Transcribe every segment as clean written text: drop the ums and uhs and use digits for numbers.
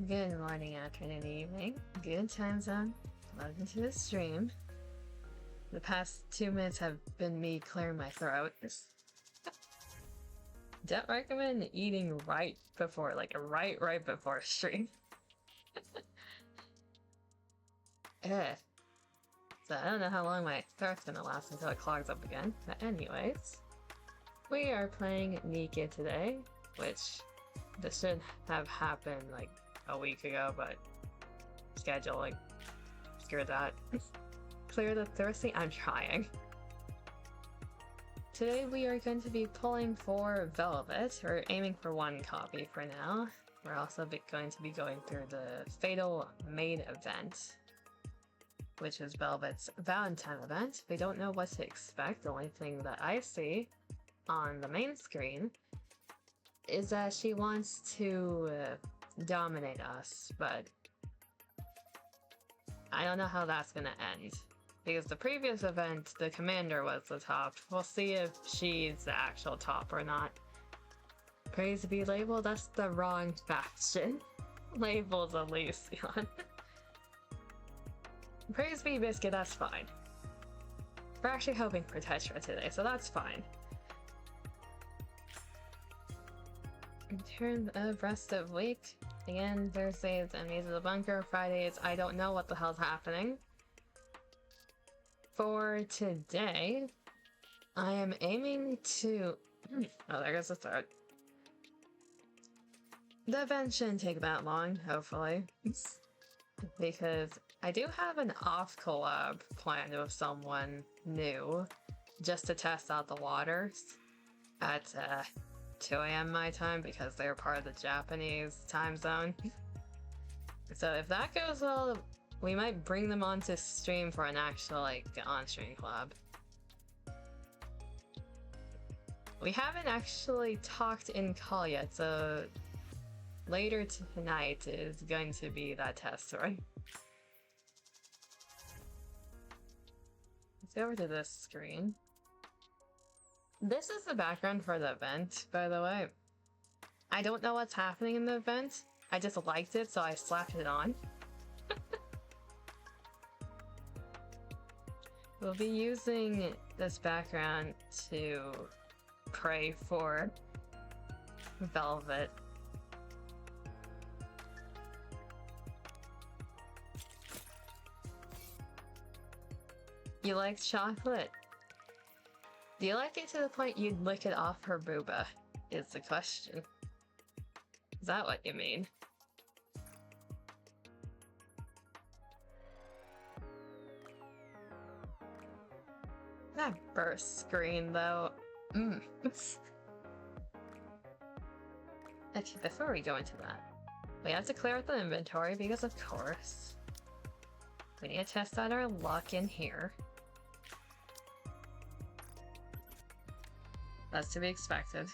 Good morning, afternoon, evening. Good time zone. Welcome to the stream. The past 2 minutes have been me clearing my throat. Don't recommend eating right before, like right before stream. Ugh. So I don't know how long my throat's gonna last until it clogs up again. But anyways, we are playing NIKKE today, which this should have happened like a week ago, but scheduling. Screw that. Clear the thirsty? I'm trying. Today we are going to be pulling for Velvet. We're aiming for 1 copy for now. We're also going to be going through the Fatal Maid event, which is Velvet's Valentine event. We don't know what to expect. The only thing that I see on the main screen is that she wants to dominate us, but I don't know how that's gonna end. Because the previous event, the commander was the top. We'll see if she's the actual top or not. Praise be Label, that's the wrong faction. Label's Elysion. Praise be Biscuit, that's fine. We're actually hoping for Tetra today, so that's fine. In terms of rest of week, again, Thursdays enemies of the bunker, Fridays I don't know what the hell's happening. For today, I am aiming to... oh, there goes the start. The event shouldn't take that long, hopefully. Because I do have an off collab planned with someone new, just to test out the waters at 2 AM my time, because they're part of the Japanese time zone. So if that goes well, we might bring them onto stream for an actual, like, on-stream collab. We haven't actually talked in call yet, so later tonight is going to be that test, right? Let's go over to this screen. This is the background for the event, by the way. I don't know what's happening in the event. I just liked it, so I slapped it on. We'll be using this background to pray for Velvet. You like chocolate? Do you like it to the point you'd lick it off her booba? Is the question. Is that what you mean? That burst screen, though. Okay, before we go into that, we have to clear out the inventory because, of course, we need to test out our luck in here. That's to be expected.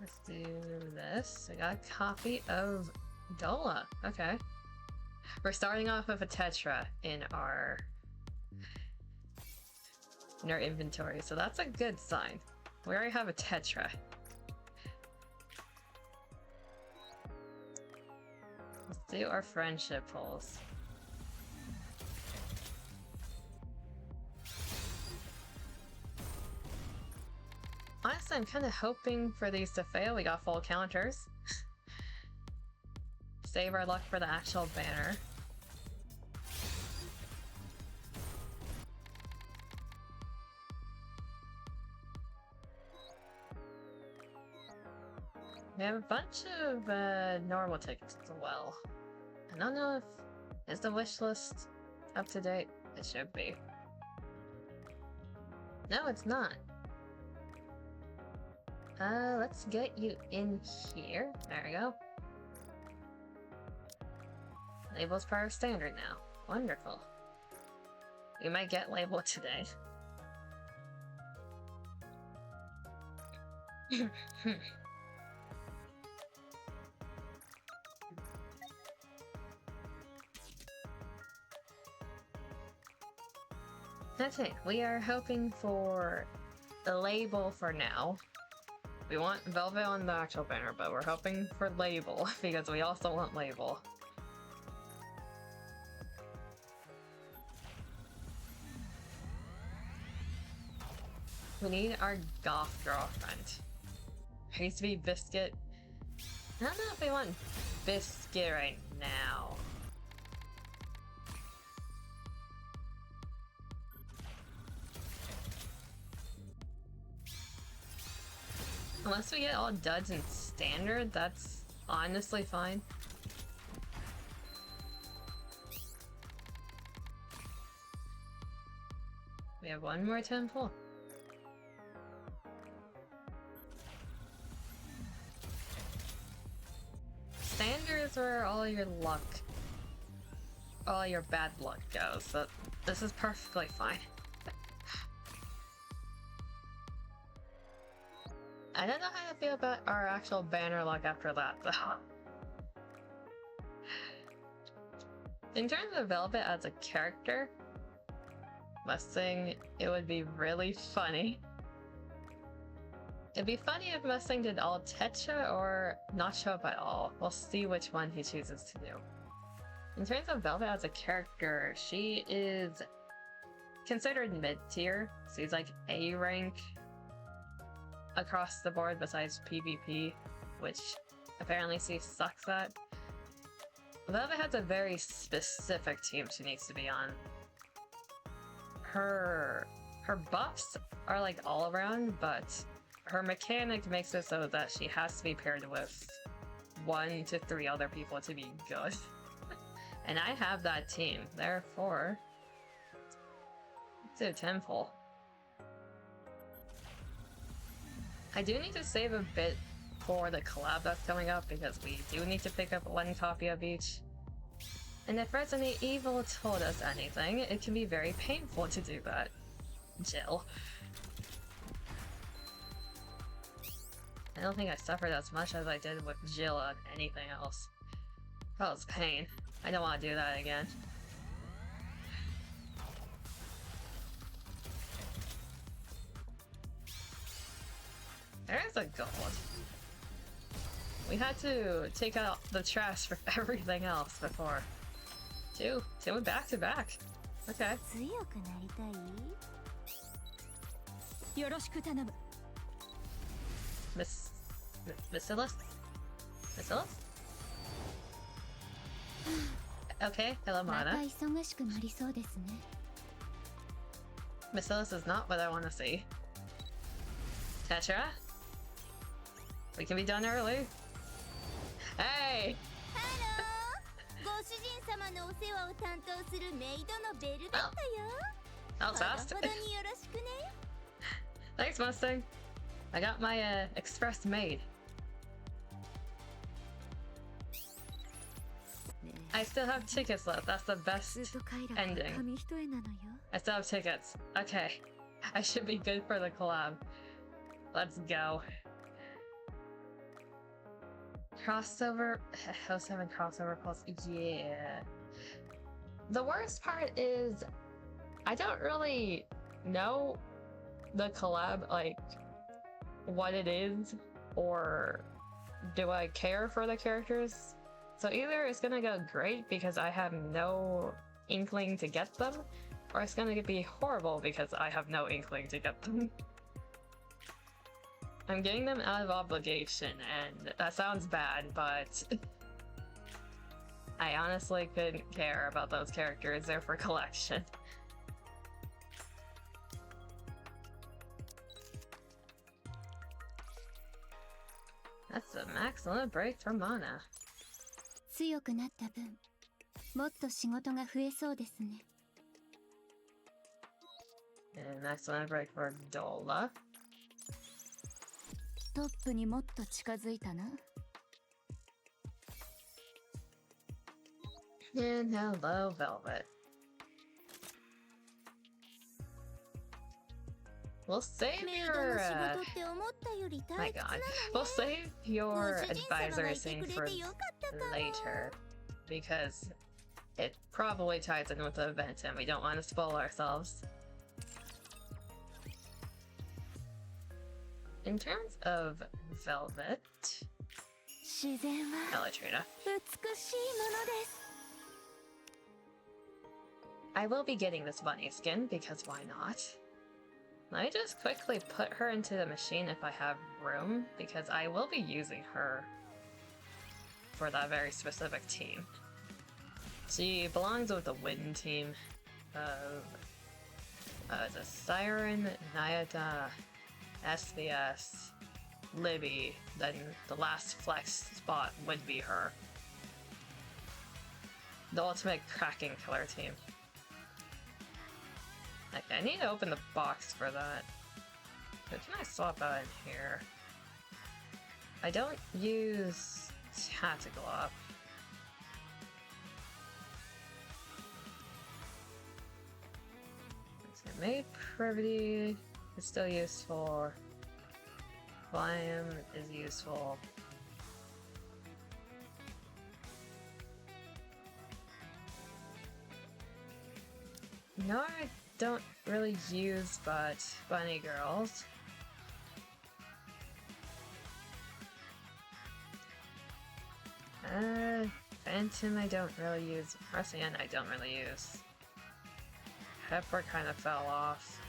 Let's do this. I got a copy of Dola. Okay. We're starting off with a Tetra in our inventory, so that's a good sign. We already have a Tetra. Let's do our friendship pulls. Honestly, I'm kind of hoping for these to fail. We got full counters. Save our luck for the actual banner. We have a bunch of normal tickets as well. I don't know if... is the wish list up to date? It should be. No, it's not. Let's get you in here. There we go. Label's part of standard now. Wonderful. We might get label today. Okay, we are hoping for the label for now. We want Velvet on the actual banner, but we're hoping for label because we also want label. We need our goth girlfriend. It needs to be Biscuit. I don't know if we want Biscuit right now. Unless we get all duds in standard, that's honestly fine. We have one more temple. Standard is where all your luck, all your bad luck goes, so this is perfectly fine. I don't know how to feel about our actual banner luck after that, though. In terms of Velvet as a character, Mustang, it would be really funny. It'd be funny if Mustang did all Tetra or not show up at all. We'll see which one he chooses to do. In terms of Velvet as a character, she is considered mid-tier. So she's like A rank across the board besides PvP, which apparently she sucks at. Velvet has a very specific team she needs to be on. Her buffs are like all around, but her mechanic makes it so that she has to be paired with 1 to 3 other people to be good. And I have that team, therefore it's a temple. I do need to save a bit for the collab that's coming up because we do need to pick up 1 copy of each. And if Resident Evil told us anything, it can be very painful to do that. Jill. I don't think I suffered as much as I did with Jill on anything else. That was pain. I don't want to do that again. There's a gold. We had to take out the trash for everything else before. Two back to back. Okay. Bacillus? Bacillus? Okay, hello Mana. Bacillus is not what I want to see. Tetra? We can be done early. Hey! That was fast. Thanks, Mustang. I got my express Maid. I still have tickets left. That's the best ending. I still have tickets. Okay. I should be good for the collab. Let's go. Crossover. 07 crossover plus. Yeah. The worst part is I don't really know the collab, like, what it is, or do I care for the characters? So either it's gonna go great because I have no inkling to get them, or it's gonna be horrible because I have no inkling to get them. I'm getting them out of obligation, and that sounds bad, but I honestly couldn't care about those characters. They're for collection. That's the max limit break for Mana. And max limit break for Dola. And hello, Velvet. We'll save your, my god. We'll save your advisory scene for later, because it probably ties in with the event and we don't want to spoil ourselves. in terms of velvet, Elytrina, I will be getting this bunny skin because why not? Let me just quickly put her into the machine if I have room, because I will be using her for that very specific team. She belongs with the Wind team of the Siren, Nayada, SBS, Libby, then the last flex spot would be her. The ultimate Kraken killer team. Okay, I need to open the box for that. But can I swap out in here? I don't use Tactical Up. Maid Privity is still useful. Volume is useful. No, I don't really use but Bunny Girls. Phantom I don't really use. Marcian I don't really use. Pepper kind of fell off.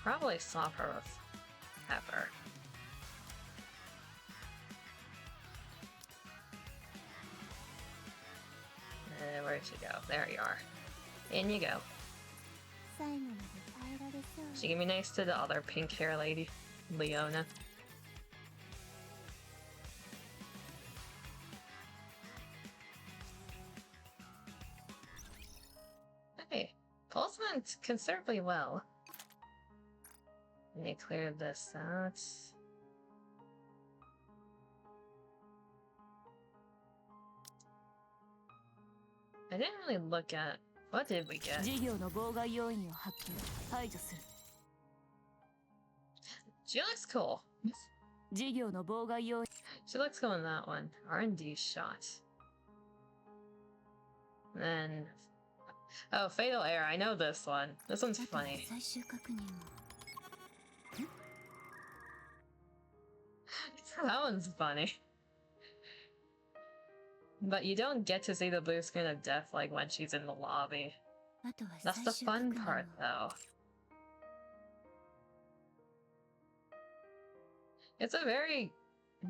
Probably swap her with Pepper. Where'd you go? There you are. In you go. She can be nice to the other pink hair lady, Leona. Hey, Pulse went considerably well. Let me clear this out. I didn't really look at what did we get. She looks cool. She looks cool in that one. R&D shot. And then oh, Fatal Error. I know this one. This one's funny. That one's funny. But you don't get to see the blue screen of death like when she's in the lobby. That's the fun part though. It's a very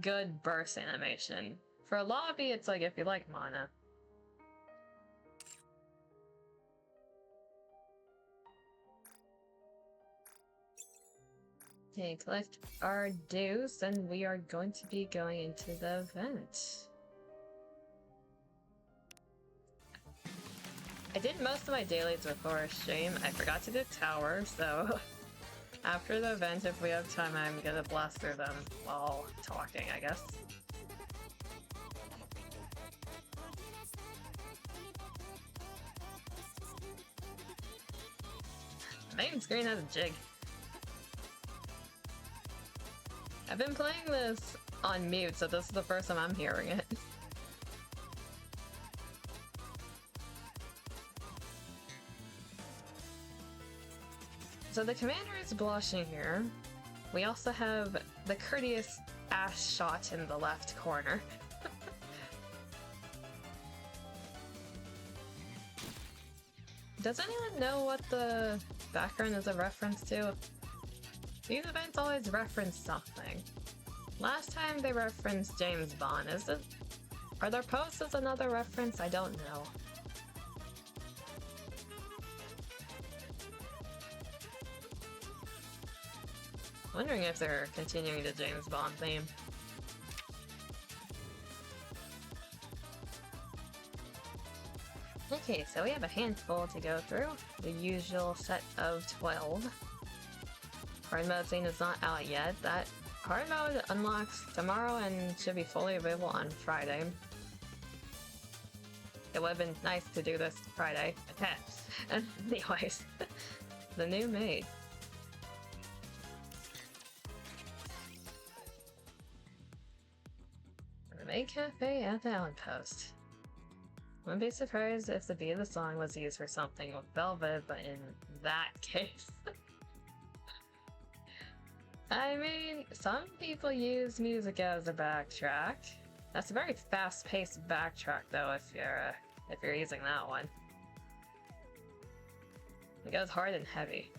good burst animation. For a lobby, it's like if you like mana. Okay, collect our dues, and we are going to be going into the event. I did most of my dailies before stream. I forgot to do tower, so after the event, if we have time, I'm gonna blast through them while talking, I guess. The main screen has a jig. I've been playing this on mute, so this is the first time I'm hearing it. So the commander is blushing here. We also have the courteous ass shot in the left corner. Does anyone know what the background is a reference to? These events always reference something. Last time they referenced James Bond. Is it? Are their posts as another reference? I don't know. Wondering if they're continuing the James Bond theme. Okay, so we have a handful to go through. The usual set of 12. Hard mode scene is not out yet. That hard mode unlocks tomorrow and should be fully available on Friday. It would have been nice to do this Friday. Anyways, the new Maid. The Maid Cafe at the Outpost. Wouldn't be surprised if the beat of the song was used for something with Velvet, but in that case... I mean, some people use music as a backtrack. That's a very fast-paced backtrack, though, if you're using that one. It goes hard and heavy.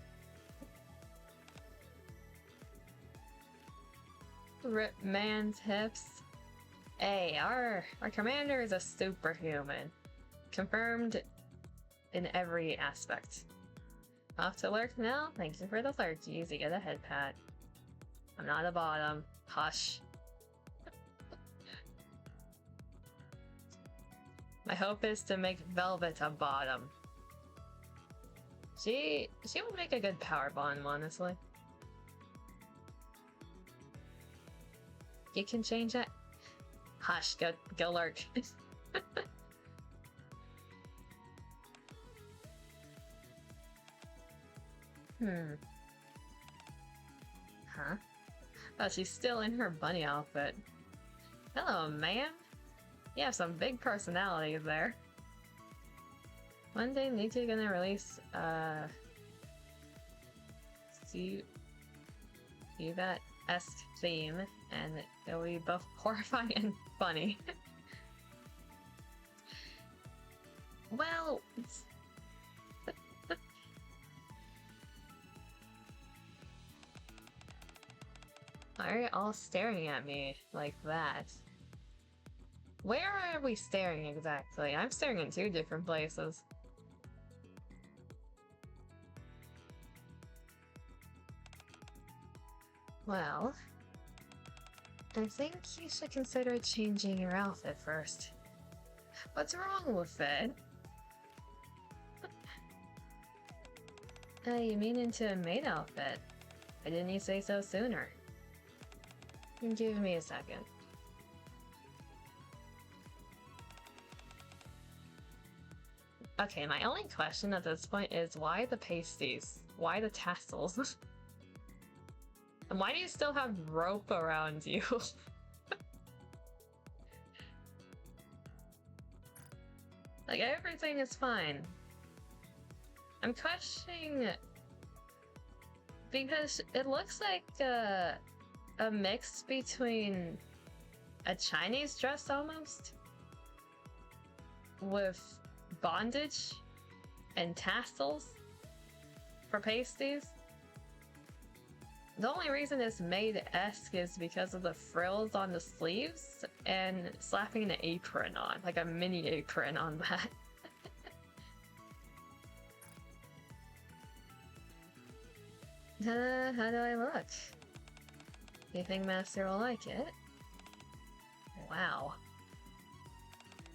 Rip man's hips. Hey, our commander is a superhuman. Confirmed in every aspect. Off to lurk now? Thank you for the lurk. Easy, get a head pat. I'm not a bottom. Hush. My hope is to make Velvet a bottom. She would make a good power bottom, honestly. You can change it. Hush, go lurk. Huh? Oh, she's still in her bunny outfit. Hello, ma'am. You have some big personalities there. One day, NIKKE gonna release, that-esque theme, and it'll be both horrifying and funny. Well... Why are you all staring at me like that? Where are we staring exactly? I'm staring in two different places. Well, I think you should consider changing your outfit first. What's wrong with it? You mean into a maid outfit? Why didn't you say so sooner? Give me a second. Okay, my only question at this point is why the pasties? Why the tassels? And why do you still have rope around you? Like, everything is fine. I'm questioning... because it looks like a mix between a Chinese dress almost with bondage and tassels for pasties. The only reason it's Maid-esque is because of the frills on the sleeves and slapping an apron on, like a mini apron on that. How do I look? Do you think Master will like it? Wow.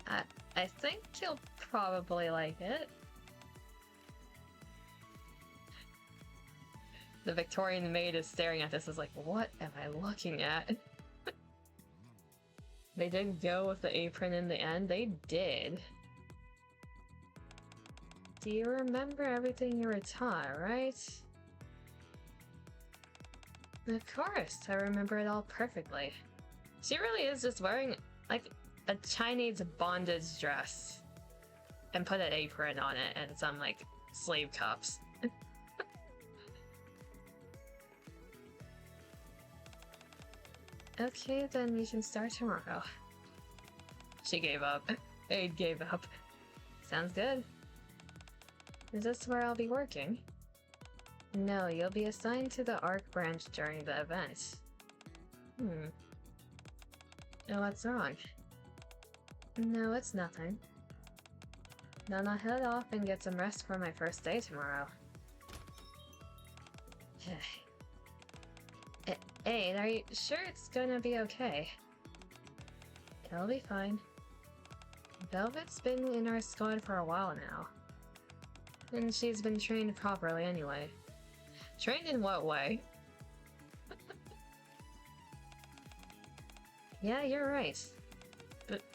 I think he'll probably like it. The Victorian maid is staring at this as like, what am I looking at? They did go with the apron in the end. They did. Do you remember everything you were taught, right? Of course, I remember it all perfectly. She really is just wearing, like, a Chinese bondage dress. And put an apron on it and some, like, sleeve cuffs. Okay, then we can start tomorrow. She gave up. Maid gave up. Sounds good. Is this where I'll be working? No, you'll be assigned to the ARC branch during the event. Oh, what's wrong? No, it's nothing. Then I'll head off and get some rest for my first day tomorrow. Hey, are you sure it's gonna be okay? It'll be fine. Velvet's been in our squad for a while now. And she's been trained properly anyway. Trained in what way? Yeah, you're right.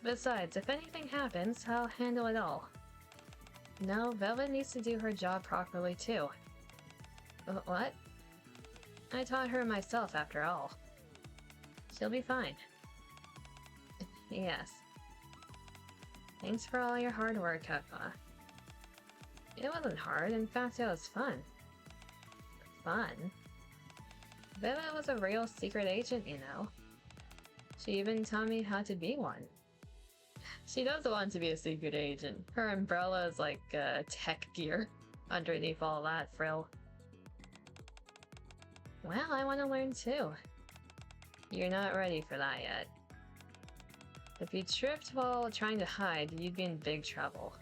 Besides, if anything happens, I'll handle it all. No, Velvet needs to do her job properly too. What? I taught her myself after all. She'll be fine. Yes. Thanks for all your hard work, Kekka. It wasn't hard, in fact it was fun. Fun? Viva was a real secret agent, you know. She even taught me how to be one. She does want to be a secret agent. Her umbrella is like tech gear underneath all that frill. Well, I want to learn too. You're not ready for that yet. If you tripped while trying to hide, you'd be in big trouble.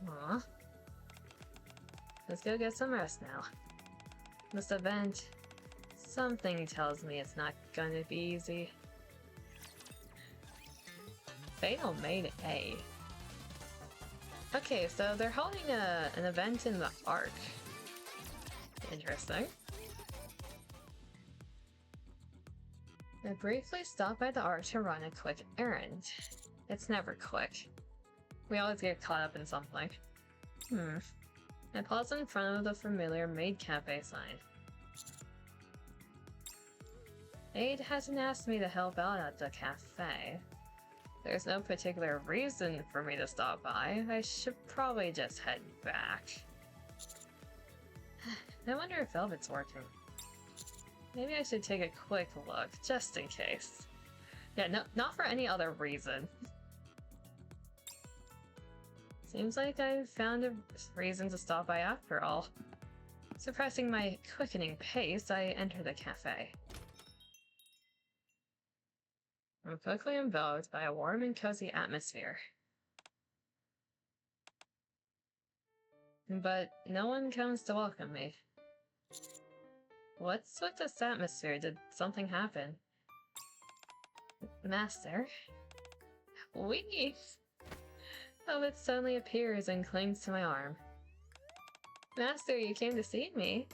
Aw. Let's go get some rest now. This event, something tells me it's not gonna be easy. Fatal Maid A. Okay, so they're holding an event in the Ark. Interesting. I briefly stopped by the Ark to run a quick errand. It's never quick. We always get caught up in something. I paused in front of the familiar Maid Cafe sign. Maid hasn't asked me to help out at the cafe. There's no particular reason for me to stop by. I should probably just head back. I wonder if Velvet's working. Maybe I should take a quick look, just in case. Yeah, no, not for any other reason. Seems like I found a reason to stop by after all. Suppressing my quickening pace, I enter the cafe. I'm quickly enveloped by a warm and cozy atmosphere. But no one comes to welcome me. What's with this atmosphere? Did something happen? Master? Wee! Velvet suddenly appears and clings to my arm. Master, you came to see me?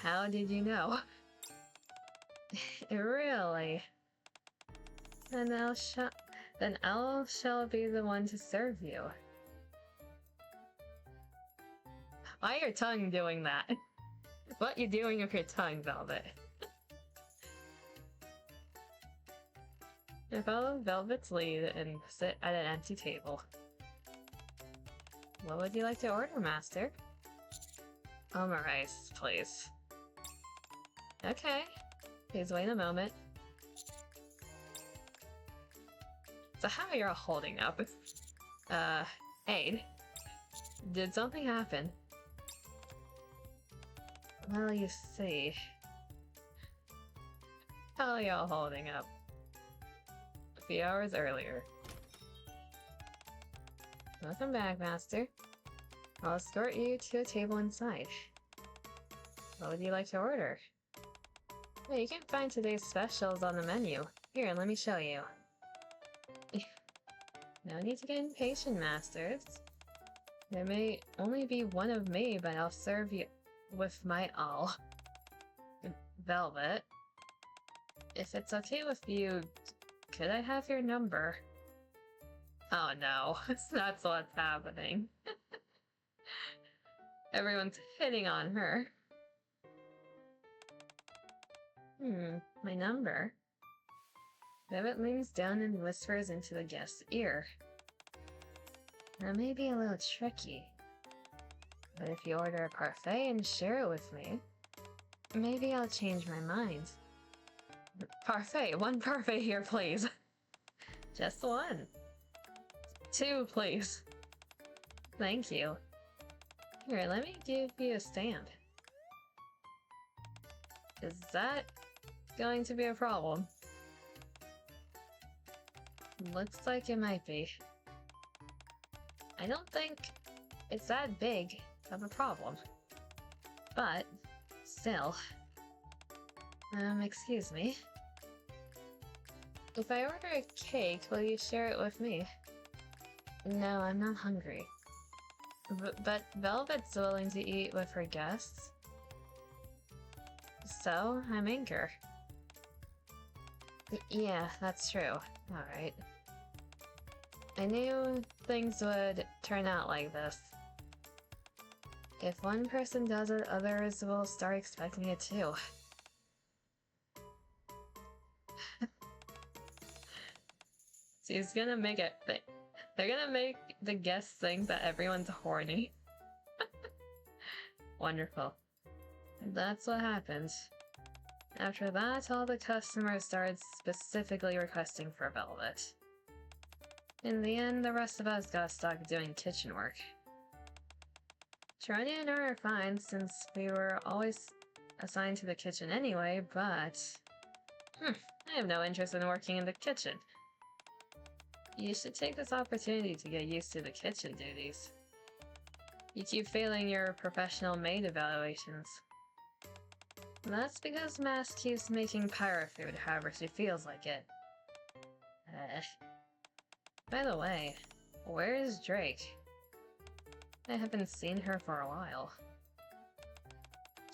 How did you know? Really? Then I shall be the one to serve you. Why your tongue doing that? What you doing with your tongue, Velvet? I follow Velvet's lead and sit at an empty table. What would you like to order, Master? Rice, please. Okay. Please wait a moment. So how are you all holding up? Maid? Did something happen? Well, you see. How are y'all holding up? A few hours earlier. Welcome back, Master. I'll escort you to a table inside. What would you like to order? Yeah, you can find today's specials on the menu. Here, let me show you. No need to get impatient, Masters. There may only be one of me, but I'll serve you with my all. Velvet. If it's okay with you, could I have your number? Oh no, that's what's happening. Everyone's hitting on her. My number? Velvet leans down and whispers into the guest's ear. That may be a little tricky, but if you order a parfait and share it with me, maybe I'll change my mind. Parfait, one parfait here, please. Just one. 2, please. Thank you. Here, let me give you a stamp. Is that going to be a problem? Looks like it might be. I don't think it's that big of a problem. But, still. Excuse me. If I order a cake, will you share it with me? No, I'm not hungry. But Velvet's willing to eat with her guests. So, I'm Anchor. Yeah, that's true. Alright. I knew things would turn out like this. If one person does it, others will start expecting it too. She's gonna make it think. They're gonna make the guests think that everyone's horny. Wonderful. That's what happens. After that, all the customers started specifically requesting for velvet. In the end, the rest of us got stuck doing kitchen work. Trony and her are fine since we were always assigned to the kitchen anyway, but... I have no interest in working in the kitchen. You should take this opportunity to get used to the kitchen duties. You keep failing your professional maid evaluations. That's because Mask keeps making pirate food however she feels like it. By the way, where is Drake? I haven't seen her for a while.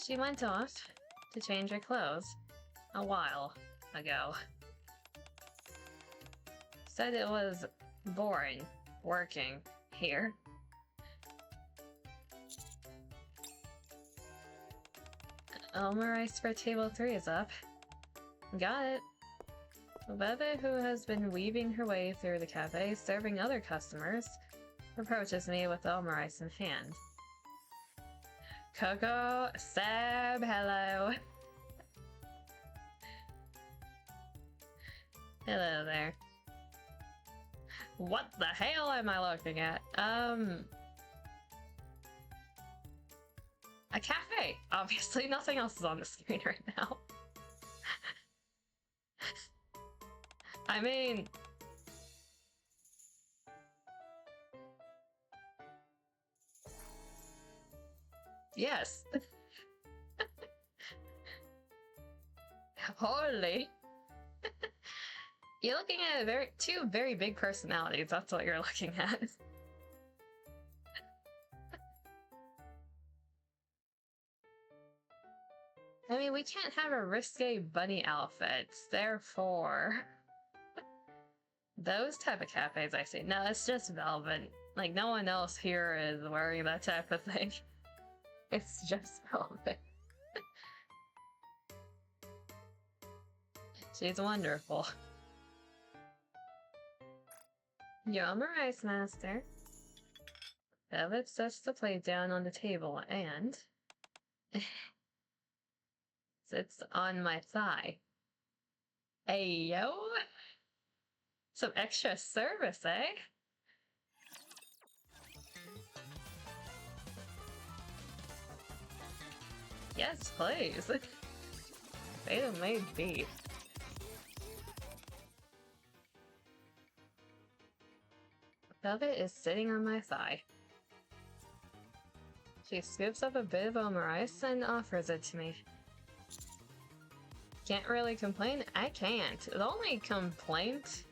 She went off to change her clothes a while ago. Said it was boring working here. Rice for table 3 is up. Got it. Bebe, who has been weaving her way through the cafe serving other customers, approaches me with rice in hand. Coco, Seb, hello. Hello there. What the hell am I looking at? A cafe! Obviously, nothing else is on the screen right now. I mean... yes. Holy. You're looking at two very big personalities, that's what you're looking at. I mean, we can't have a risque bunny outfits, therefore... those type of cafes I see. No, it's just Velvet. Like, no one else here is wearing that type of thing. It's just Velvet. She's wonderful. Yum rice master. Velvet sets the plate down on the table and... sits on my thigh. Ayo! Some extra service, eh? Yes, please. Beta Maid beef. Velvet is sitting on my thigh. She scoops up a bit of omurice and offers it to me. Can't really complain? I can't. The only complaint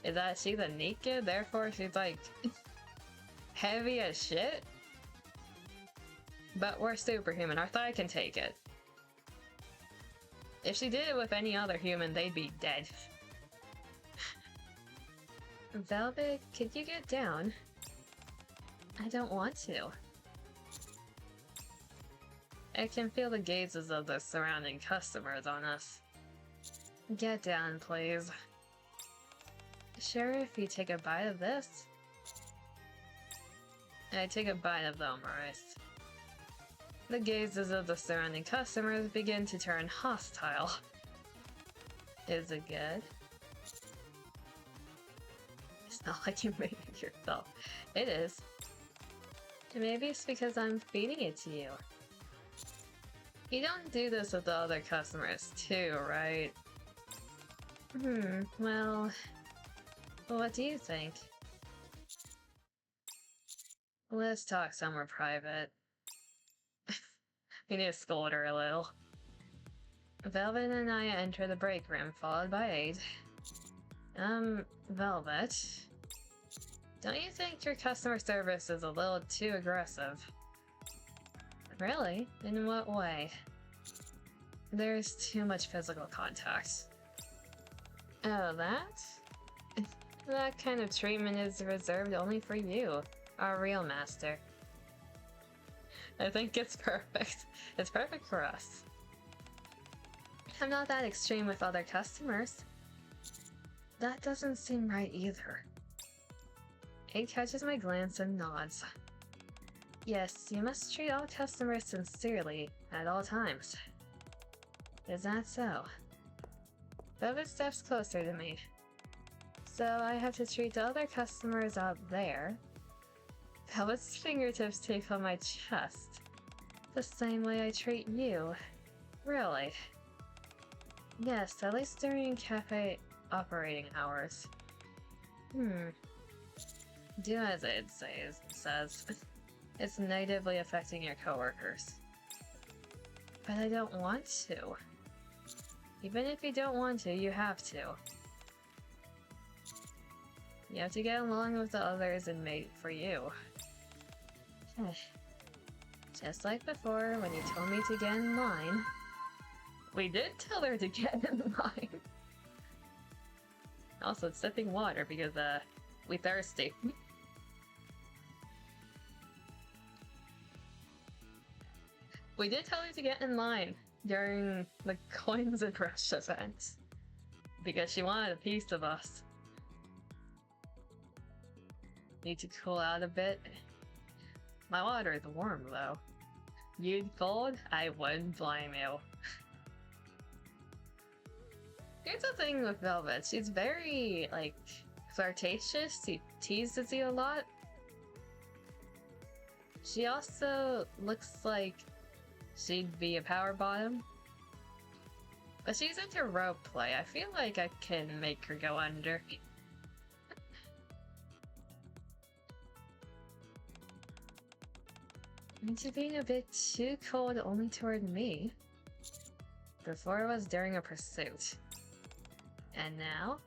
is that she's a NIKKE, therefore she's like heavy as shit. But we're superhuman, our thigh can take it. If she did it with any other human, they'd be dead. Velvet, could you get down? I don't want to. I can feel the gazes of the surrounding customers on us. Get down, please. Sure, if you take a bite of this? I take a bite of the omurice. The gazes of the surrounding customers begin to turn hostile. Is it good? It's not like you made it yourself. It is. Maybe it's because I'm feeding it to you. You don't do this with the other customers too, right? Well... what do you think? Let's talk somewhere private. We need to scold her a little. Velvet and I enter the break room, followed by Aid. Velvet... don't you think your customer service is a little too aggressive? Really? In what way? There's too much physical contact. Oh, that? That kind of treatment is reserved only for you, our real master. I think it's perfect. It's perfect for us. I'm not that extreme with other customers. That doesn't seem right either. Maid catches my glance and nods. Yes, you must treat all customers sincerely at all times. Is that so? Velvet steps closer to me. So I have to treat the other customers out there. Velvet's fingertips take on my chest. The same way I treat you. Really? Yes, at least during cafe operating hours. Do as it says. It's negatively affecting your coworkers. But I don't want to. Even if you don't want to, you have to. You have to get along with the others and mate for you. Just like before, when you told me to get in line. We did tell her to get in line. Also, it's sipping water because, we thirsty. We did tell her to get in line during the Coins and Rush event. Because she wanted a piece of us. Need to cool out a bit. My water is warm, though. You'd cold? I wouldn't blame you. Here's the thing with Velvet. She's very, like, flirtatious. She teases you a lot. She also looks like she'd be a power bottom. But she's into roleplay. I feel like I can make her go under. Into being a bit too cold only toward me. Before it was during a pursuit. And now?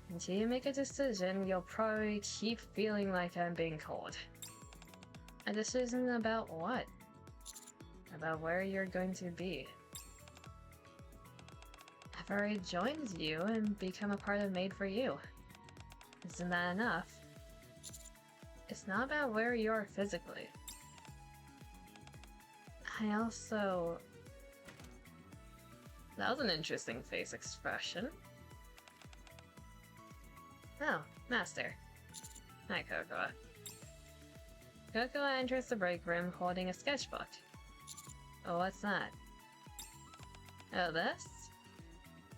Until you make a decision, you'll probably keep feeling like I'm being cold. A decision about what? About where you're going to be. I've already joined you and become a part of Maid for You. Isn't that enough? It's not about where you are physically. I also... That was an interesting face expression. Oh, Master. Hi, Cocoa. Cocoa enters the break room holding a sketchbook. Oh, what's that? Oh, this?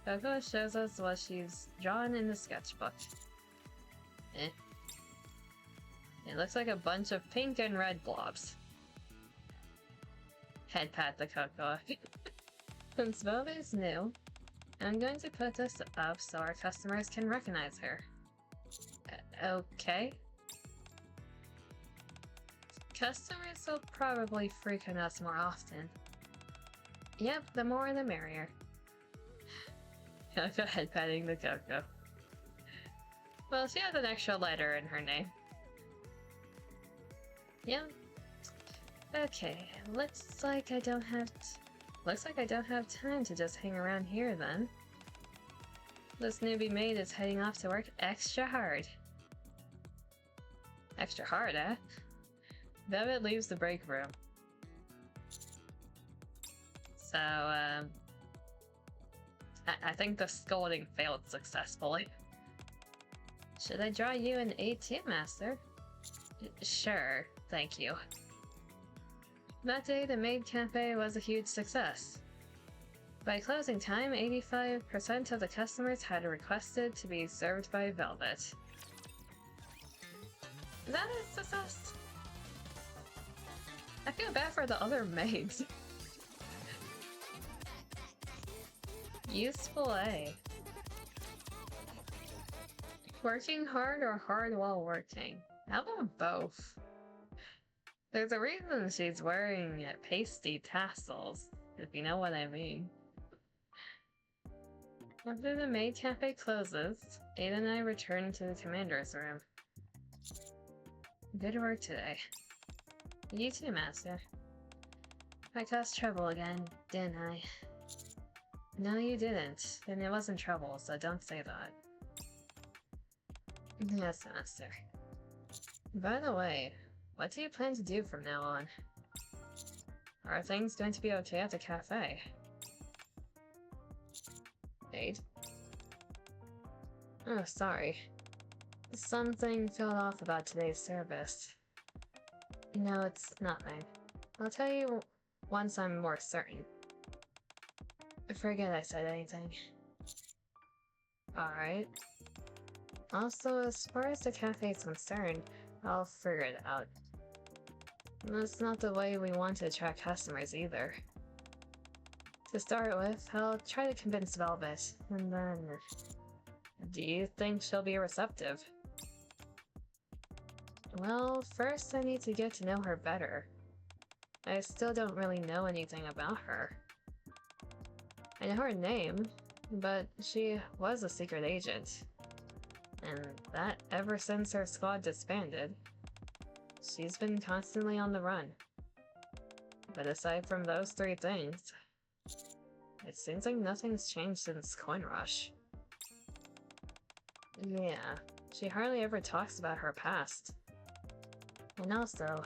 Cocoa shows us what she's drawn in the sketchbook. It looks like a bunch of pink and red blobs. Head pat the Cocoa. Since Velvet is new, I'm going to put this up so our customers can recognize her. Okay. Customers will probably frequent us more often. Yep, the more the merrier. Cocoa head patting the Cocoa. Well, she has an extra letter in her name. Yep. Okay, looks like I don't have time to just hang around here then. This newbie maid is heading off to work extra hard. Extra hard, eh? Velvet leaves the break room. So, I think the scolding failed successfully. Should I draw you an A2, Master? Sure, thank you. That day, the Maid Cafe was a huge success. By closing time, 85% of the customers had requested to be served by Velvet. Is that a success? I feel bad for the other maids. Useful A. Working hard or hard while working? How about both? There's a reason she's wearing pasty tassels, if you know what I mean. After the Maid Cafe closes, Ada and I return to the commander's room. Good work today. You too, Master. I caused trouble again, didn't I? No, you didn't. And it wasn't trouble, so don't say that. Yes, Master. By the way, what do you plan to do from now on? Are things going to be okay at the cafe? Maid? Oh, sorry. Something felt off about today's service. No, it's nothing. I'll tell you once I'm more certain. Forget I said anything. Alright. Also, as far as the cafe is concerned, I'll figure it out. That's not the way we want to attract customers either. To start with, I'll try to convince Velvet, and then... Do you think she'll be receptive? Well, first I need to get to know her better. I still don't really know anything about her. I know her name, but she was a secret agent. And that ever since her squad disbanded. She's been constantly on the run. But aside from those three things, it seems like nothing's changed since Coin Rush. Yeah, she hardly ever talks about her past. And also,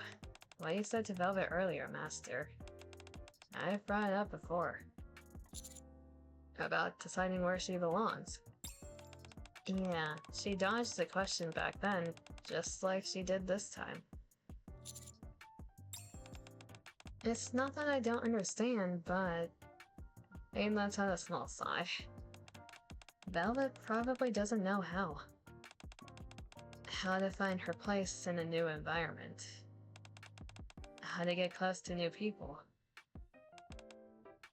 what you said to Velvet earlier, Master. I've brought it up before. About deciding where she belongs. Yeah, she dodged the question back then, just like she did this time. It's not that I don't understand, but... Aim lets out a small sigh. Velvet probably doesn't know how. How to find her place in a new environment. How to get close to new people.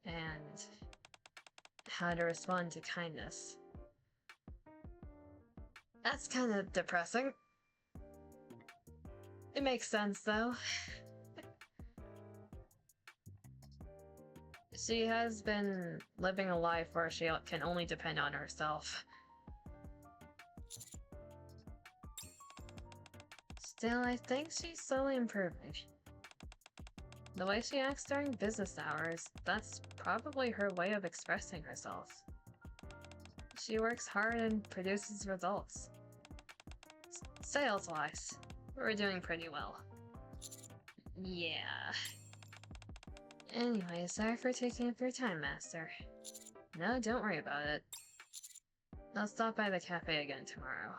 And... how to respond to kindness. That's kind of depressing. It makes sense, though. She has been living a life where she can only depend on herself. Still, I think she's slowly improving. The way she acts during business hours, that's probably her way of expressing herself. She works hard and produces results. Sales-wise, we're doing pretty well. Yeah. Anyway, sorry for taking up your time, Master. No, don't worry about it. I'll stop by the cafe again tomorrow.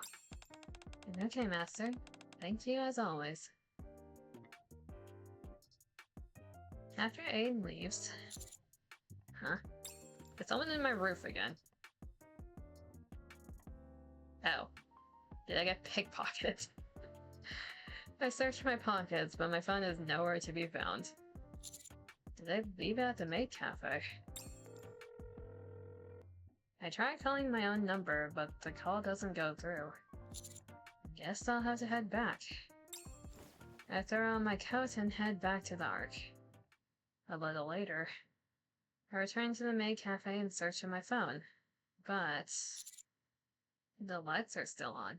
Okay, Master. Thank you as always. After Aid leaves... Huh? There's someone in my roof again. Oh. Did I get pickpocketed? I searched my pockets, but my phone is nowhere to be found. Did I leave it at the Maid cafe? I tried calling my own number, but the call doesn't go through. Guess I'll have to head back. I throw on my coat and head back to the Ark. A little later, I return to the Maid cafe and search on my phone, but the lights are still on.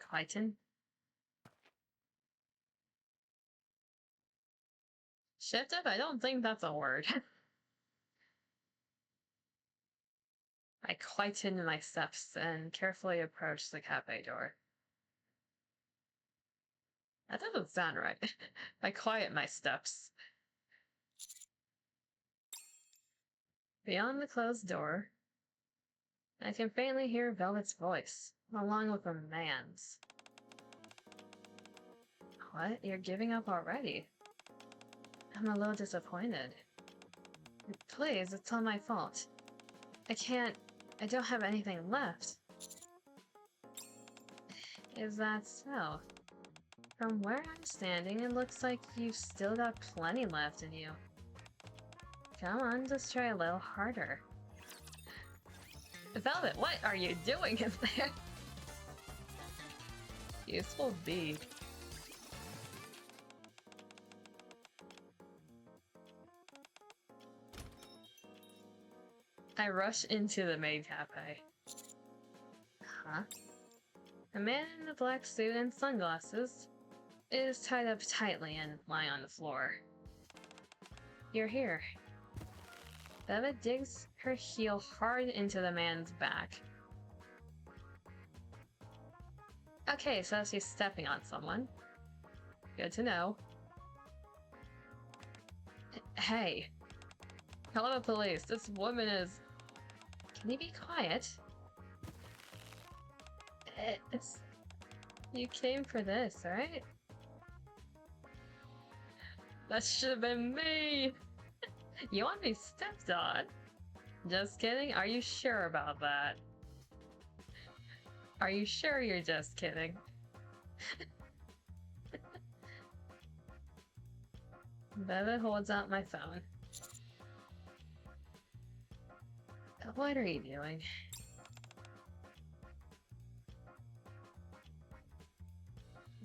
Clayton? Shift up? I don't think that's a word. I quietened my steps and carefully approached the cafe door. That doesn't sound right. I quiet my steps. Beyond the closed door, I can faintly hear Velvet's voice, along with a man's. What? You're giving up already? I'm a little disappointed. Please, it's all my fault. I don't have anything left. Is that so? From where I'm standing, it looks like you've still got plenty left in you. Come on, just try a little harder. Velvet, what are you doing in there? Useful bee. I rush into the Maid cafe. Huh? A man in a black suit and sunglasses is tied up tightly and lying on the floor. You're here. Velvet digs her heel hard into the man's back. Okay, so she's stepping on someone. Good to know. Hey. Call the police. This woman is... Can you be quiet? You came for this, right? That should have been me! You want me stepped on? Just kidding? Are you sure about that? Are you sure you're just kidding? Beva holds out my phone. What are you doing?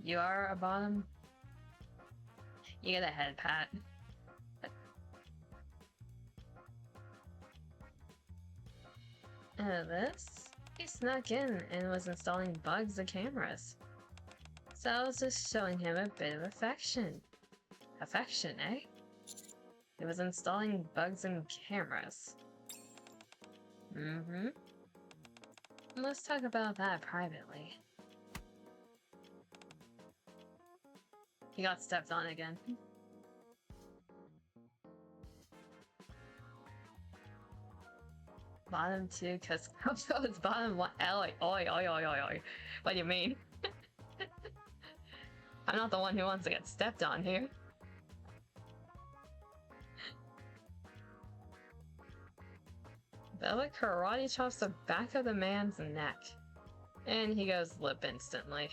You are a bottom? You get a head pat. This? He snuck in and was installing bugs and cameras. So I was just showing him a bit of affection. Affection, eh? He was installing bugs and cameras. Mm-hmm. Let's talk about that privately. He got stepped on again. Bottom 2, cause it's bottom 1. Oi, oi, oi, oi, oi, oi. What do you mean? I'm not the one who wants to get stepped on here. Bella karate chops the back of the man's neck. And he goes limp instantly.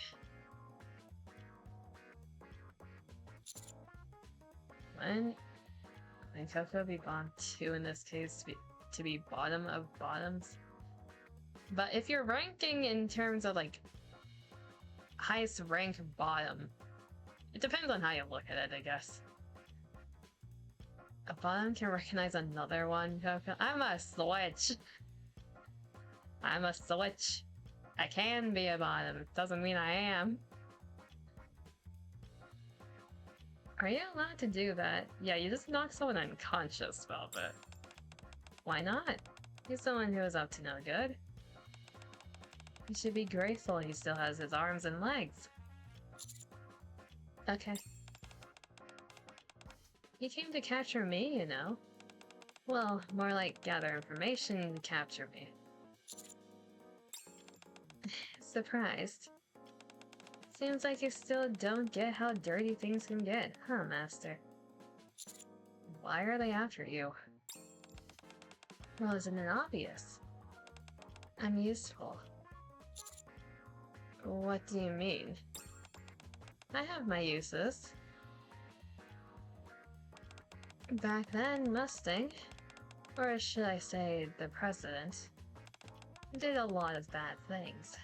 When I think Coco be bottom 2 in this case to be bottom of bottoms. But if you're ranking in terms of like highest rank bottom, it depends on how you look at it, I guess. A bottom can recognize another one, Coco. I'm a switch. I'm a switch. I can be a bottom. Doesn't mean I am. Are you allowed to do that? Yeah, you just knocked someone unconscious, Velvet. Why not? He's someone who is up to no good. You should be grateful he still has his arms and legs. Okay. He came to capture me, you know. Well, more like gather information to capture me. Surprised. Seems like you still don't get how dirty things can get, huh, Master? Why are they after you? Well, isn't it obvious? I'm useful. What do you mean? I have my uses. Back then, Mustang, or should I say the President, did a lot of bad things.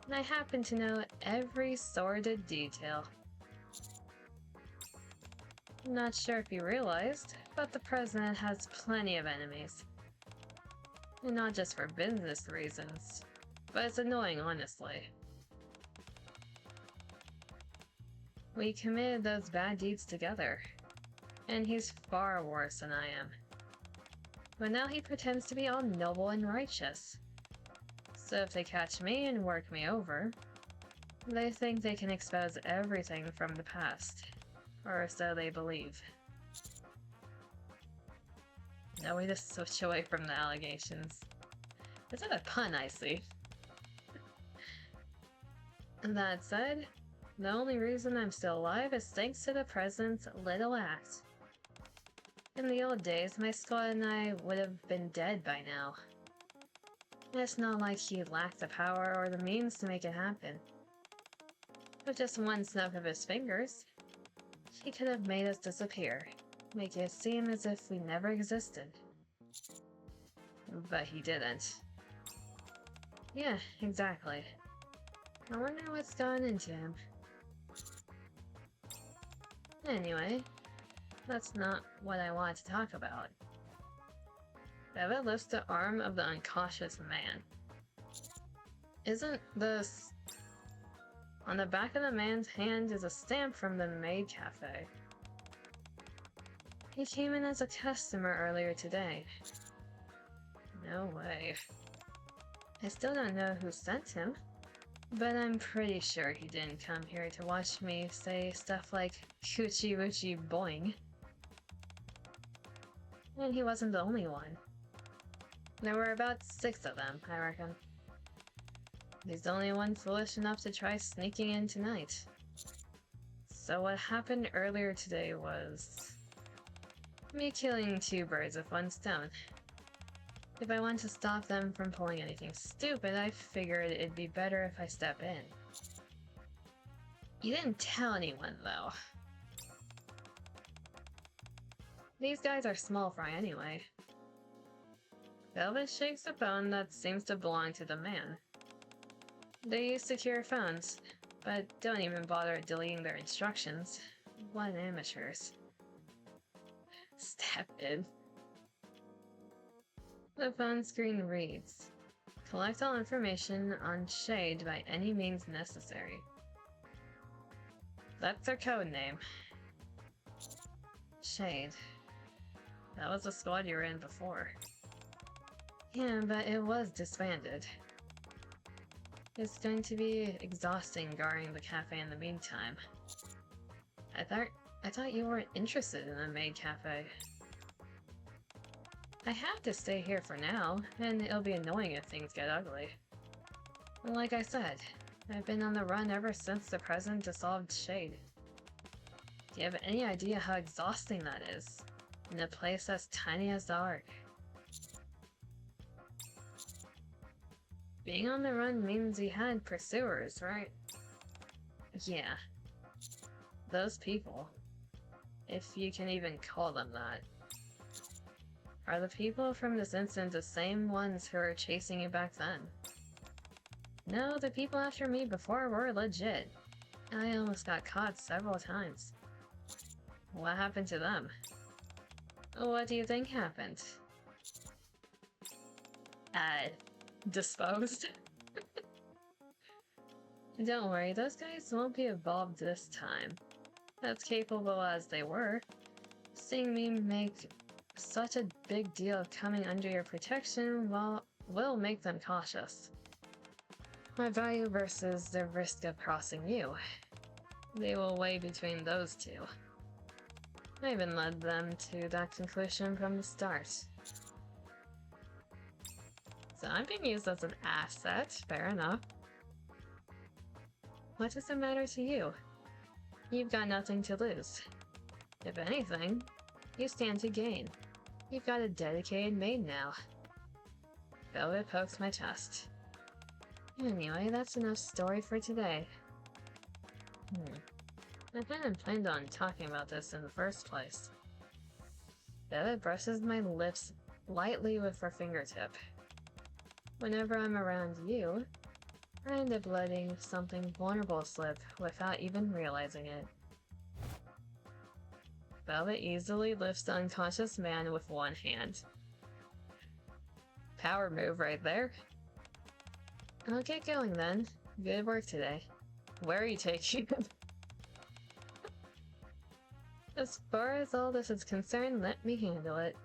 And I happen to know every sordid detail. I'm not sure if you realized, but the President has plenty of enemies. And not just for business reasons, but it's annoying, honestly. We committed those bad deeds together, and he's far worse than I am. But now he pretends to be all noble and righteous. So if they catch me and work me over, they think they can expose everything from the past. Or so they believe. No way to switch away from the allegations. Is that a pun I see? That said, the only reason I'm still alive is thanks to the President's little act. In the old days, my squad and I would have been dead by now. It's not like he lacked the power or the means to make it happen. With just one snap of his fingers, he could have made us disappear, make it seem as if we never existed. But he didn't. Yeah, exactly. I wonder what's gone into him. Anyway, that's not what I want to talk about. Beva lifts the arm of the unconscious man. Isn't this... On the back of the man's hand is a stamp from the Maid Cafe. He came in as a customer earlier today. No way. I still don't know who sent him, but I'm pretty sure he didn't come here to watch me say stuff like coochie woochie boing. And he wasn't the only one. There were about 6 of them, I reckon. He's the only one foolish enough to try sneaking in tonight. So what happened earlier today was me killing 2 birds with 1 stone. If I want to stop them from pulling anything stupid, I figured it'd be better if I step in. You didn't tell anyone, though. These guys are small fry anyway. Velvet shakes a bone that seems to belong to the man. They use secure phones, but don't even bother deleting their instructions. What amateurs. Step in. The phone screen reads, "Collect all information on Shade by any means necessary." That's their code name. Shade. That was the squad you were in before. Yeah, but it was disbanded. It's going to be exhausting guarding the cafe in the meantime. I thought you weren't interested in the Maid cafe. I have to stay here for now, and it'll be annoying if things get ugly. Like I said, I've been on the run ever since the President dissolved Shade. Do you have any idea how exhausting that is? In a place as tiny as the Ark. Being on the run means you had pursuers, right? Yeah. Those people. If you can even call them that. Are the people from this incident the same ones who were chasing you back then? No, the people after me before were legit. I almost got caught several times. What happened to them? What do you think happened? Disposed? Don't worry, those guys won't be involved this time. As capable as they were, seeing me make such a big deal of coming under your protection will make them cautious. My value versus the risk of crossing you. They will weigh between those two. I even led them to that conclusion from the start. So I'm being used as an asset, fair enough. What does it matter to you? You've got nothing to lose. If anything, you stand to gain. You've got a dedicated maid now. Velvet pokes my chest. Anyway, that's enough story for today. I hadn't planned on talking about this in the first place. Velvet brushes my lips lightly with her fingertip. Whenever I'm around you, I end up letting something vulnerable slip without even realizing it. Velvet easily lifts the unconscious man with one hand. Power move right there. I'll get going then. Good work today. Where are you taking it? As far as all this is concerned, let me handle it.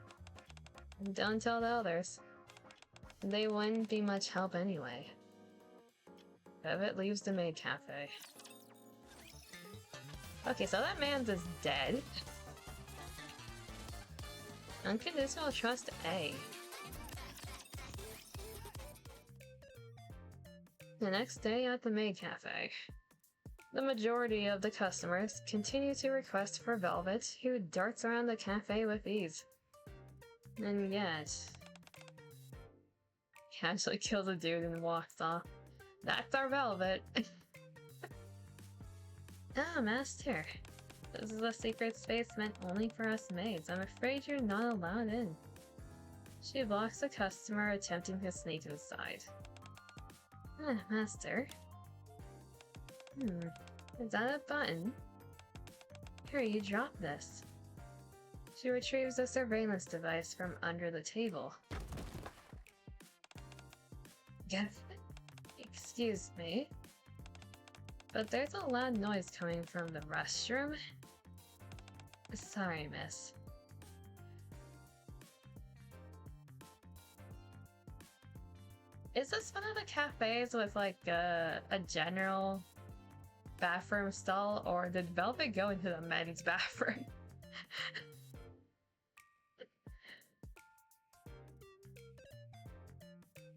And don't tell the others. They wouldn't be much help anyway. Velvet leaves the Maid cafe. Okay, so that man is dead. Unconditional trust A. The next day at the Maid cafe. The majority of the customers continue to request for Velvet, who darts around the cafe with ease. And yet... he actually kills a dude and walks off. That's our Velvet! Ah, Master. This is a secret space meant only for us maids. I'm afraid you're not allowed in. She blocks the customer attempting to sneak inside. Ah, Master. Is that a button? Here, you drop this. She retrieves a surveillance device from under the table. Excuse me, but there's a loud noise coming from the restroom. Sorry, miss. Is this one of the cafes with like a general bathroom stall, or did Velvet go into the men's bathroom?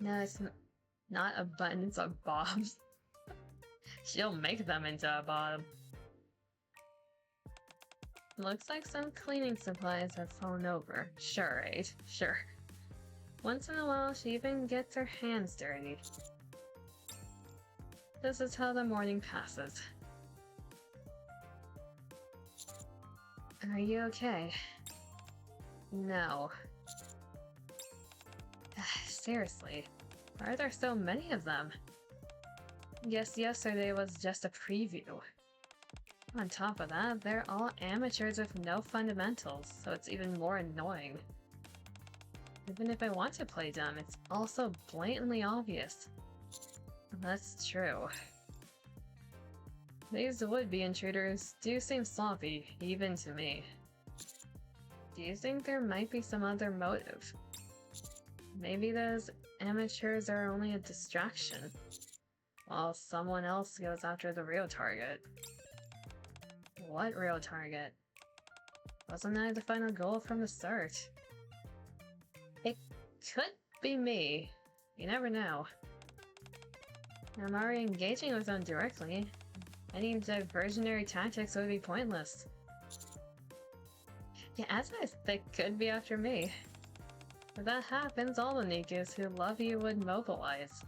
No, it's not a button, it's a bob. She'll make them into a bob. Looks like some cleaning supplies have fallen over. Sure, Aid. Sure. Once in a while, she even gets her hands dirty. This is how the morning passes. Are you okay? No. Seriously, why are there so many of them? Guess yesterday was just a preview. On top of that, they're all amateurs with no fundamentals, so it's even more annoying. Even if I want to play dumb, it's also blatantly obvious. That's true. These would-be intruders do seem sloppy, even to me. Do you think there might be some other motive? Maybe those amateurs are only a distraction, while someone else goes after the real target. What real target? Wasn't I the final goal from the start? It could be me. You never know. I'm already engaging with them directly. Any diversionary tactics would be pointless. Yeah, as if they could be after me. If that happens, all the NIKKEs who love you would mobilize.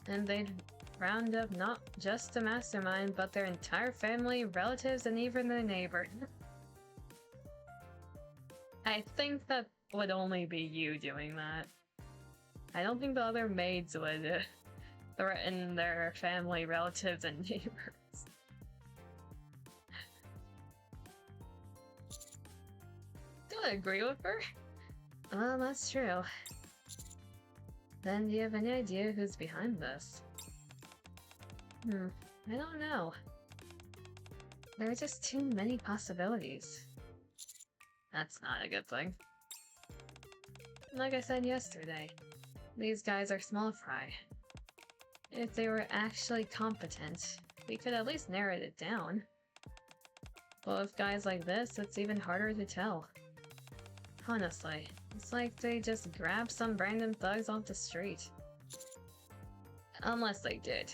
And they'd round up not just the mastermind, but their entire family, relatives, and even their neighbor. I think that would only be you doing that. I don't think the other maids would threaten their family, relatives, and neighbors. Do I agree with her? Well, that's true. Then do you have any idea who's behind this? I don't know. There are just too many possibilities. That's not a good thing. Like I said yesterday, these guys are small fry. If they were actually competent, we could at least narrow it down. But with guys like this, it's even harder to tell. Honestly, it's like they just grabbed some random thugs off the street. Unless they did.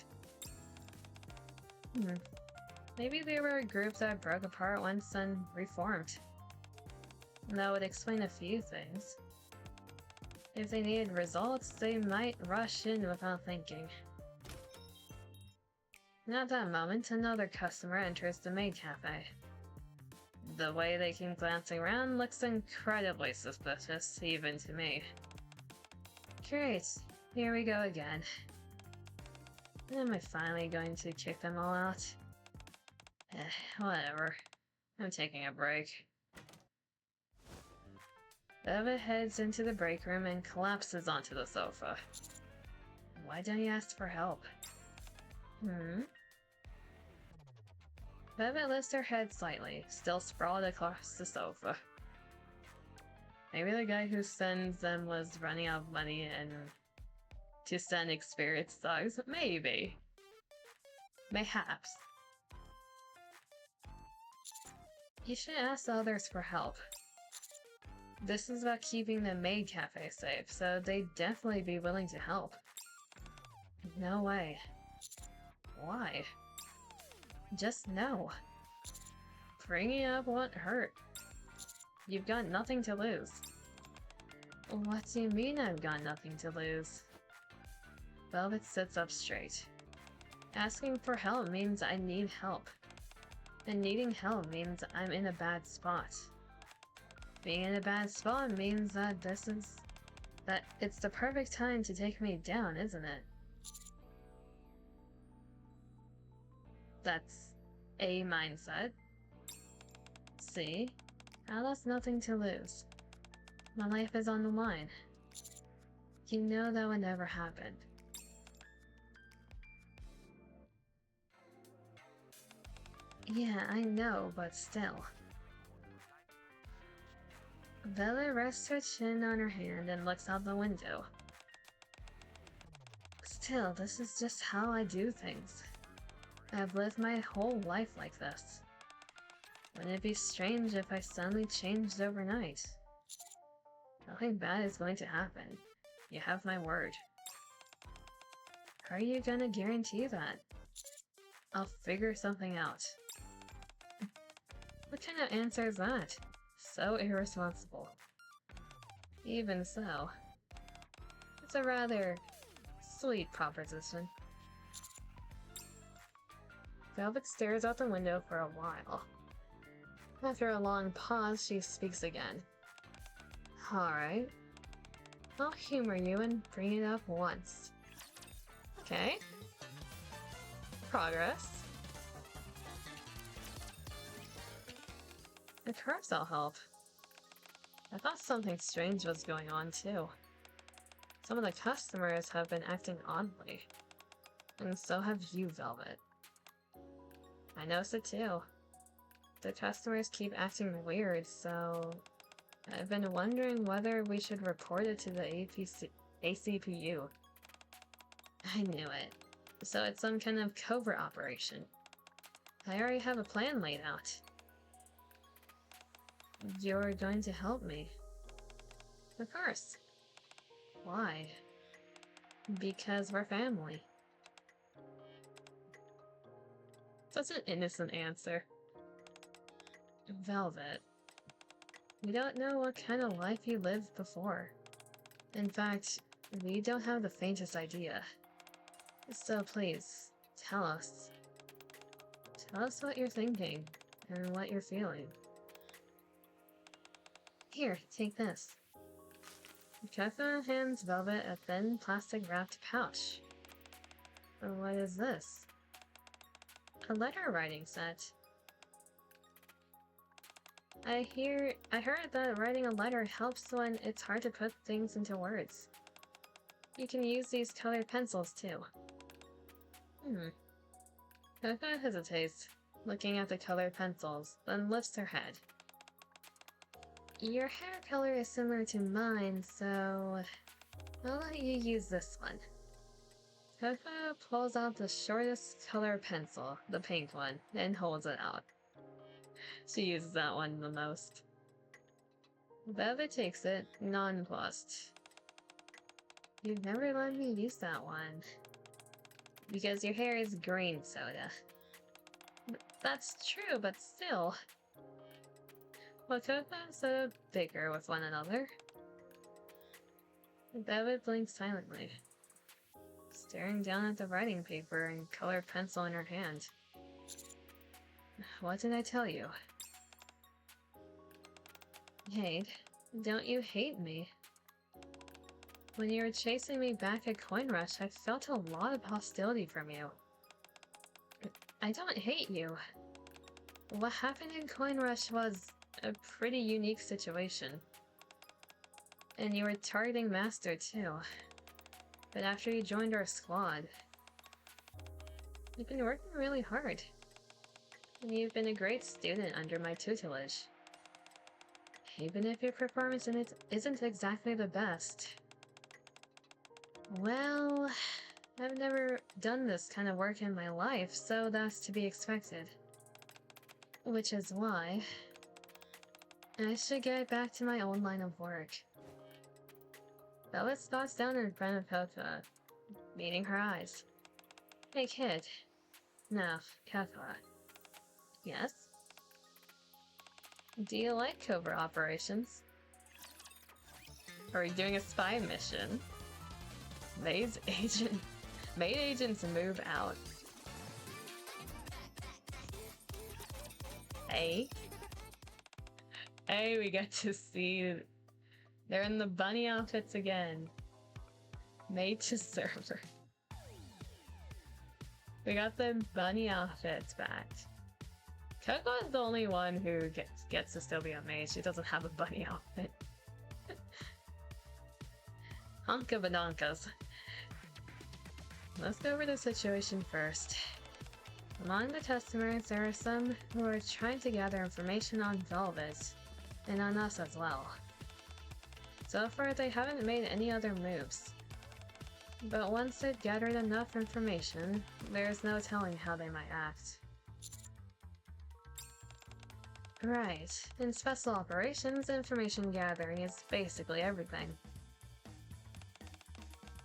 Maybe they were a group that broke apart once and reformed. That would explain a few things. If they needed results, they might rush in without thinking. And at that moment, another customer enters the Maid cafe. The way they keep glancing around looks incredibly suspicious, even to me. Great, here we go again. Am I finally going to kick them all out? Whatever. I'm taking a break. Beva heads into the break room and collapses onto the sofa. Why don't you ask for help? Beva lifts her head slightly, still sprawled across the sofa. Maybe the guy who sends them was running out of money and to send experienced thugs? Maybe. Mayhaps. You should ask others for help. This is about keeping the Maid cafe safe, so they'd definitely be willing to help. No way. Why? Just no. Bringing up won't hurt. You've got nothing to lose. What do you mean I've got nothing to lose? Velvet sits up straight. Asking for help means I need help. And needing help means I'm in a bad spot. Being in a bad spot means that it's the perfect time to take me down, isn't it? That's a mindset. See? Now that's nothing to lose. My life is on the line. You know that would never happen. Yeah, I know, but still. Bella rests her chin on her hand and looks out the window. Still, this is just how I do things. I've lived my whole life like this. Wouldn't it be strange if I suddenly changed overnight? Nothing bad is going to happen. You have my word. are you gonna guarantee that? I'll figure something out. What kind of answer is that? So irresponsible. Even so, it's a rather sweet proposition. Velvet stares out the window for a while. After a long pause, she speaks again. Alright. I'll humor you and bring it up once. Okay. Progress. Of course I'll help. I thought something strange was going on too. Some of the customers have been acting oddly. And so have you, Velvet. I noticed it too. The customers keep acting weird, so I've been wondering whether we should report it to the ACPU. I knew it. So it's some kind of covert operation. I already have a plan laid out. You're going to help me? Of course. Why? Because we're family. Such an innocent answer. Velvet. We don't know what kind of life you lived before. In fact, we don't have the faintest idea. So please, tell us. Tell us what you're thinking, and what you're feeling. Here, take this. Kefka hands Velvet a thin, plastic-wrapped pouch. What is this? A letter writing set. I heard that writing a letter helps when it's hard to put things into words. You can use these colored pencils too. Kefka hesitates, looking at the colored pencils, then lifts her head. Your hair color is similar to mine, so I'll let you use this one. Kefka pulls out the shortest color pencil, the pink one, and holds it out. She uses that one the most. Velvet takes it, nonplussed. You've never let me use that one. Because your hair is green soda. That's true, but still. Kefka and Soda bicker with one another. Velvet blinks silently, staring down at the writing paper and colored pencil in her hand. What did I tell you? Maid, don't you hate me? When you were chasing me back at Coin Rush, I felt a lot of hostility from you. I don't hate you. What happened in Coin Rush was a pretty unique situation. And you were targeting Master too. But after you joined our squad, you've been working really hard. And you've been a great student under my tutelage. Even if your performance in it isn't exactly the best. Well, I've never done this kind of work in my life, so that's to be expected. Which is why I should get back to my own line of work. Velvet squats down in front of Kefka, meeting her eyes. Hey kid. Now, Kefka. Yes? Do you like covert operations? Are we doing a spy mission? Maid agents move out. Hey, we get to see they're in the bunny outfits again. Maid to server. We got the bunny outfits back. Coco is the only one who gets to still be a maid. She doesn't have a bunny outfit. Honka badonkas. Let's go over the situation first. Among the customers, there are some who are trying to gather information on Velvet, and on us as well. So far, they haven't made any other moves. But once they've gathered enough information, there's no telling how they might act. Right. In special operations, information gathering is basically everything.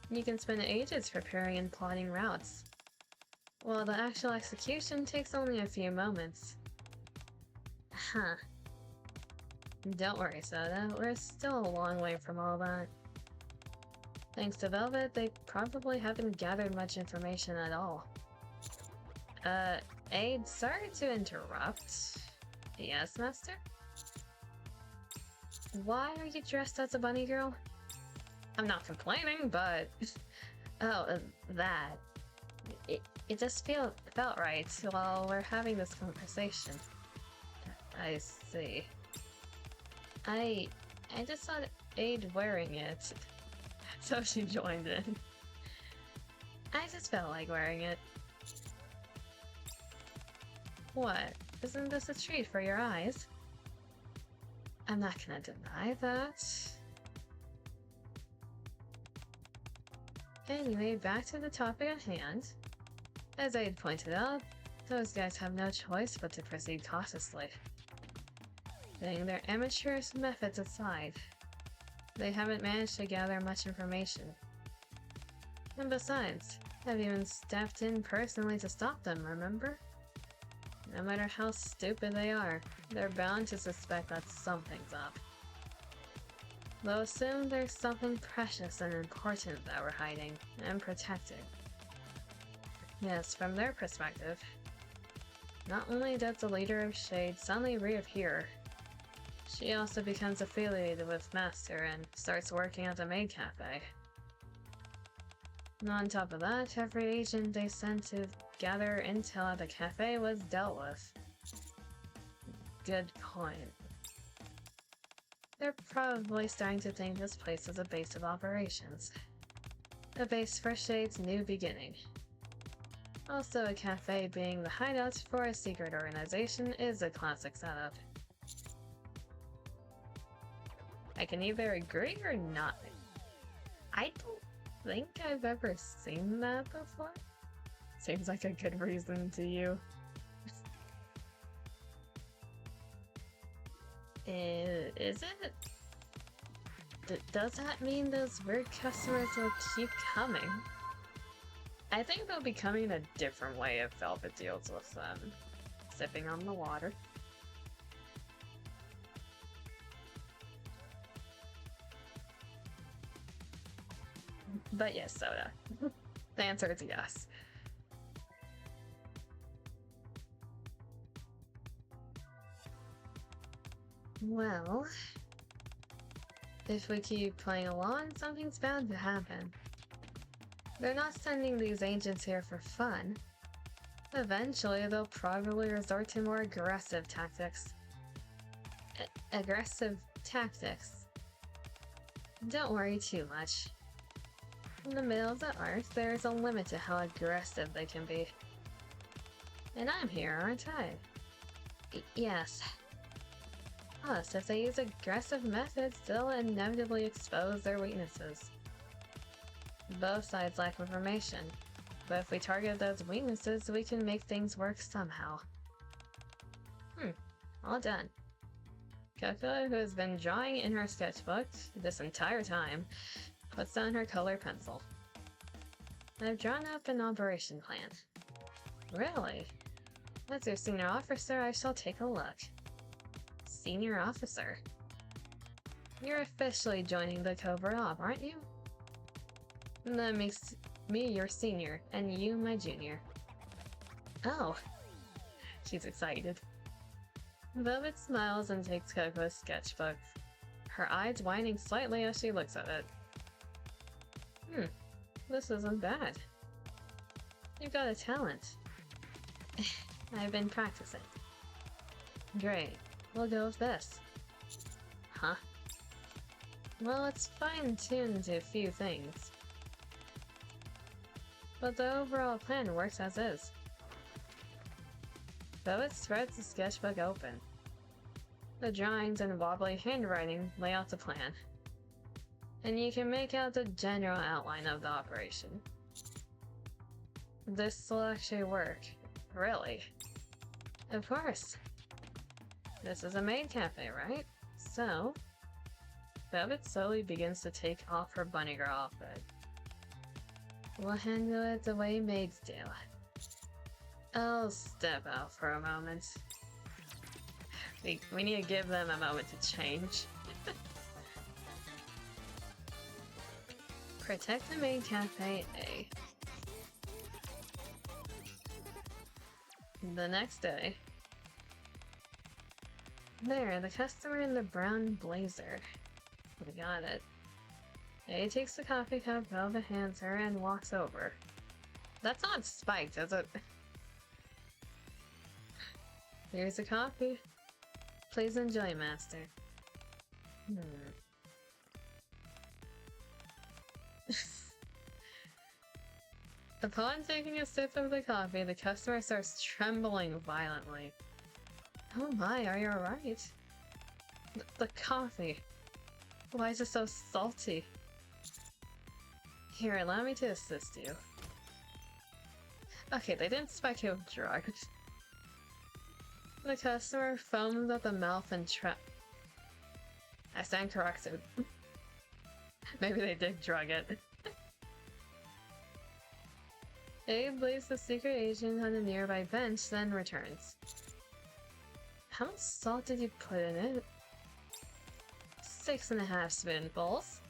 You can spend ages preparing and plotting routes, while the actual execution takes only a few moments. Huh. Don't worry, Soda, we're still a long way from all that. Thanks to Velvet, they probably haven't gathered much information at all. Aid, sorry to interrupt. Yes, Master? Why are you dressed as a bunny girl? I'm not complaining, but... oh, that. It just felt right while we're having this conversation. I see. I just saw Aid wearing it, so she joined in. I just felt like wearing it. What? Isn't this a treat for your eyes? I'm not gonna deny that. Anyway, back to the topic at hand. As I had pointed out, those guys have no choice but to proceed cautiously. Putting their amateurish methods aside, they haven't managed to gather much information. And besides, I've even stepped in personally to stop them, remember? No matter how stupid they are, they're bound to suspect that something's up. They'll assume there's something precious and important that we're hiding and protecting. Yes, from their perspective, not only does the leader of Shade suddenly reappear, she also becomes affiliated with Master and starts working at the Maid Cafe. And on top of that, every agent they sent to gather intel at the cafe was dealt with. Good point. They're probably starting to think this place is a base of operations. A base for Shade's new beginning. Also, a cafe being the hideout for a secret organization is a classic setup. I can either agree or not. I don't think I've ever seen that before. Seems like a good reason to you. Is it? Does that mean those weird customers will keep coming? I think they'll be coming a different way if Velvet deals with them. Sipping on the water. But yes, Soda. The answer is yes. Well, if we keep playing along, something's bound to happen. They're not sending these agents here for fun. Eventually, they'll probably resort to more aggressive tactics. Aggressive tactics. Don't worry too much. In the middle of the arc, there's a limit to how aggressive they can be. And I'm here, aren't I? Yes. Plus, if they use aggressive methods, they'll inevitably expose their weaknesses. Both sides lack information, but if we target those weaknesses, we can make things work somehow. All done. Coco, who has been drawing in her sketchbook this entire time, puts down her colored pencil. I've drawn up an operation plan. Really? As your senior officer, I shall take a look. Senior officer? You're officially joining the Cobra Op, aren't you? That makes me your senior, and you my junior. Oh. She's excited. Velvet smiles and takes Coco's sketchbook, her eyes widening slightly as she looks at it. This isn't bad. You've got a talent. I've been practicing. Great. We'll go with this. Huh? Well, it's fine-tuned to a few things. But the overall plan works as is. Velvet spreads the sketchbook open. The drawings and wobbly handwriting lay out the plan, and you can make out the general outline of the operation. This will actually work. Really? Of course. This is a maid cafe, right? So, Velvet slowly begins to take off her bunny girl outfit. We'll handle it the way maids do. I'll step out for a moment. We need to give them a moment to change. Protect the Maid Cafe A. The next day. There, the customer in the brown blazer. We got it. A takes the coffee cup, Velvet hands her, and walks over. That's not spiked, is it? Here's the coffee. Please enjoy, master. Upon taking a sip of the coffee, the customer starts trembling violently. Oh my, are you alright? The coffee. Why is it so salty? Here, allow me to assist you. Okay, they didn't spike you with drugs. The customer foamed at the mouth and I stand corrected. Maybe they did drug it. Abe leaves the secret agent on a nearby bench, then returns. How much salt did you put in it? 6.5 spoonfuls.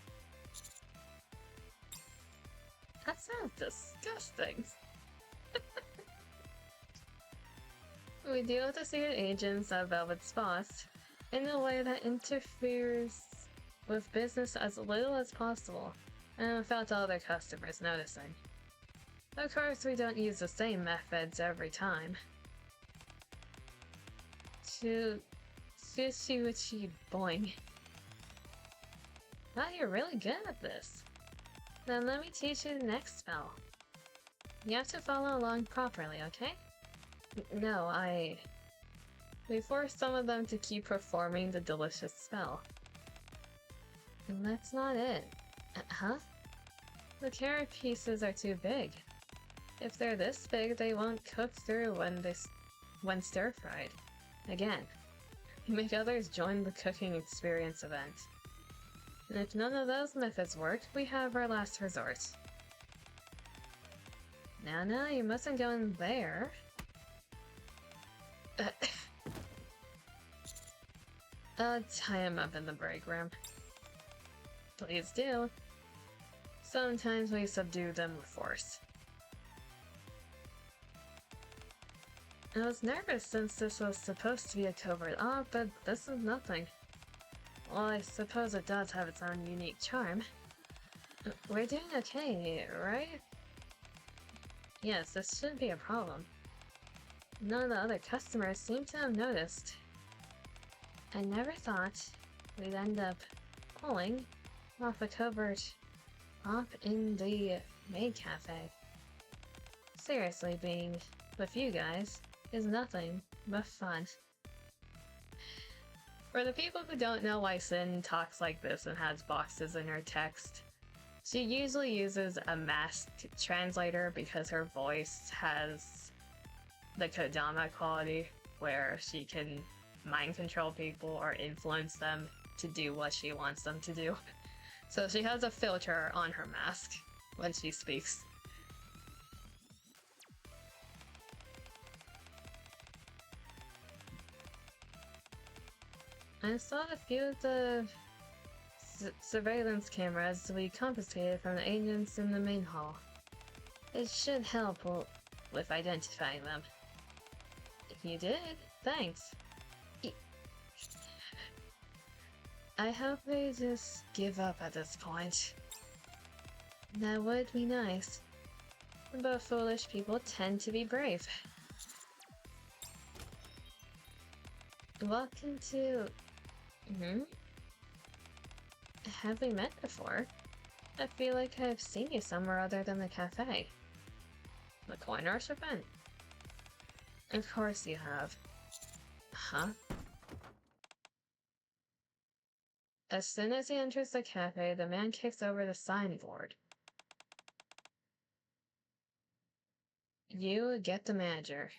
That sounds disgusting. We deal with the secret agents at Velvet Spots in a way that interferes with business as little as possible, and without all their customers noticing. Of course, we don't use the same methods every time. Shishy boing. Wow, you're really good at this. Then let me teach you the next spell. You have to follow along properly, okay? No, we forced some of them to keep performing the delicious spell. And that's not it. Huh? The carrot pieces are too big. If they're this big, they won't cook through when stir-fried. Again, make others join the cooking experience event. And if none of those methods work, we have our last resort. Now, you mustn't go in there. I'll tie him up in the break room. Please do. Sometimes we subdue them with force. I was nervous since this was supposed to be a covert op, but this is nothing. Well, I suppose it does have its own unique charm. We're doing okay, right? Yes, this shouldn't be a problem. None of the other customers seem to have noticed. I never thought we'd end up pulling off a covert op in the Maid Cafe. Seriously, being with you guys is nothing but fun. For the people who don't know why Sin talks like this and has boxes in her text, she usually uses a masked translator because her voice has the Kodama quality where she can mind control people or influence them to do what she wants them to do. So she has a filter on her mask when she speaks. I installed a few of the surveillance cameras we confiscated from the agents in the main hall. It should help with identifying them. If you did, thanks. I hope they just give up at this point. That would be nice. But foolish people tend to be brave. Welcome to... Have we met before? I feel like I've seen you somewhere other than the cafe. The coin rush event? Of course you have. Huh? As soon as he enters the cafe, the man kicks over the signboard. You get the manager.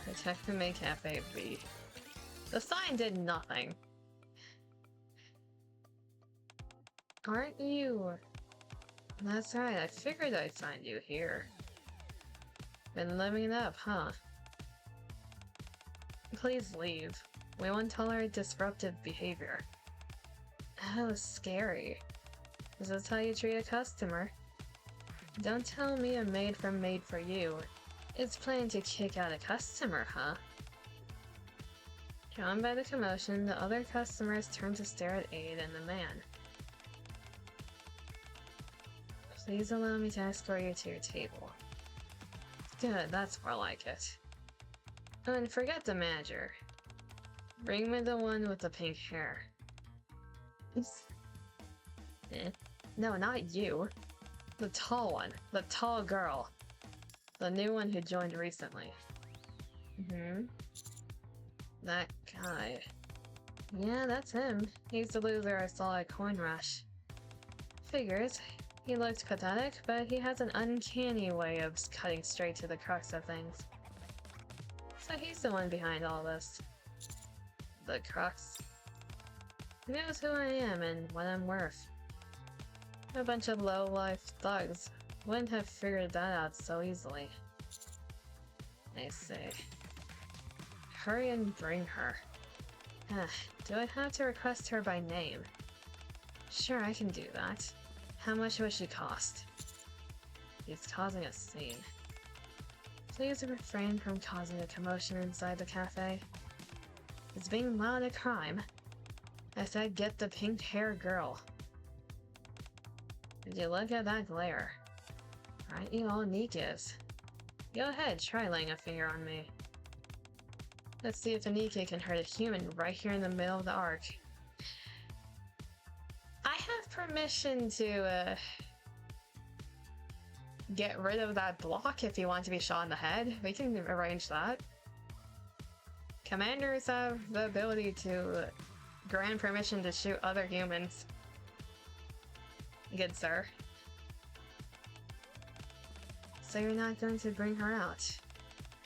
Protect the Maid Cafe B. The sign did nothing. Aren't you? That's right, I figured I'd find you here. Been living it up, huh? Please leave. We won't tolerate disruptive behavior. Oh, scary. Is this how you treat a customer? Don't tell me a maid from Made for You is planning to kick out a customer, huh? Drawn by the commotion, the other customers turn to stare at Aid and the man. Please allow me to escort you to your table. Good, that's more like it. Oh, and forget the manager. Bring me the one with the pink hair. No, not you. The tall one. The tall girl. The new one who joined recently. That guy. Yeah, that's him. He's the loser I saw at Coin Rush. Figures. He looked pathetic, but he has an uncanny way of cutting straight to the crux of things. So he's the one behind all this. The crux. He knows who I am and what I'm worth. A bunch of low-life thugs wouldn't have figured that out so easily. I say. Hurry and bring her. Do I have to request her by name? Sure, I can do that. How much would she cost? He's causing a scene. Please refrain from causing a commotion inside the cafe. Is being loud a crime? I said get the pink hair girl. Did you look at that glare? Aren't you all NIKKEs? Go ahead, try laying a finger on me. Let's see if a NIKKE can hurt a human right here in the middle of the arc. I have permission to get rid of that block if you want to be shot in the head. We can arrange that. Commanders have the ability to grant permission to shoot other humans. Good sir. So you're not going to bring her out?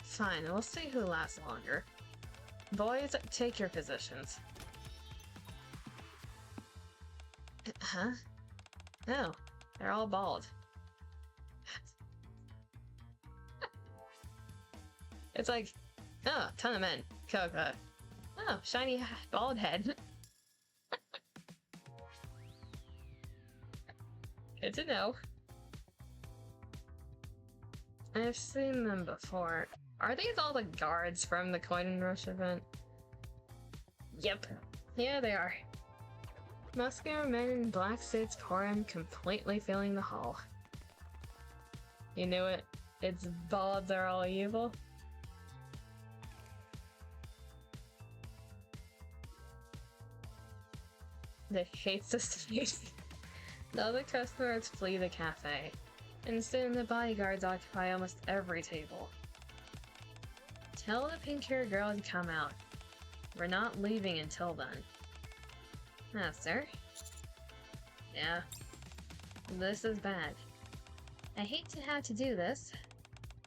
Fine, we'll see who lasts longer. Boys, take your positions. Huh? No, they're all bald. It's like, oh, ton of men. Coca. Oh, shiny bald head. Good to know. I've seen them before. Are these all the guards from the Coin Rush event? Yep. Yeah, they are. Muscular men in black suits pour in, completely filling the hall. You knew it. It's balds are all evil. They hate society. The other customers flee the cafe, and soon the bodyguards occupy almost every table. Tell the pink-haired girl to come out. We're not leaving until then. Ah, sir? Yeah. This is bad. I hate to have to do this,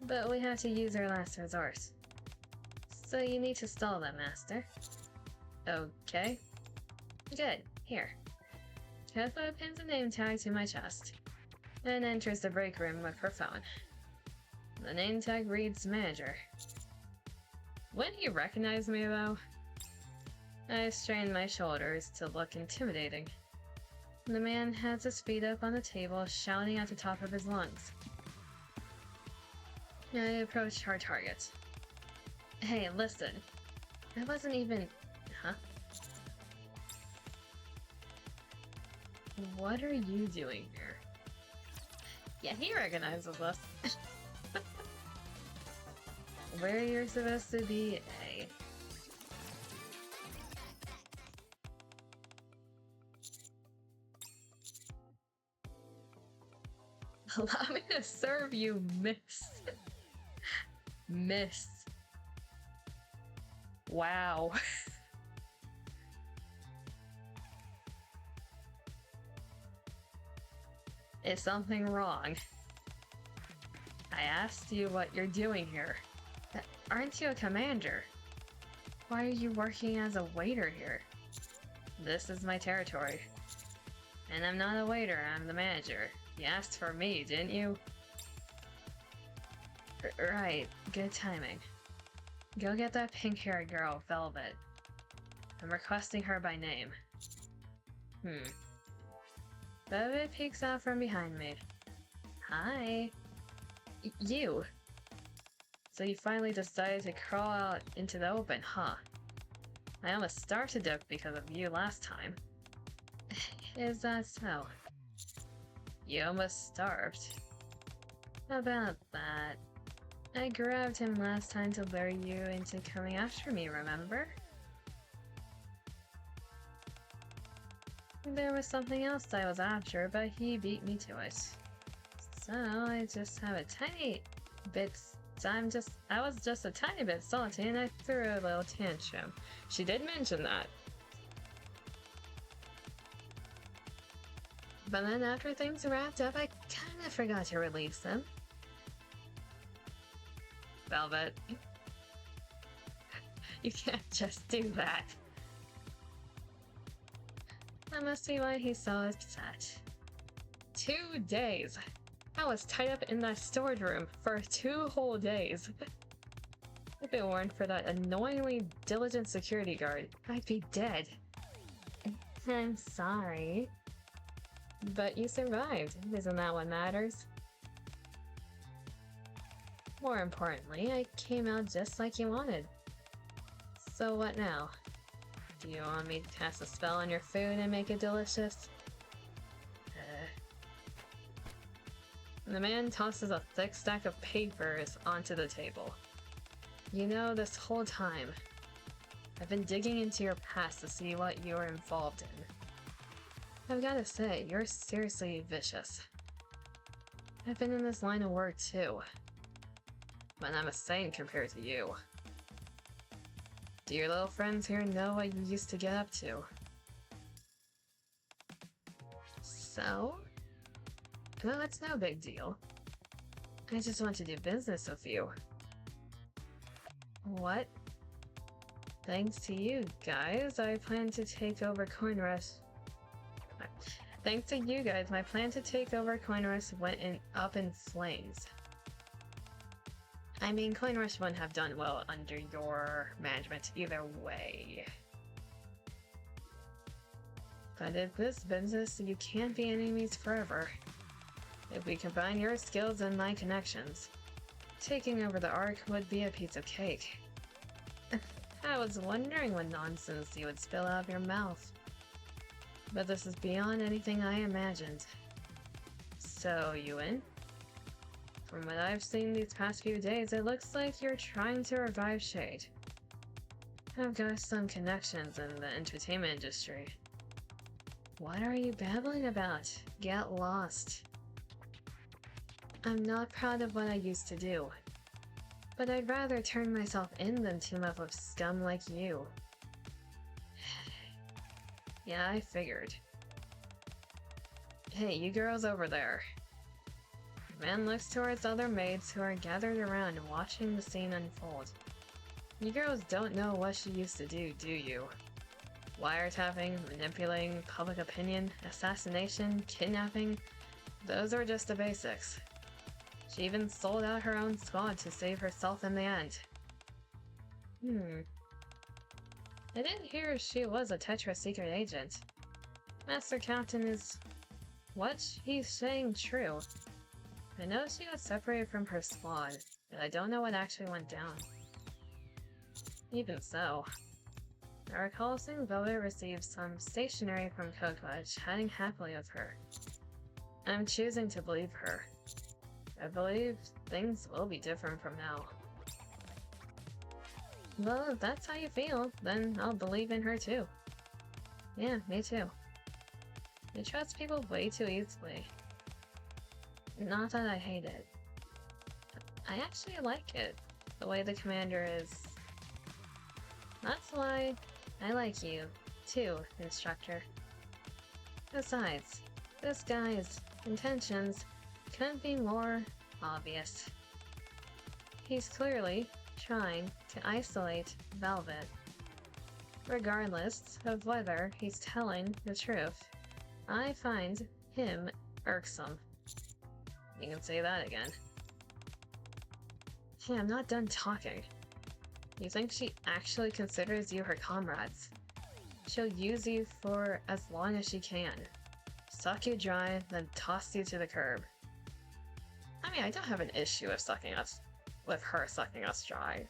but we have to use our last resort. So you need to stall them, master. Okay. Good. Here. Tesla pins a name tag to my chest, and enters the break room with her phone. The name tag reads Manager. Wouldn't he recognize me, though? I strained my shoulders to look intimidating. The man has his feet up on the table, shouting at the top of his lungs. I approached our target. Hey, listen. I wasn't even... Huh? What are you doing here? Yeah, he recognizes us. Where you're supposed to be, A. Allow me to serve you, miss. Miss. Wow. Is something wrong? I asked you what you're doing here. Aren't you a commander? Why are you working as a waiter here? This is my territory. And I'm not a waiter, I'm the manager. You asked for me, didn't you? Right, good timing. Go get that pink-haired girl, Velvet. I'm requesting her by name. Velvet peeks out from behind me. Hi. You! So you finally decided to crawl out into the open, huh? I almost starved to death because of you last time. Is that so? You almost starved. About that. I grabbed him last time to lure you into coming after me, remember? There was something else I was after, but he beat me to it. So I just have a tiny bit. I was just a tiny bit salty, and I threw a little tantrum. She did mention that. But then after things wrapped up, I kinda forgot to release them. Velvet. You can't just do that. That must be why he's so upset. 2 days! I was tied up in that storage room for 2 whole days. If it weren't for that annoyingly diligent security guard, I'd be dead. I'm sorry. But you survived, isn't that what matters? More importantly, I came out just like you wanted. So what now? Do you want me to cast a spell on your food and make it delicious? The man tosses a thick stack of papers onto the table. You know, this whole time, I've been digging into your past to see what you were involved in. I've gotta say, you're seriously vicious. I've been in this line of work too, but I'm a saint compared to you. Do your little friends here know what you used to get up to? So? No, it's no big deal. I just want to do business with you. What? Thanks to you guys, I plan to take over Coin Rush. Thanks to you guys, my plan to take over Coin Rush went up in flames. I mean, Coin Rush wouldn't have done well under your management either way. But in this business, you can't be enemies forever. If we combine your skills and my connections, taking over the Ark would be a piece of cake. I was wondering what nonsense you would spill out of your mouth. But this is beyond anything I imagined. So, you in? From what I've seen these past few days, it looks like you're trying to revive Shade. I've got some connections in the entertainment industry. What are you babbling about? Get lost. I'm not proud of what I used to do, but I'd rather turn myself in than team up with scum like you. Yeah, I figured. Hey, you girls over there. The man looks towards other maids who are gathered around watching the scene unfold. You girls don't know what she used to do you? Wiretapping, manipulating public opinion, assassination, kidnapping, those are just the basics. She even sold out her own squad to save herself in the end. I didn't hear she was a Tetra secret agent. Master Captain is... what he's saying true. I know she got separated from her squad, but I don't know what actually went down. Even so, I recall seeing Velvet receive some stationery from Cocoa, chatting happily with her. I'm choosing to believe her. I believe things will be different from now. Well, if that's how you feel, then I'll believe in her too. Yeah, me too. I trust people way too easily. Not that I hate it. I actually like it, the way the commander is. That's why I like you, too, instructor. Besides, this guy's intentions couldn't be more obvious. He's clearly trying to isolate Velvet. Regardless of whether he's telling the truth, I find him irksome. You can say that again. Hey, I'm not done talking. You think she actually considers you her comrades? She'll use you for as long as she can. Suck you dry, then toss you to the curb. I mean, I don't have an issue with her sucking us dry.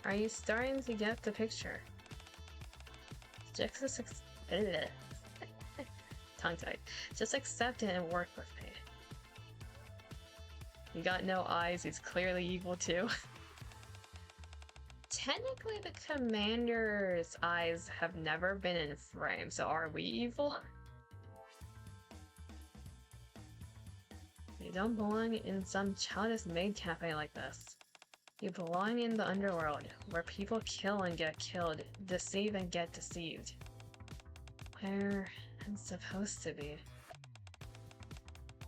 Are you starting to get the picture? Tongue-tied. Just accept it and work with me. You got no eyes, he's clearly evil too. Technically, the commander's eyes have never been in frame, so are we evil? You don't belong in some childish maid cafe like this. You belong in the underworld, where people kill and get killed, deceive and get deceived. Where I'm supposed to be.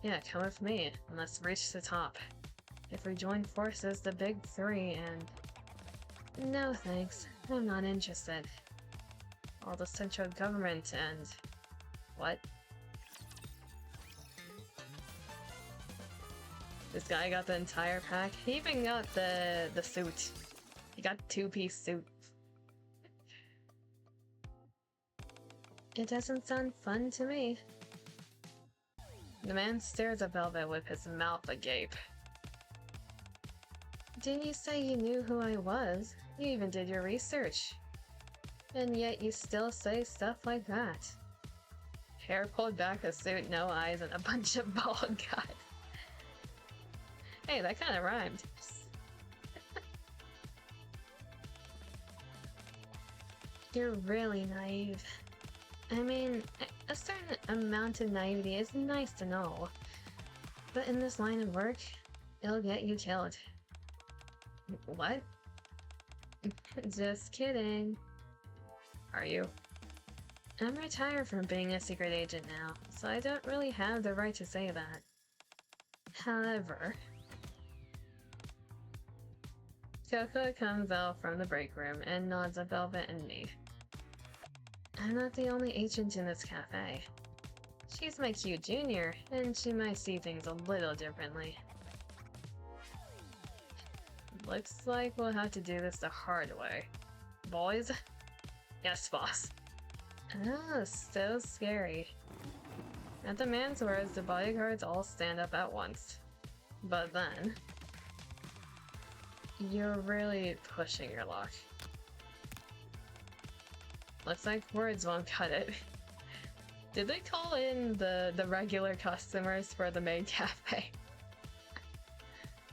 Yeah, come with me, and let's reach the top. If we join forces, the big three, and... No thanks, I'm not interested. All the central government and... What? This guy got the entire pack. He even got the suit. He got two-piece suit. It doesn't sound fun to me. The man stares at Velvet with his mouth agape. Didn't you say you knew who I was? You even did your research. And yet you still say stuff like that. Hair pulled back, a suit, no eyes, and a bunch of bald guys. Hey, that kind of rhymed. You're really naive. I mean, a certain amount of naivety is nice to know. But in this line of work, it'll get you killed. What? Just kidding. Are you? I'm retired from being a secret agent now, so I don't really have the right to say that. However... Coco comes out from the break room and nods at Velvet and me. I'm not the only agent in this cafe. She's my cute junior, and she might see things a little differently. Looks like we'll have to do this the hard way. Boys? Yes, boss. Oh, so scary. At the man's words, the bodyguards all stand up at once. But then... You're really pushing your luck. Looks like words won't cut it. Did they call in the regular customers for the Maid cafe?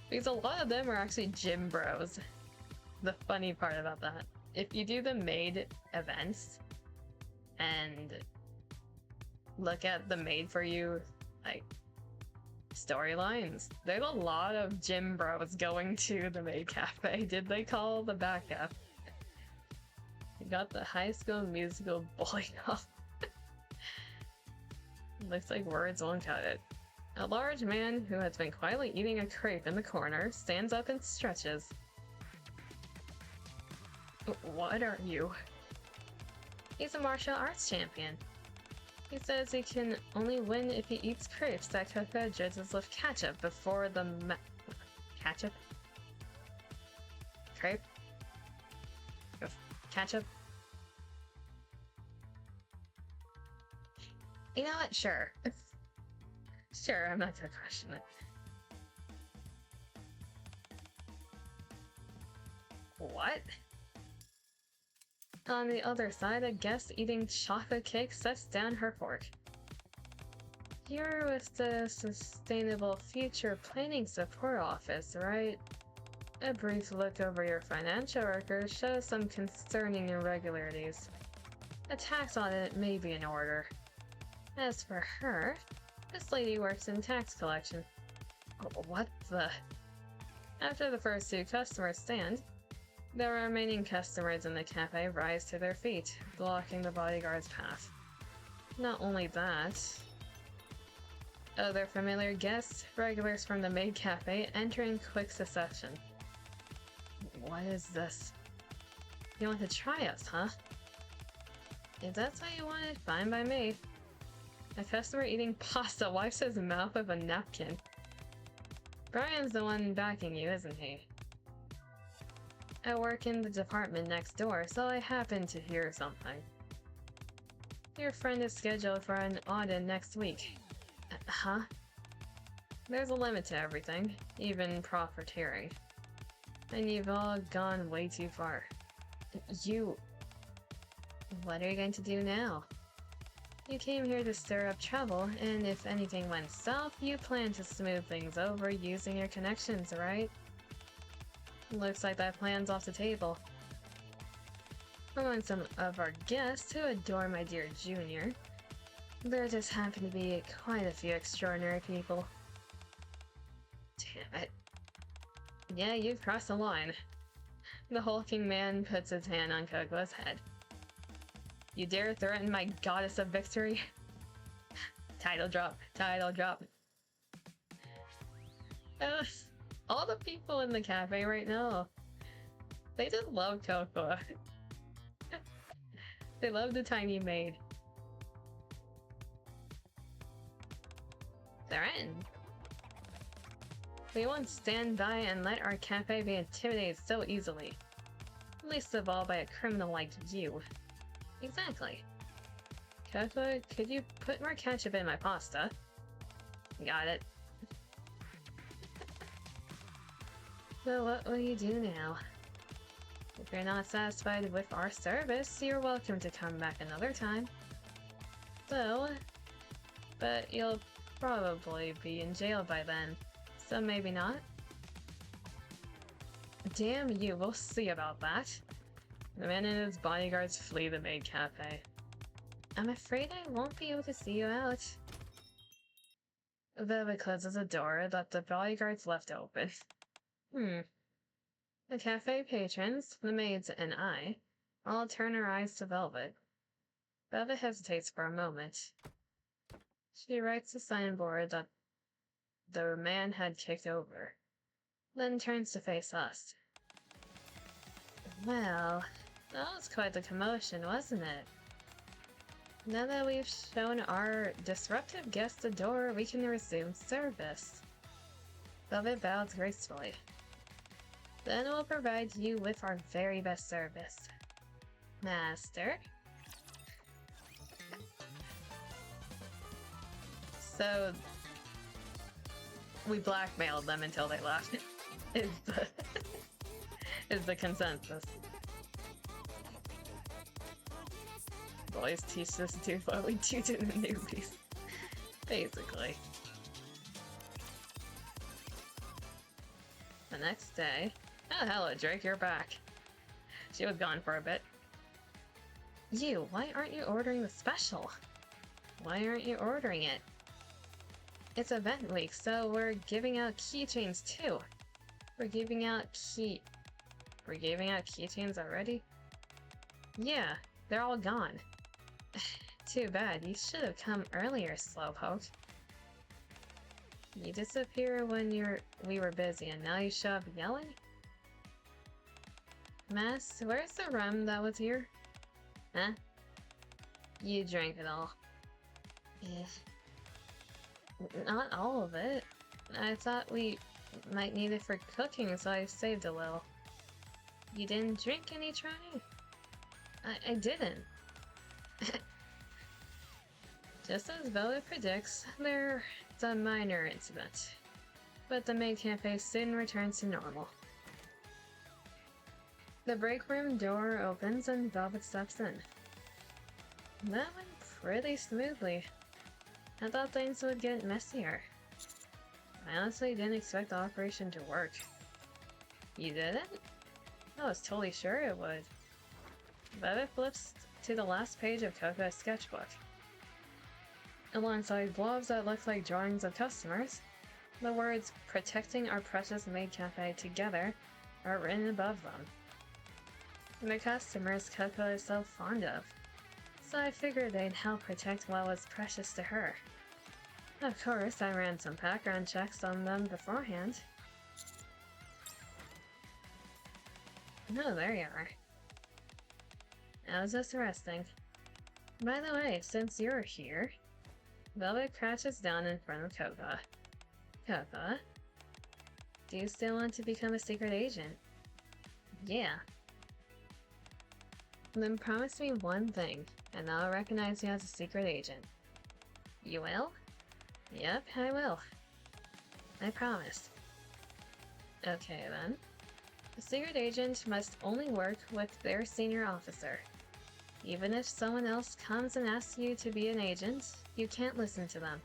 Because a lot of them are actually gym bros. The funny part about that. If you do the Maid events and look at the Maid for You, like, storylines, there's a lot of gym bros going to the Maid cafe. Did they call the backup? You got the High School Musical bully off. Looks like words won't cut it. A large man who has been quietly eating a crepe in the corner stands up and stretches. What are you? He's a martial arts champion. He says he can only win if he eats crepes that Coco drizzles with ketchup before the ketchup? Crepe? Ketchup? You know what? Sure. Sure, I'm not gonna question it. What? On the other side, a guest eating chocolate cake sets down her fork. You're with the Sustainable Future Planning Support Office, right? A brief look over your financial record shows some concerning irregularities. A tax audit may be in order. As for her, this lady works in tax collection. What the? After the first two customers stand, the remaining customers in the cafe rise to their feet, blocking the bodyguard's path. Not only that, other familiar guests, regulars from the Maid cafe, enter in quick succession. What is this? You want to try us, huh? If that's what you wanted, fine by me. A customer eating pasta wipes his mouth with a napkin. Brian's the one backing you, isn't he? I work in the department next door, so I happened to hear something. Your friend is scheduled for an audit next week. Huh? There's a limit to everything, even profiteering. And you've all gone way too far. You... What are you going to do now? You came here to stir up trouble, and if anything went south, you plan to smooth things over using your connections, right? Looks like that plan's off the table. Among some of our guests who adore my dear Junior, there just happen to be quite a few extraordinary people. Damn it. Yeah, you've crossed the line. The hulking man puts his hand on Koko's head. You dare threaten my goddess of victory? Title drop, title drop. All the people in the cafe right now, they just love Koko. They love the tiny maid. Threatened? We won't stand by and let our cafe be intimidated so easily. Least of all by a criminal like you. Exactly. Koko, could you put more ketchup in my pasta? Got it. So what will you do now? If you're not satisfied with our service, you're welcome to come back another time. So, but you'll probably be in jail by then, so maybe not. Damn you, we'll see about that. The man and his bodyguards flee the Maid Cafe. I'm afraid I won't be able to see you out. Velvet closes a door that the bodyguards left open. The cafe patrons, the maids, and I all turn our eyes to Velvet. Velvet hesitates for a moment. She writes a signboard that the man had kicked over, then turns to face us. Well, that was quite the commotion, wasn't it? Now that we've shown our disruptive guest the door, we can resume service. Velvet bows gracefully. Then we'll provide you with our very best service. Master? So, we blackmailed them until they left, is the consensus. Boys teach us to do what we do to the newbies. Basically. The next day... Oh, hello, Drake, you're back. She was gone for a bit. You, why aren't you ordering the special? Why aren't you ordering it? It's event week, so we're giving out keychains too. We're giving out keychains already? Yeah, they're all gone. Too bad, you should have come earlier, Slowpoke. You disappear when we were busy and now you show up yelling? Mass, where's the rum that was here? Huh? You drank it all. Not all of it. I thought we might need it for cooking, so I saved a little. You didn't drink any, Try? I didn't. Just as Velvet predicts, there's a minor incident. But the Maid Cafe soon returns to normal. The break room door opens and Velvet steps in. That went pretty smoothly. I thought things would get messier. I honestly didn't expect the operation to work. You didn't? I was totally sure it would. Velvet flips to the last page of Koko's sketchbook. Alongside blobs that look like drawings of customers, the words "Protecting our precious Maid Cafe together" are written above them. The customers Koko is so fond of, so I figured they'd help protect what was precious to her. Of course, I ran some background checks on them beforehand. Oh, there you are. I was just resting. By the way, since you're here, Velvet crouches down in front of Coca. Coca, do you still want to become a secret agent? Yeah. Then promise me one thing, and I'll recognize you as a secret agent. You will? Yep, I will. I promise. Okay then. A secret agent must only work with their senior officer. Even if someone else comes and asks you to be an agent, you can't listen to them.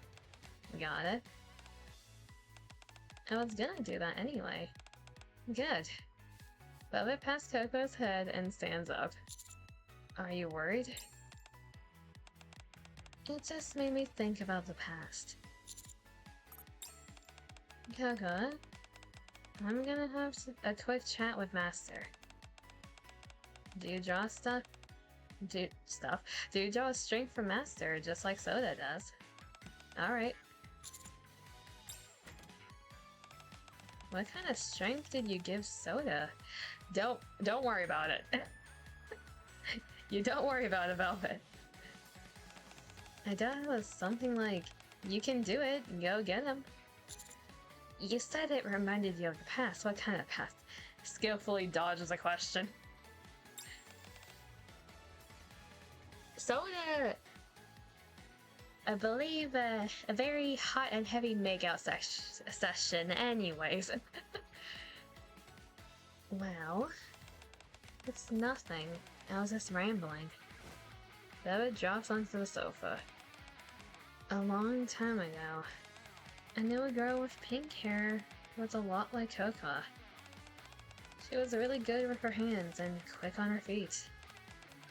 Got it? I was gonna do that anyway. Good. Velvet pats Coco's head and stands up. Are you worried? It just made me think about the past. Coco, I'm gonna have a quick chat with Master. Do you draw stuff? Do you draw strength from Master, just like Soda does? Alright. What kind of strength did you give Soda? Don't worry about it. You don't worry about it, Velvet. I thought it was something like, you can do it, go get him. You said it reminded you of the past. What kind of past? Skillfully dodges a question. Soda! I believe a very hot and heavy makeout session anyways. Well, it's nothing. I was just rambling. Velvet drops onto the sofa. A long time ago, I knew a girl with pink hair who was a lot like Coco. She was really good with her hands and quick on her feet.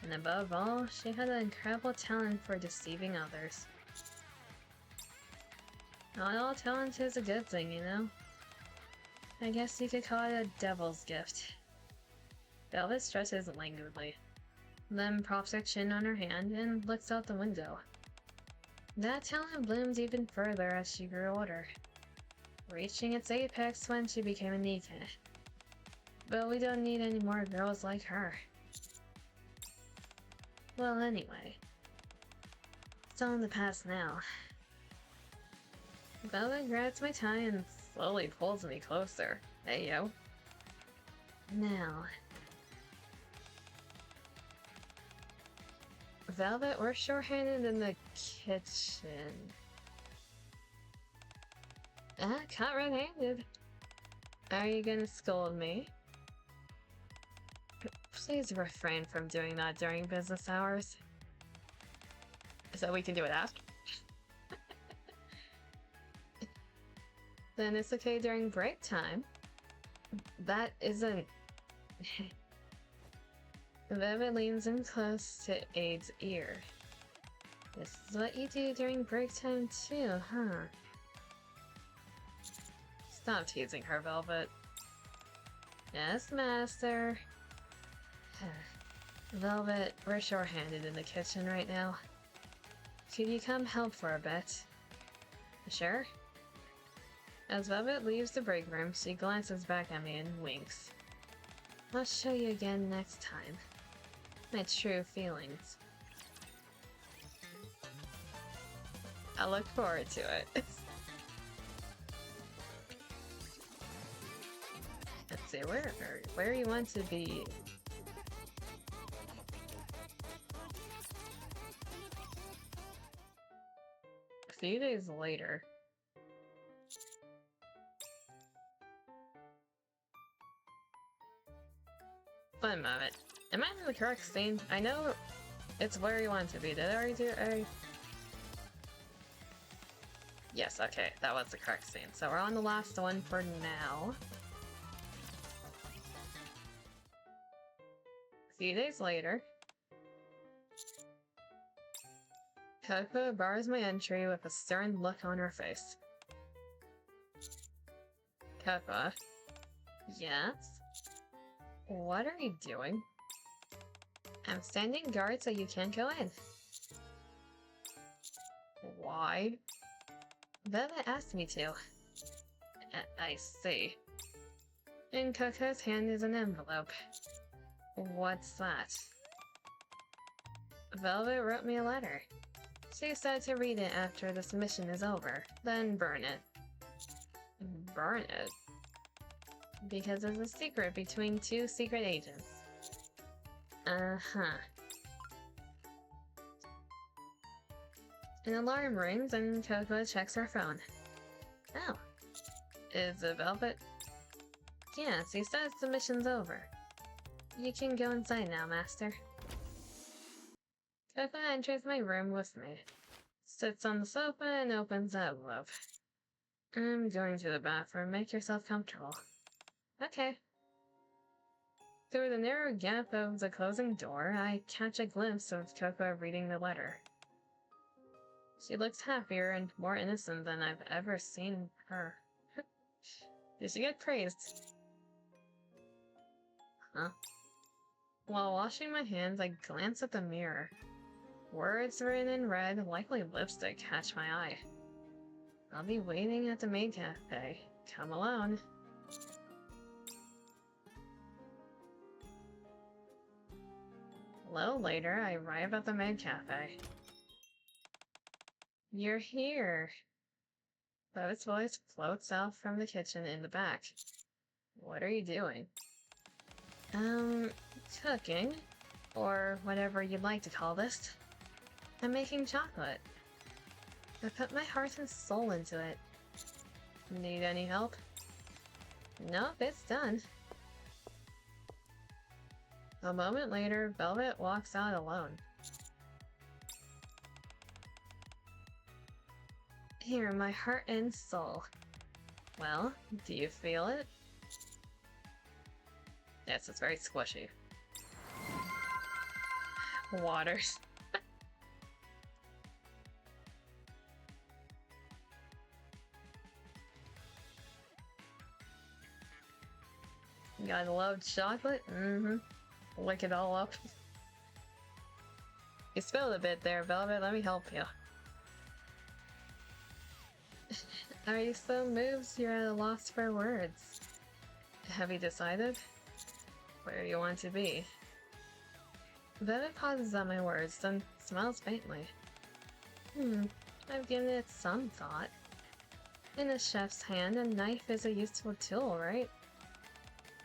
And above all, she had an incredible talent for deceiving others. Not all talent is a good thing, you know? I guess you could call it a devil's gift. Velvet stretches languidly, then props her chin on her hand and looks out the window. That talent bloomed even further as she grew older, reaching its apex when she became a NIKKE. But we don't need any more girls like her. Well, anyway, it's all in the past now. Velvet grabs my tie and slowly pulls me closer. Hey, yo. Now, Velvet, we're short-handed in the kitchen. Caught red-handed. Are you gonna scold me? Please refrain from doing that during business hours. So we can do it after. Then it's okay during break time. That isn't... Velvet leans in close to Aid's ear. This is what you do during break time too, huh? Stop teasing her, Velvet. Yes, Master. Velvet, we're short-handed in the kitchen right now. Could you come help for a bit? Sure? As Velvet leaves the break room, she glances back at me and winks. I'll show you again next time. My true feelings. I look forward to it. Let's see, where you want to be? A few days later. One moment. Am I in the correct scene? I know it's where you want to be. Did I already do it? Yes, okay. That was the correct scene. So we're on the last one for now. A few days later. Coco bars my entry with a stern look on her face. Coco. Yes? What are you doing? I'm standing guard so you can't go in. Why? Velvet asked me to. I see. In Coco's hand is an envelope. What's that? Velvet wrote me a letter. She said to read it after the submission is over, then burn it. Burn it? Because it's a secret between two secret agents. Uh-huh. An alarm rings and Coco checks her phone. Oh. Is it Velvet? Yes, he says the mission's over. You can go inside now, Master. Coco enters my room with me, sits on the sofa, and opens the envelope. I'm going to the bathroom. Make yourself comfortable. Okay. Through the narrow gap of the closing door, I catch a glimpse of Coco reading the letter. She looks happier and more innocent than I've ever seen her. Did she get praised? Huh? While washing my hands, I glance at the mirror. Words written in red, likely lipstick, catch my eye. I'll be waiting at the Maid Cafe. Come alone. A little later, I arrive at the Maid Cafe. You're here. Velvet's voice floats out from the kitchen in the back. What are you doing? Cooking. Or whatever you'd like to call this. I'm making chocolate. I put my heart and soul into it. Need any help? Nope, it's done. A moment later, Velvet walks out alone. Here, my heart and soul. Well, do you feel it? Yes, it's very squishy. Water. You gotta love chocolate? Mm-hmm. Lick it all up. You spilled a bit there, Velvet. Let me help you. Are you so moved you're at a loss for words? Have you decided? Where do you want to be? Velvet pauses at my words, then smiles faintly. I've given it some thought. In a chef's hand, a knife is a useful tool, right?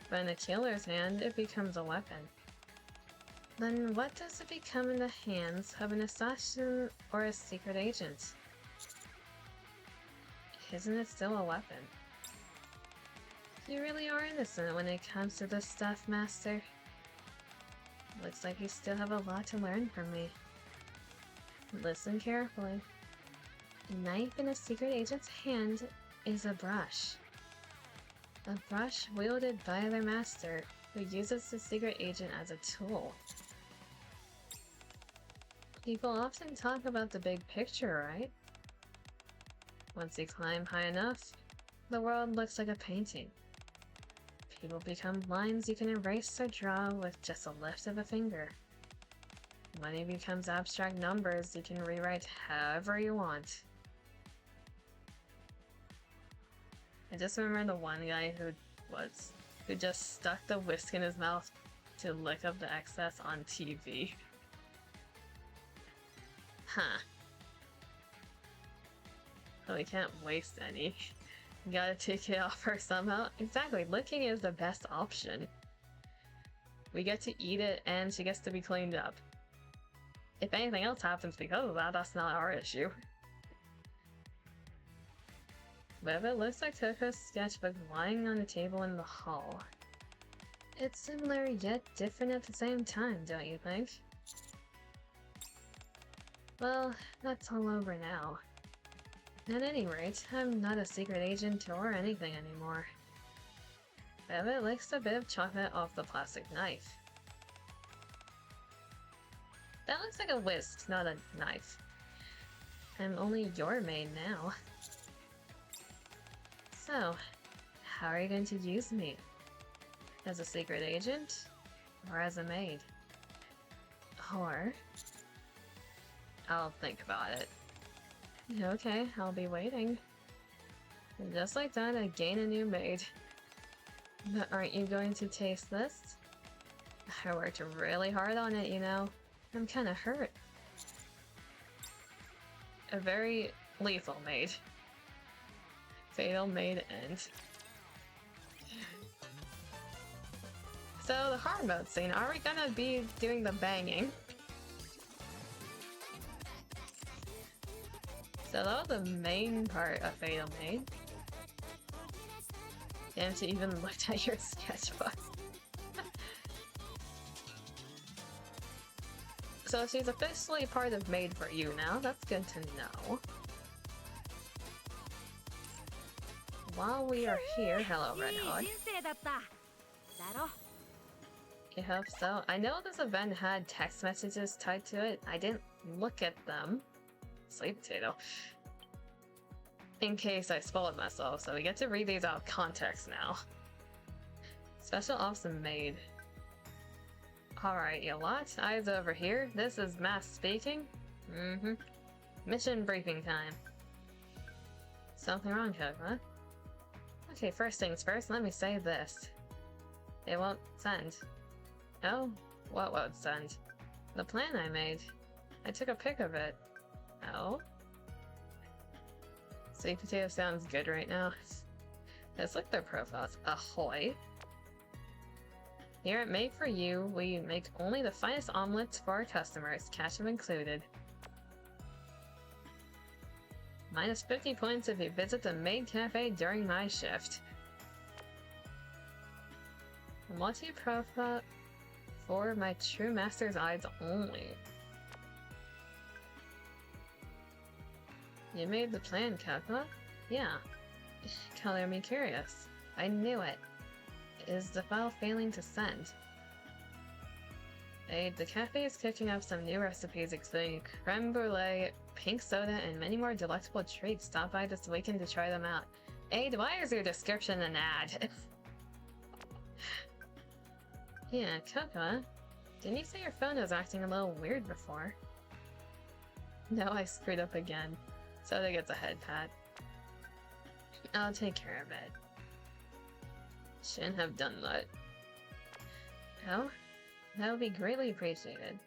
But in a killer's hand, it becomes a weapon. Then what does it become in the hands of an assassin or a secret agent? Isn't it still a weapon? You really are innocent when it comes to this stuff, Master. Looks like you still have a lot to learn from me. Listen carefully. A knife in a secret agent's hand is a brush. A brush wielded by their master, who uses the secret agent as a tool. People often talk about the big picture, right? Once you climb high enough, the world looks like a painting. People become lines you can erase or draw with just a lift of a finger. Money becomes abstract numbers you can rewrite however you want. I just remember the one guy who just stuck the whisk in his mouth to lick up the excess on TV. Huh. Well, we can't waste any. You gotta take it off her somehow. Exactly, licking is the best option. We get to eat it and she gets to be cleaned up. If anything else happens because of that, that's not our issue. But it looks like Coco's sketchbook lying on the table in the hall. It's similar yet different at the same time, don't you think? Well, that's all over now. At any rate, I'm not a secret agent or anything anymore. Velvet licks a bit of chocolate off the plastic knife. That looks like a whisk, not a knife. I'm only your maid now. So, how are you going to use me? As a secret agent? Or as a maid? Or... I'll think about it. Okay, I'll be waiting. And just like that, I gain a new maid. But aren't you going to taste this? I worked really hard on it, you know. I'm kinda hurt. A very lethal maid. Fatal maid end. So the hard mode scene, are we gonna be doing the banging? So that was the main part of Fatal Maid. Damn, she even looked at your sketchbook. So she's officially part of Maid for you now, that's good to know. While we are here, hello Red Hood. I hope so. I know this event had text messages tied to it. I didn't look at them. Sweet potato. In case I spoiled myself, so we get to read these out of context now. Special Ops and Maid. Alright, you lot. Eyes over here. This is Mass speaking. Mission briefing time. Something wrong, Kogma? Okay, first things first, let me say this. It won't send. Oh? What won't send? The plan I made. I took a pic of it. Oh? Sweet potato sounds good right now. Let's look at their profiles. Ahoy! Here at Made For You, we make only the finest omelets for our customers, ketchup included. Minus 50 points if you visit the Maid Cafe during my shift. Multi-profile for my true master's eyes only. You made the plan, Kappa? Yeah. Color me curious. I knew it. Is the file failing to send? Aid, the cafe is cooking up some new recipes including creme brulee, pink soda, and many more delectable treats. Stop by this weekend to try them out. Aid, why is your description an ad? Yeah, Cocoa, didn't you say your phone was acting a little weird before? No, I screwed up again. Soda gets a head pat. I'll take care of it. Shouldn't have done that. Oh? That would be greatly appreciated.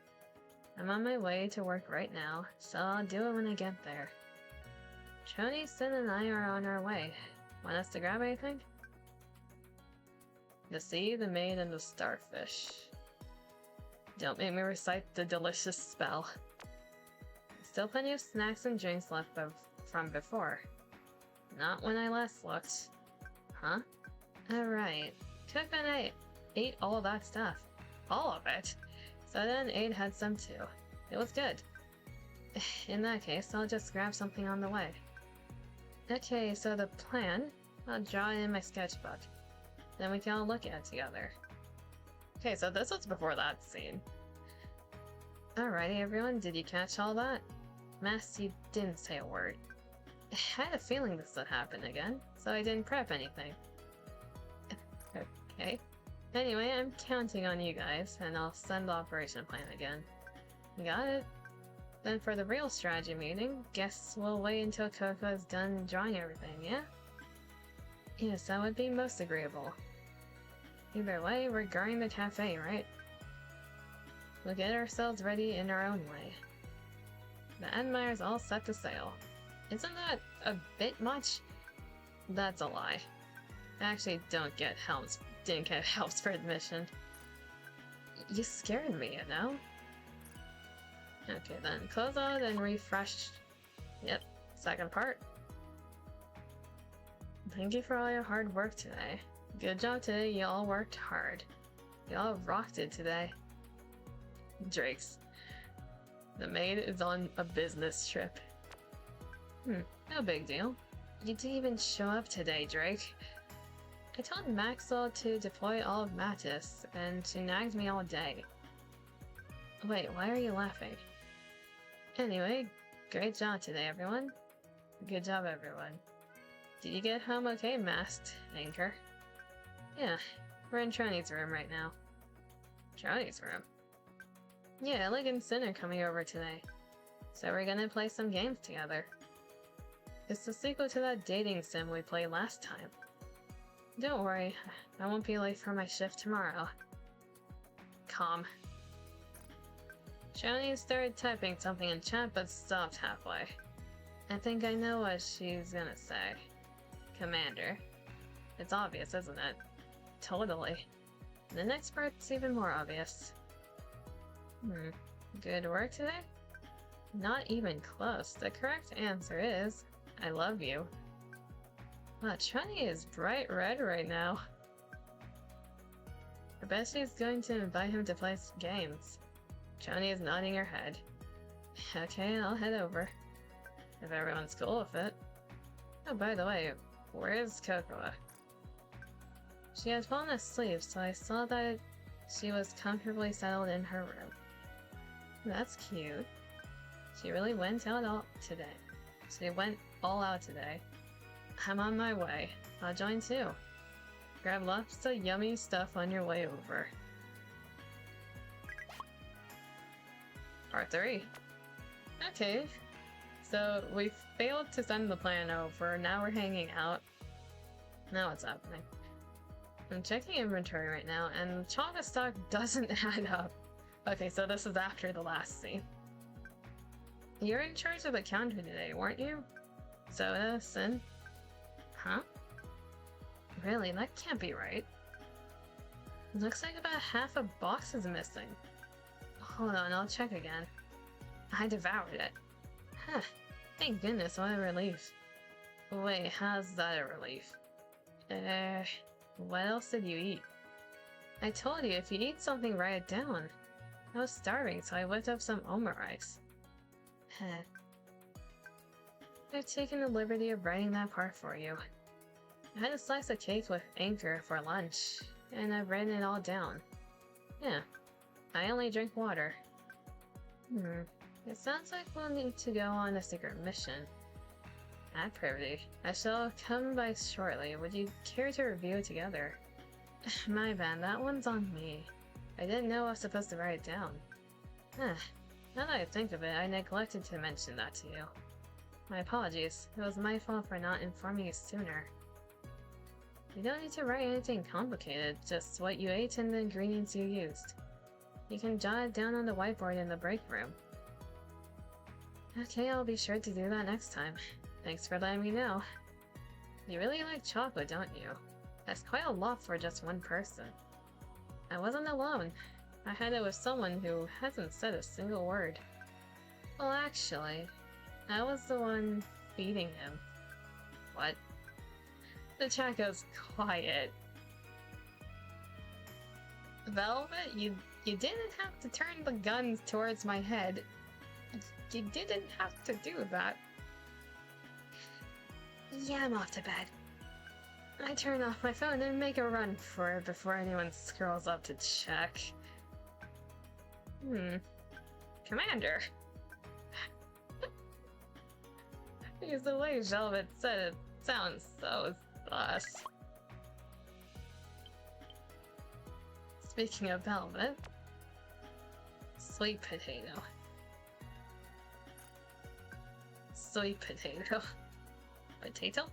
I'm on my way to work right now, so I'll do it when I get there. Choni, Sin, and I are on our way. Want us to grab anything? The sea, the maid, and the starfish. Don't make me recite the delicious spell. Still plenty of snacks and drinks left from before. Not when I last looked. Huh? Alright. Cook and I ate all of that stuff. All of it? So then Aid had some too. It was good. In that case, I'll just grab something on the way. Okay, so the plan, I'll draw it in my sketchbook. Then we can all look at it together. Okay, so this was before that scene. Alrighty everyone, did you catch all that? Mass, you didn't say a word. I had a feeling this would happen again, so I didn't prep anything. Okay. Anyway, I'm counting on you guys, and I'll send the operation plan again. Got it? Then for the real strategy meeting, guess we'll wait until Coco is done drawing everything, yeah? Yes, that would be most agreeable. Either way, we're guarding the cafe, right? We'll get ourselves ready in our own way. The Admire's all set to sail. Isn't that a bit much? That's a lie. I actually didn't get helms for admission. You scared me, you know? Okay then, close out and refresh. Yep, second part. Thank you for all your hard work today. Good job today, you all worked hard. You all rocked it today. Drake's. The maid is on a business trip. No big deal. You didn't even show up today, Drake. I told Maxwell to deploy all of Mattis, and she nagged me all day. Wait, why are you laughing? Anyway, great job today, everyone. Good job, everyone. Did you get home okay, masked anchor? Yeah, we're in Troni's room right now. Troni's room? Yeah, Lig and Sin are coming over today. So we're gonna play some games together. It's the sequel to that dating sim we played last time. Don't worry, I won't be late for my shift tomorrow. Calm. Shani started typing something in chat but stopped halfway. I think I know what she's gonna say. Commander. It's obvious, isn't it? Totally. The next part's even more obvious. Good work today? Not even close. The correct answer is, I love you. Wow, Shani is bright red right now. I bet she's going to invite him to play games. Shani is nodding her head. Okay, I'll head over. If everyone's cool with it. Oh, by the way, where is Cocoa? She had fallen asleep, so I saw that she was comfortably settled in her room. That's cute. She really went out all today. She went all out today. I'm on my way. I'll join too. Grab lots of yummy stuff on your way over. Part 3. Okay. So we failed to send the plan over. Now we're hanging out. Now what's happening? I'm checking inventory right now, and chocolate stock doesn't add up. Okay, so this is after the last scene. You're in charge of the counter today, weren't you? Soda, Sin? Huh? Really? That can't be right. Looks like about half a box is missing. Hold on, I'll check again. I devoured it. Huh. Thank goodness, what a relief. Wait, how's that a relief? What else did you eat? I told you, if you eat something, write it down. I was starving, so I whipped up some Oma rice. I've taken the liberty of writing that part for you. I had a slice of cake with Anchor for lunch, and I've written it all down. Yeah, I only drink water. It sounds like we'll need to go on a secret mission. At Privity. I shall come by shortly. Would you care to review it together? My bad, that one's on me. I didn't know I was supposed to write it down. Now that I think of it, I neglected to mention that to you. My apologies. It was my fault for not informing you sooner. You don't need to write anything complicated, just what you ate and the ingredients you used. You can jot it down on the whiteboard in the break room. Okay, I'll be sure to do that next time. Thanks for letting me know. You really like chocolate, don't you? That's quite a lot for just one person. I wasn't alone. I had it with someone who hasn't said a single word. Well, actually, I was the one feeding him. What? The chat goes quiet. Velvet, you didn't have to turn the gun towards my head. You didn't have to do that. Yeah, I'm off to bed. I turn off my phone and make a run for it before anyone scrolls up to check. Commander. Because the way Velvet said it sounds so sus. Speaking of Velvet, sweet potato. Sweet potato. Potato?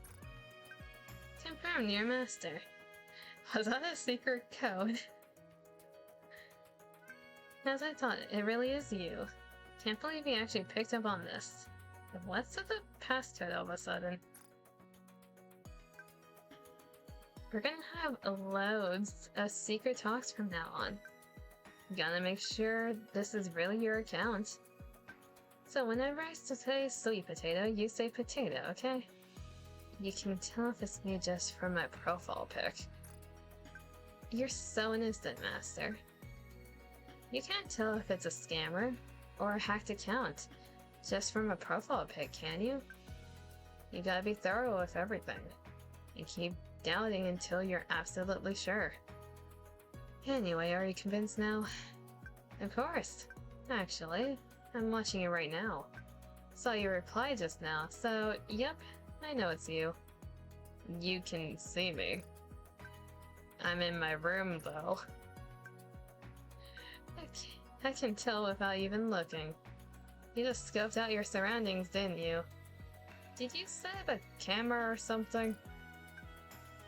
Confirm your master. Was that a secret code? As I thought, it really is you. Can't believe you actually picked up on this. What's with the passcode all of a sudden? We're gonna have loads of secret talks from now on. Gotta make sure this is really your account. So whenever I say sweet potato, you say potato, okay? You can tell if it's me just from my profile pic. You're so innocent, Master. You can't tell if it's a scammer or a hacked account just from a profile pic, can you? You gotta be thorough with everything and keep doubting until you're absolutely sure. Anyway, are you convinced now? Of course. Actually, I'm watching it right now. Saw your reply just now, so yep, I know it's you. You can see me. I'm in my room, though. I can tell without even looking. You just scoped out your surroundings, didn't you? Did you set up a camera or something?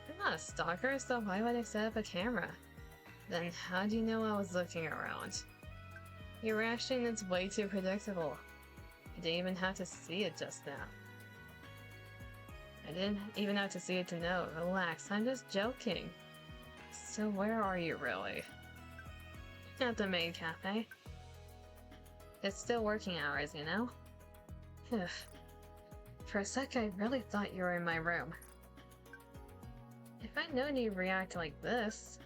I'm not a stalker, so why would I set up a camera? Then how do you know I was looking around? Your reaction is way too predictable. I didn't even have to see it just now. I didn't even have to see it to know. Relax, I'm just joking. So where are you really? At the Maid Cafe. It's still working hours, you know? For a sec, I really thought you were in my room. If I'd known you'd react like this,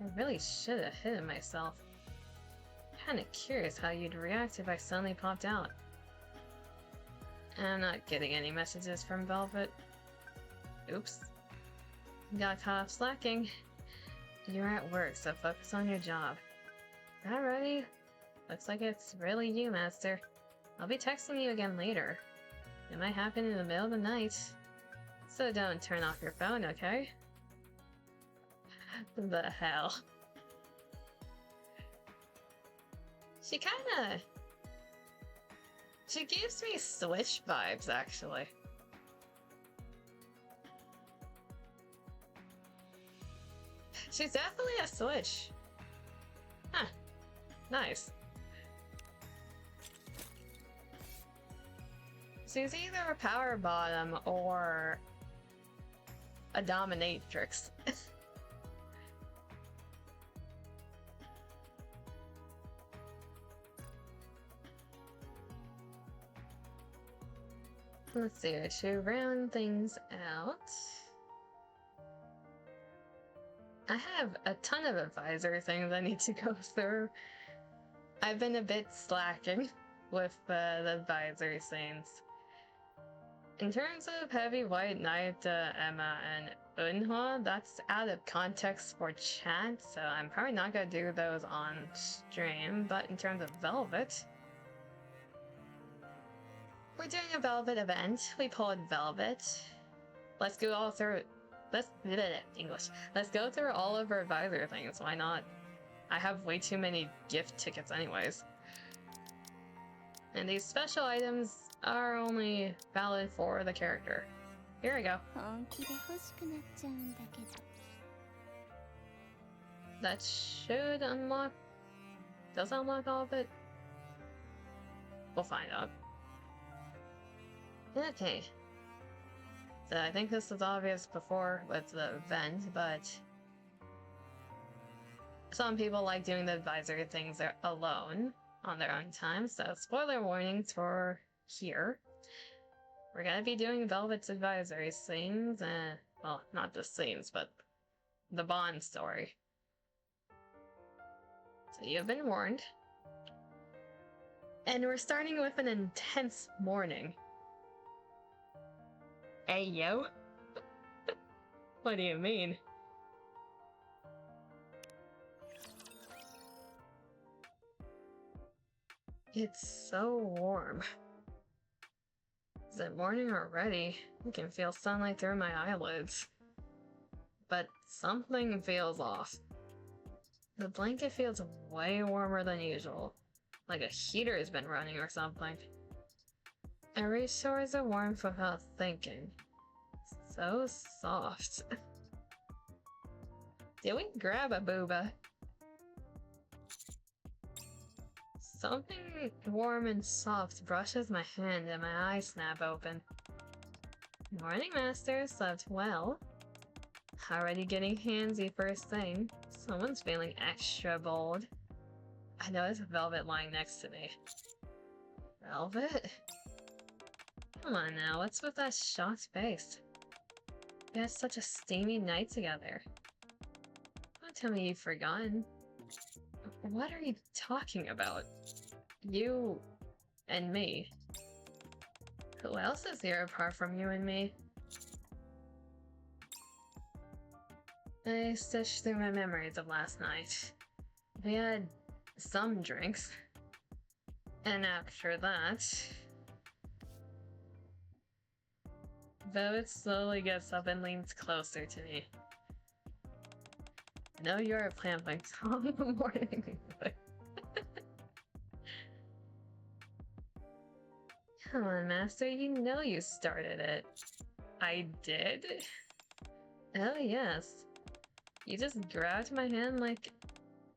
I really should have hidden myself. Kinda curious how you'd react if I suddenly popped out. I'm not getting any messages from Velvet. Oops. Got caught slacking. You're at work, so focus on your job. Alrighty. Looks like it's really you, Master. I'll be texting you again later. It might happen in the middle of the night. So don't turn off your phone, okay? The hell. She gives me Switch vibes, actually. She's definitely a Switch. Huh. Nice. She's either a power bottom or a dominatrix. Let's see, to round things out. I have a ton of advisory things I need to go through. I've been a bit slacking with the advisory scenes. In terms of Heavy White Knight, Emma, and Eunhwa, that's out of context for chat, so I'm probably not gonna do those on stream. But in terms of Velvet, we're doing a Velvet event. We pulled Velvet. Let's go all through. English. Let's go through all of our advisor things. Why not? I have way too many gift tickets anyways. And these special items are only valid for the character. Here we go. That should unlock... Does that unlock all of it? We'll find out. Okay. So I think this was obvious before with the event, but some people like doing the advisory things alone on their own time, so spoiler warnings for here. We're gonna be doing Velvet's advisory scenes, well, not the scenes, but the Bond story. So you've been warned. And we're starting with an intense morning. Hey, yo. What do you mean? It's so warm. Is it morning already? I can feel sunlight through my eyelids. But something feels off. The blanket feels way warmer than usual. Like a heater has been running or something. I reach towards the warmth without thinking. So soft. Did we grab a booba? Something warm and soft brushes my hand and my eyes snap open. Morning, Master. Slept well. Already getting handsy first thing. Someone's feeling extra bold. I notice Velvet lying next to me. Velvet? Come on now, what's with that shocked face? We had such a steamy night together. Don't tell me you've forgotten. What are you talking about? You and me. Who else is here apart from you and me? I stitched through my memories of last night. We had some drinks. And after that... Velvet slowly gets up and leans closer to me. I know you're a plant like all in the morning. Come on, Master, you know you started it. I did? Oh, yes. You just grabbed my hand like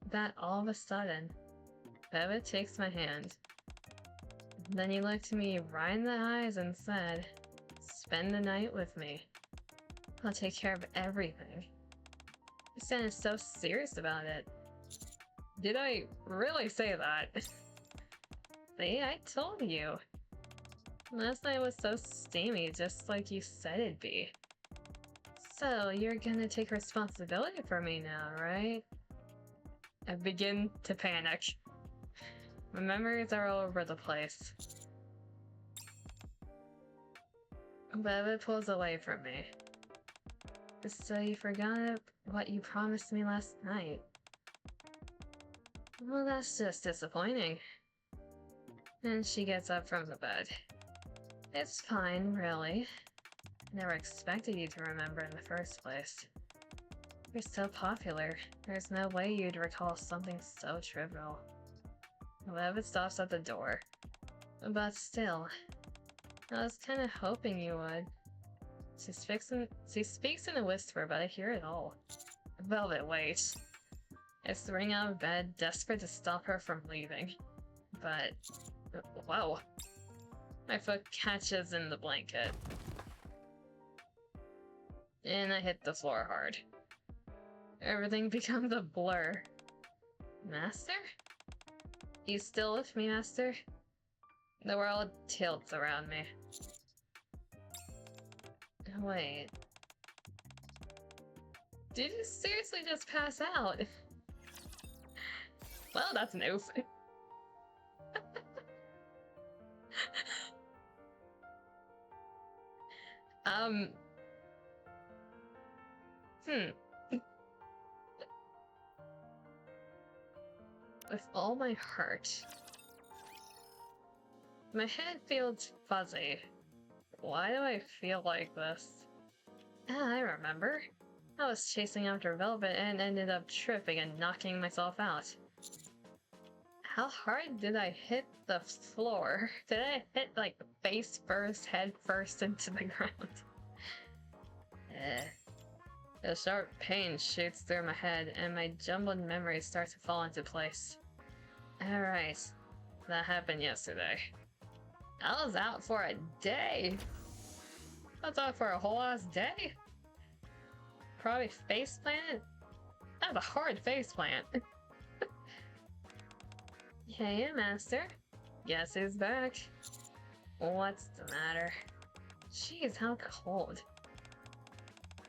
that all of a sudden. Velvet takes my hand. Then he looked me right in the eyes and said, "Spend the night with me. I'll take care of everything." He sounded so serious about it. Did I really say that? See, I told you. Last night was so steamy, just like you said it'd be. So, you're gonna take responsibility for me now, right? I begin to panic. My memories are all over the place. Velvet pulls away from me. So you forgot what you promised me last night. Well, that's just disappointing. And she gets up from the bed. It's fine, really. I never expected you to remember in the first place. You're so popular. There's no way you'd recall something so trivial. Velvet stops at the door. But still, I was kind of hoping you would. She speaks in a whisper, but I hear it all. Velvet, wait. I spring out of bed, desperate to stop her from leaving. But... whoa. My foot catches in the blanket. And I hit the floor hard. Everything becomes a blur. Master? You still with me, Master? The world tilts around me. Wait. Did you seriously just pass out? Well, that's new. With all my heart. My head feels fuzzy. Why do I feel like this? Ah, I remember. I was chasing after Velvet and ended up tripping and knocking myself out. How hard did I hit the floor? Did I hit like face first, head first into the ground? A sharp pain shoots through my head and my jumbled memories start to fall into place. Alright, that happened yesterday. I was out for a day. I was out for a whole ass day. Probably face planted? That's a hard face plant. Hey, Master. Guess who's back? What's the matter? Jeez, how cold.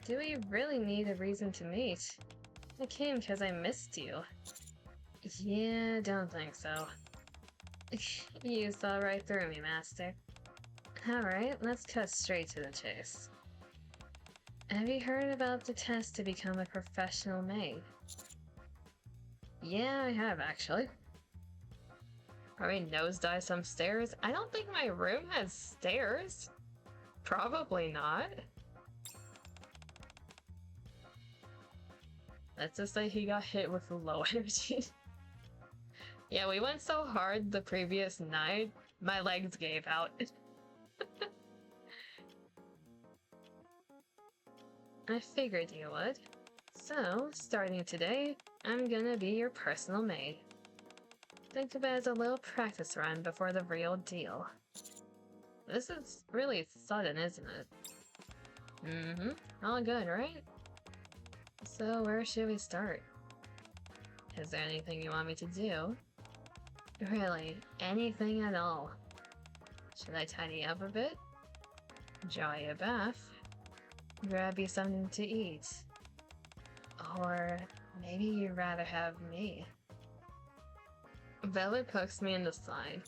Do we really need a reason to meet? I came because I missed you. Yeah, don't think so. You saw right through me, Master. Alright, let's cut straight to the chase. Have you heard about the test to become a professional maid? Yeah, I have actually. Probably nosedive some stairs. I don't think my room has stairs. Probably not. Let's just say he got hit with low energy. Yeah, we went so hard the previous night, my legs gave out. I figured you would. So, starting today, I'm gonna be your personal maid. Think of it as a little practice run before the real deal. This is really sudden, isn't it? Mm-hmm. All good, right? So, where should we start? Is there anything you want me to do? Really, anything at all. Should I tidy up a bit? Draw you a bath? Grab you something to eat? Or maybe you'd rather have me? Velvet pokes me in the side.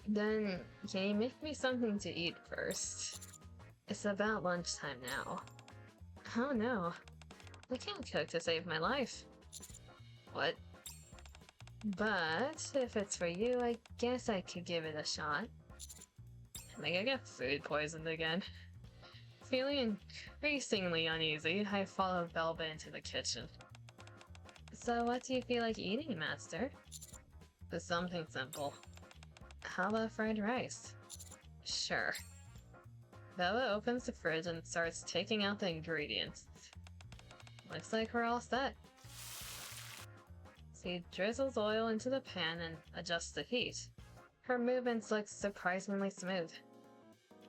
Then, can you make me something to eat first? It's about lunchtime now. Oh no. I can't cook to save my life. What? But, if it's for you, I guess I could give it a shot. I think I get food poisoned again. Feeling increasingly uneasy, I follow Velvet into the kitchen. So what do you feel like eating, Master? Something simple. How about fried rice? Sure. Velvet opens the fridge and starts taking out the ingredients. Looks like we're all set. She drizzles oil into the pan and adjusts the heat. Her movements look surprisingly smooth.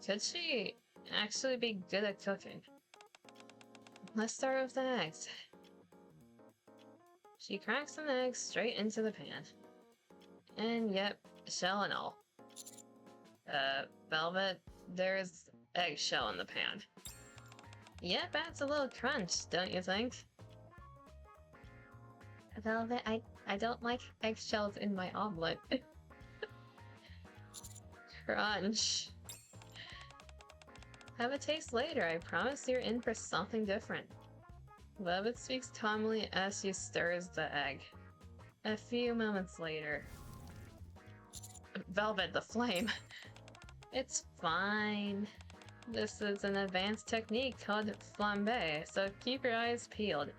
Could she actually be good at cooking? Let's start with the eggs. She cracks an egg straight into the pan. And yep, shell and all. Velvet, there's eggshell in the pan. Yep, adds a little crunch, don't you think? Velvet, I don't like eggshells in my omelet. Crunch. Have a taste later, I promise you're in for something different. Velvet speaks calmly as she stirs the egg. A few moments later. Velvet, the flame. It's fine. This is an advanced technique called flambe, so keep your eyes peeled.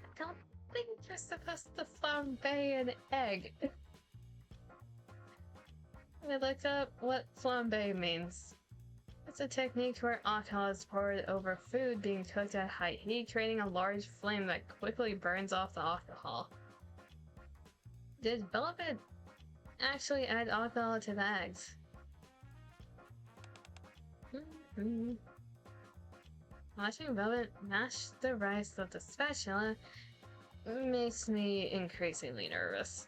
I don't think you're supposed to flambe an egg. I looked up what flambe means. It's a technique where alcohol is poured over food being cooked at high heat, creating a large flame that quickly burns off the alcohol. Did Velvet actually add alcohol to the eggs? Watching Velvet mash the rice with the spatula makes me increasingly nervous.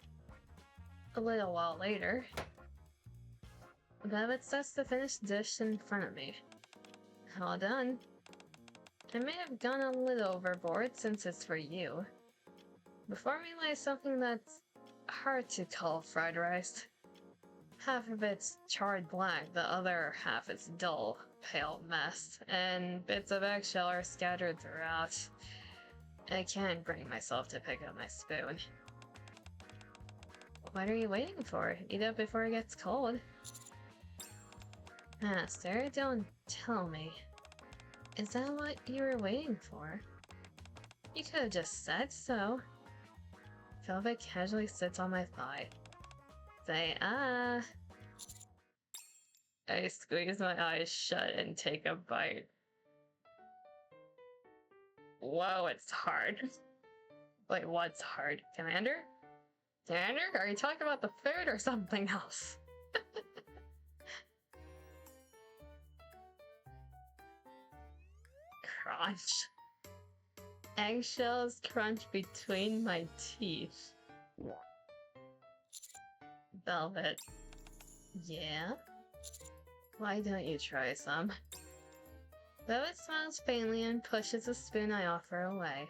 A little while later, Velvet sets the finished dish in front of me. All done. I may have gone a little overboard since it's for you. Before me lies something that's hard to call fried rice. Half of it's charred black, the other half is dull, pale mess, and bits of eggshell are scattered throughout. I can't bring myself to pick up my spoon. What are you waiting for? Eat up before it gets cold. Master, don't tell me. Is that what you were waiting for? You could have just said so. Velvet casually sits on my thigh. Say, ah. I squeeze my eyes shut and take a bite. Whoa, it's hard. Wait, what's hard? Commander? Commander? Are you talking about the food or something else? Crunch. Eggshells crunch between my teeth. Velvet. Yeah? Why don't you try some? Velvet smiles faintly and pushes the spoon I offer away.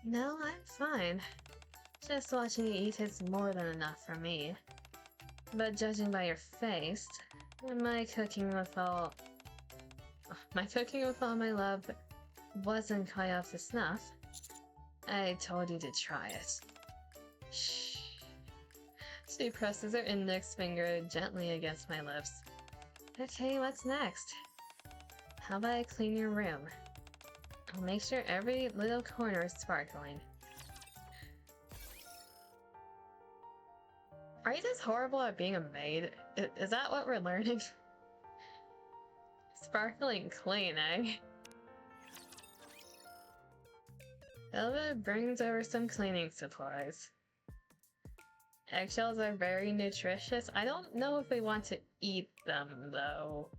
No, I'm fine. Just watching you eat is more than enough for me. But judging by your face, my cooking with all my love wasn't quite up to snuff. I told you to try it. Shh. She presses her index finger gently against my lips. Okay, what's next? How about I clean your room? I'll make sure every little corner is sparkling. Are you just horrible at being a maid? Is that what we're learning? Sparkling clean, eh? Velvet brings over some cleaning supplies. Eggshells are very nutritious. I don't know if we want to eat them, though.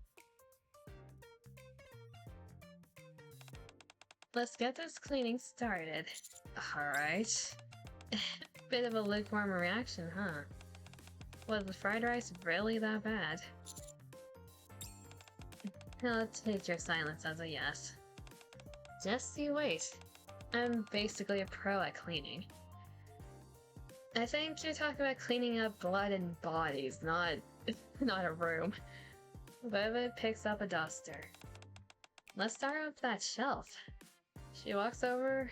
Let's get this cleaning started. Alright. Bit of a lukewarm reaction, huh? Was the fried rice really that bad? I'll take your silence as a yes. Just you wait. I'm basically a pro at cleaning. I think you're talking about cleaning up blood and bodies, not a room. Velvet picks up a duster. Let's start with that shelf. She walks over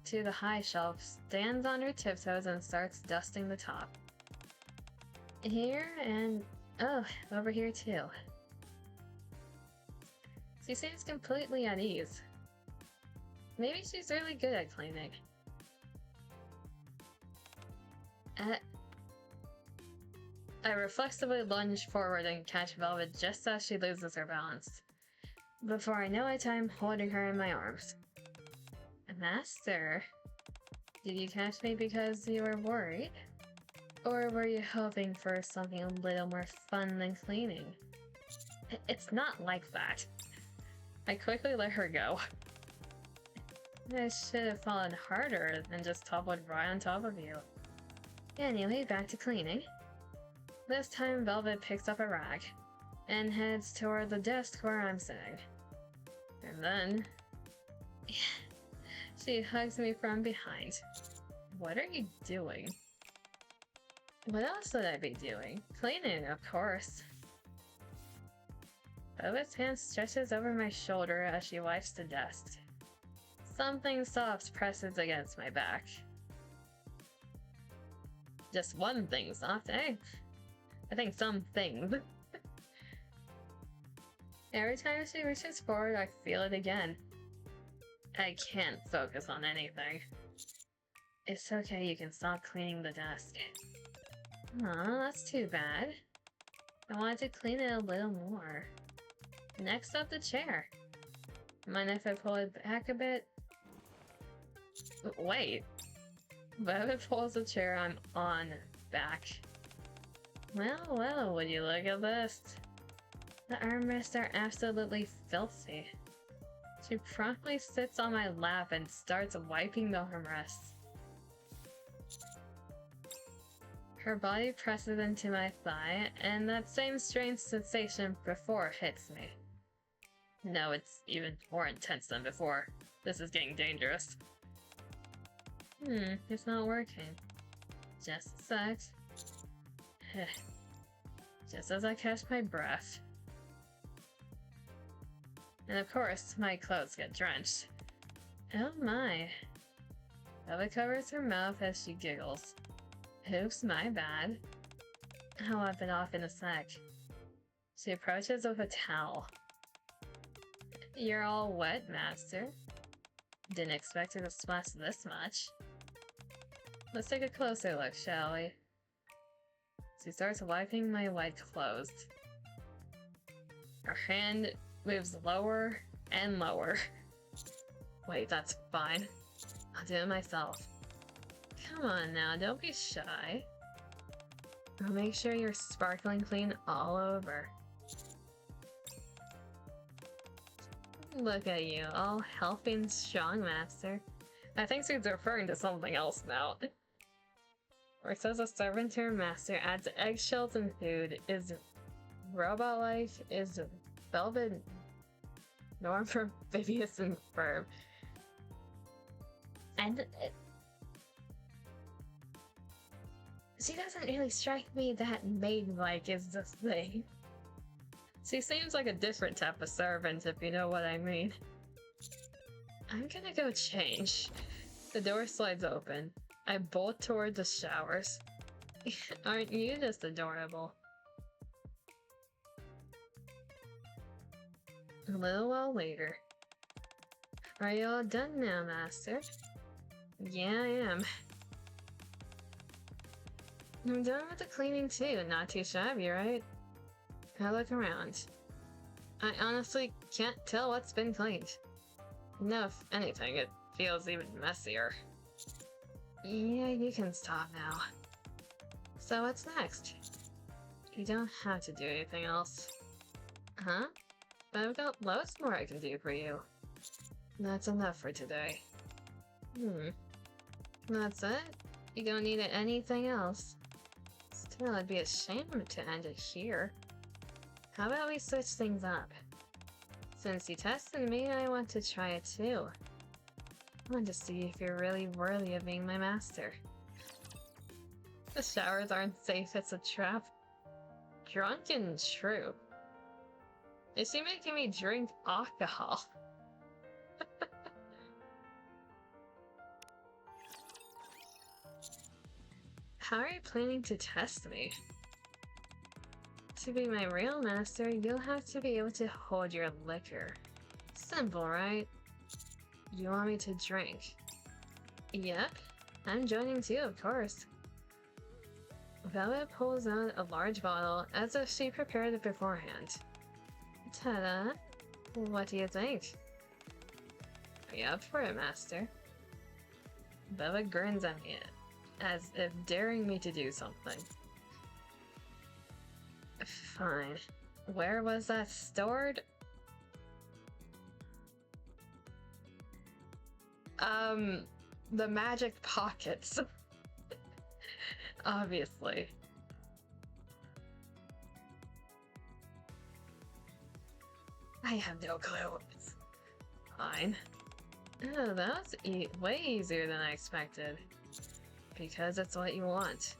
to the high shelf, stands on her tiptoes, and starts dusting the top. Here and oh, over here too. She seems completely at ease. Maybe she's really good at cleaning. I reflexively lunge forward and catch Velvet just as she loses her balance. Before I know it, I'm holding her in my arms. Master. Did you catch me because you were worried? Or were you hoping for something a little more fun than cleaning? It's not like that. I quickly let her go. I should have fallen harder than just toppled right on top of you. Anyway, back to cleaning. This time Velvet picks up a rag and heads toward the desk where I'm sitting. And then she hugs me from behind. What are you doing? What else would I be doing? Cleaning, of course. Velvet's hand stretches over my shoulder as she wipes the desk. Something soft presses against my back. Just one thing soft, eh? I think some things. Every time she reaches forward, I feel it again. I can't focus on anything. It's okay, you can stop cleaning the desk. Aw, that's too bad. I wanted to clean it a little more. Next up, the chair. Mind if I pull it back a bit? Wait. Velvet pulls the chair I'm on back. Well, would you look at this? The armrests are absolutely filthy. She promptly sits on my lap and starts wiping the armrests. Her body presses into my thigh, and that same strange sensation before hits me. No, it's even more intense than before. This is getting dangerous. It's not working. Just a sec. Just as I catch my breath. And of course, my clothes get drenched. Oh my. Ella covers her mouth as she giggles. Oops, my bad. I'll wipe it off in a sec. She approaches with a towel. You're all wet, Master. Didn't expect it to splash this much. Let's take a closer look, shall we? She starts wiping my wet clothes. Her hand moves lower and lower. Wait, that's fine. I'll do it myself. Come on now, don't be shy. I'll make sure you're sparkling clean all over. Look at you, all healthy and strong, Master. I think she's referring to something else now. Works as a servant to her master, adds eggshells and food, is robot-like, is velvet norm for Vivius and firm. And she doesn't really strike me that maid-like is the thing. She seems like a different type of servant, if you know what I mean. I'm gonna go change. The door slides open. I bolt toward the showers. Aren't you just adorable? A little while later. Are you all done now, Master? Yeah, I am. I'm done with the cleaning too, not too shabby, right? I look around. I honestly can't tell what's been cleaned. No, if anything, it feels even messier. Yeah, you can stop now. So what's next? You don't have to do anything else. Huh? But I've got loads more I can do for you. That's enough for today. That's it? You don't need anything else? Still, it'd be a shame to end it here. How about we switch things up? Since you tested me, I want to try it too. I want to see if you're really worthy of being my master. The showers aren't safe, it's a trap. Drunk and true. Is she making me drink alcohol? How are you planning to test me? To be my real master, you'll have to be able to hold your liquor. Simple, right? You want me to drink? Yep, I'm joining too, of course. Velvet pulls out a large bottle as if she prepared it beforehand. Ta-da! What do you think? Are you up for it, Master? Velvet grins at me, as if daring me to do something. Fine. Where was that stored? The magic pockets. Obviously. I have no clue. It's fine. Oh, that was way easier than I expected. Because it's what you want.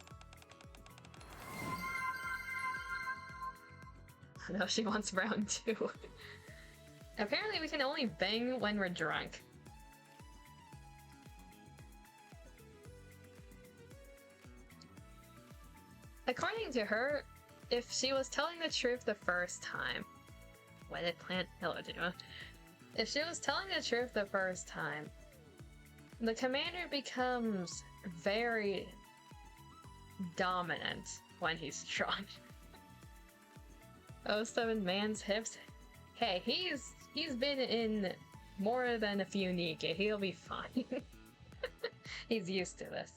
No, she wants round 2. Apparently we can only bang when we're drunk. According to her, if she was telling the truth the first time... Wedded plant, hello Duma. If she was telling the truth the first time, the commander becomes very dominant when he's strong. 07 man's hips. Hey, he's been in more than a few NIKKE. He'll be fine. He's used to this.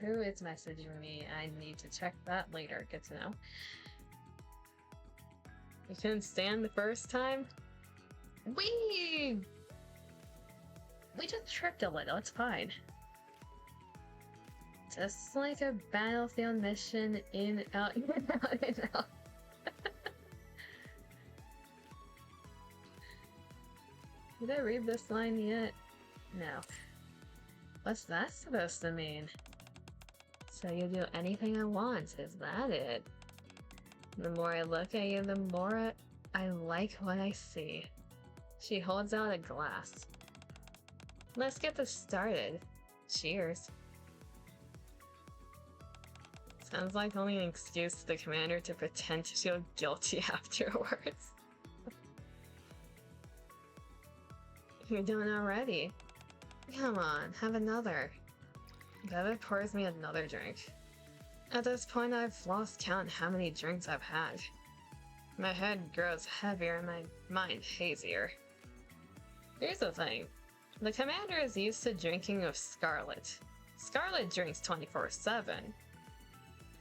Who is messaging me? I need to check that later. Good to know. You couldn't stand the first time? We just tripped a little. It's fine. Just like a battlefield mission, in, out, in, out, in, out. Did I read this line yet? No. What's that supposed to mean? So you do anything I want, is that it? The more I look at you, the more I like what I see. She holds out a glass. Let's get this started. Cheers. Sounds like only an excuse to the commander to pretend to feel guilty afterwards. You're doing already. Come on, have another. Beva pours me another drink. At this point, I've lost count how many drinks I've had. My head grows heavier and my mind hazier. Here's the thing. The commander is used to drinking with Scarlet. Scarlet drinks 24/7.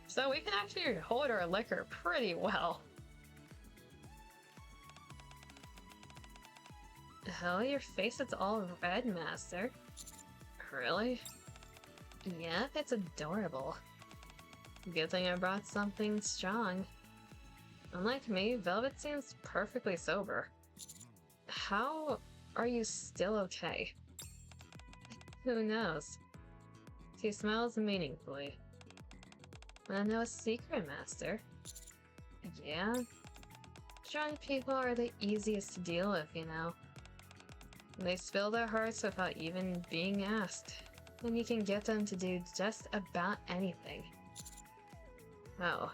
So we can actually hold our liquor pretty well. Oh, your face is all red, Master. Really? Yeah, it's adorable. Good thing I brought something strong. Unlike me, Velvet seems perfectly sober. How are you still okay? Who knows? She smiles meaningfully. Wanna know a secret, Master? Yeah? Drunk people are the easiest to deal with, you know. They spill their hearts without even being asked, and you can get them to do just about anything. Oh,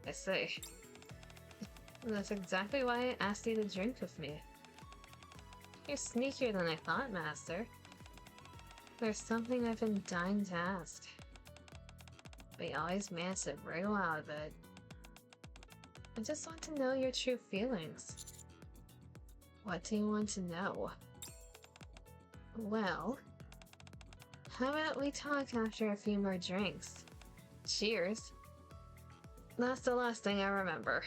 I see. That's exactly why I asked you to drink with me. You're sneakier than I thought, Master. There's something I've been dying to ask, but you always manage to wriggle out of it. I just want to know your true feelings. What do you want to know? Well, how about we talk after a few more drinks? Cheers. That's the last thing I remember.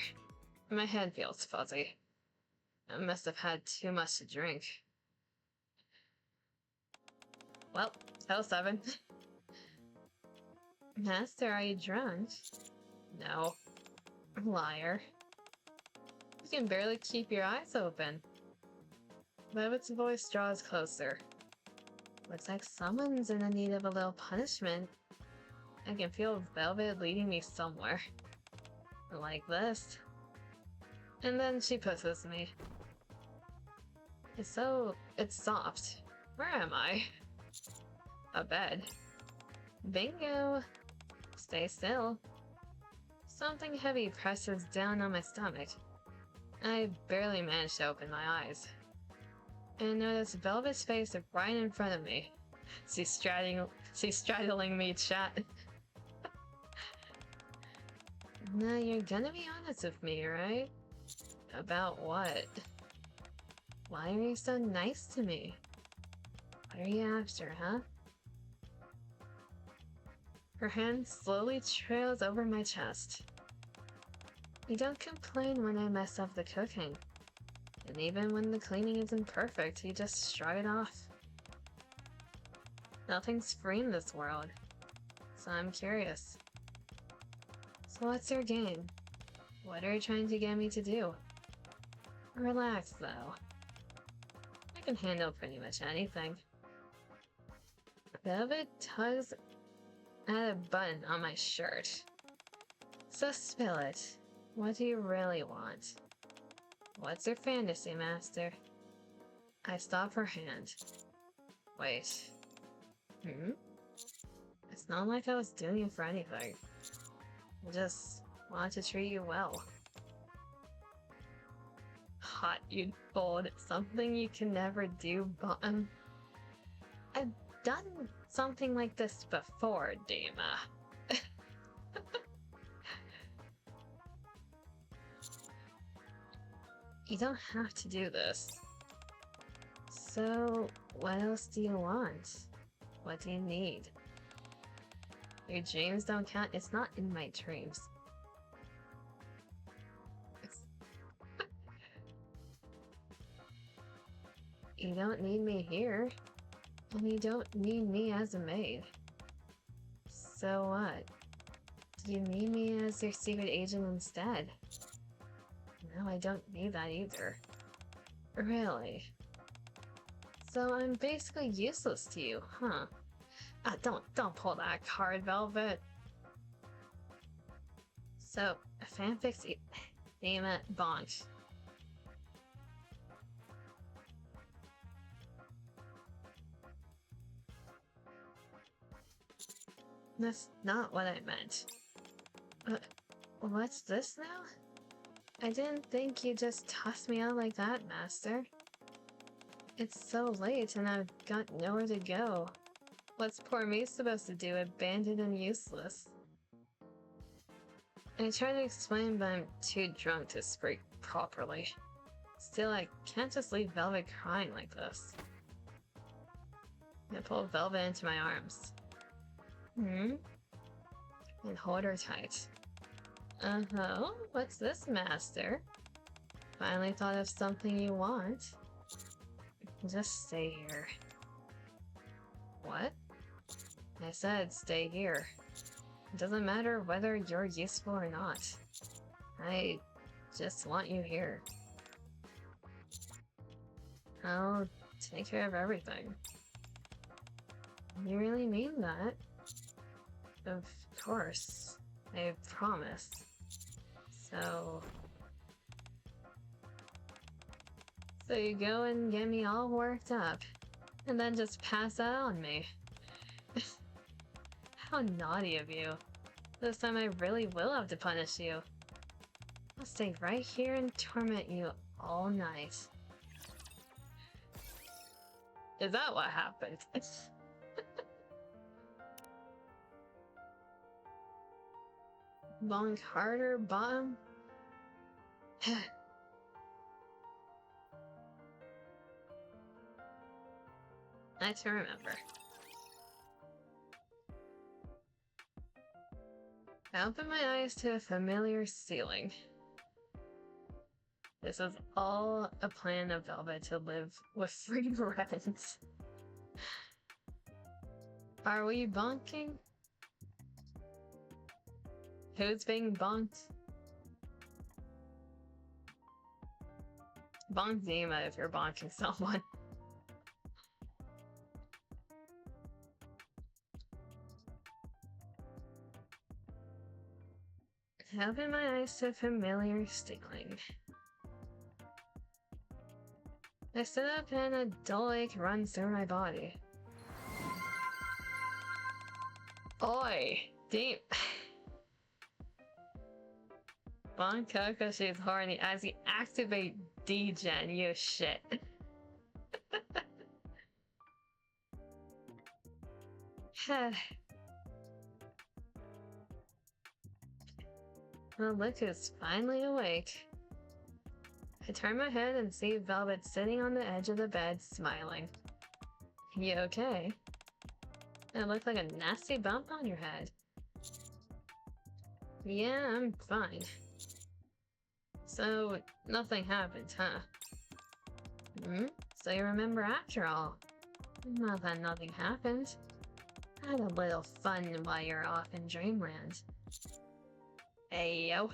My head feels fuzzy. I must have had too much to drink. Well, tell 7. Master, are you drunk? No. Liar. You can barely keep your eyes open. Velvet's voice draws closer. Looks like someone's in need of a little punishment. I can feel Velvet leading me somewhere. Like this. And then she pushes me. It's soft. Where am I? A bed. Bingo! Stay still. Something heavy presses down on my stomach. I barely manage to open my eyes. And notice Velvet's face right in front of me. She's straddling me, chat. Now you're gonna be honest with me, right? About what? Why are you so nice to me? What are you after, huh? Her hand slowly trails over my chest. You don't complain when I mess up the cooking. And even when the cleaning isn't perfect, you just shrug it off. Nothing's free in this world, so I'm curious. So what's your game? What are you trying to get me to do? Relax, though. I can handle pretty much anything. Velvet tugs at a button on my shirt. So spill it. What do you really want? What's your fantasy, Master? I stop her hand. Wait. It's not like I was doing it for anything. I just want to treat you well. Hot, you bold. Something you can never do, bottom. I've done something like this before, Dima. You don't have to do this. So, what else do you want? What do you need? Your dreams don't count. It's not in my dreams. You don't need me here. And you don't need me as a maid. So what? Do you need me as your secret agent instead? No, I don't need that either. Really? So I'm basically useless to you, huh? Don't pull that card, Velvet. So, fanfic's Dima Bonch. That's not what I meant. What's this now? I didn't think you just tossed me out like that, Master. It's so late and I've got nowhere to go. What's poor me supposed to do, abandoned and useless? I try to explain, but I'm too drunk to speak properly. Still, I can't just leave Velvet crying like this. I pull Velvet into my arms. And hold her tight. Uh-huh, what's this, Master? Finally thought of something you want. Just stay here. What? I said stay here. It doesn't matter whether you're useful or not. I just want you here. I'll take care of everything. You really mean that? Of course. I promise. So you go and get me all worked up, and then just pass out on me. How naughty of you. This time I really will have to punish you. I'll stay right here and torment you all night. Is that what happened? Bonk harder, bottom? Nice to remember. I open my eyes to a familiar ceiling. This is all a plan of Velvet to live with free rent. Are we bonking? Who's being bonked? Bonk Dima if you're bonking someone. I open my eyes to a familiar ceiling. I sit up and a dull ache runs through my body. Oi! Deep. Bonk Coco, she's horny as you activate D-Gen, you shit. Well, look who's finally awake. I turn my head and see Velvet sitting on the edge of the bed, smiling. You okay? It looked like a nasty bump on your head. Yeah, I'm fine. So, nothing happened, huh? So you remember after all? Not that nothing happened. I had a little fun while you're off in dreamland. Hey, yo.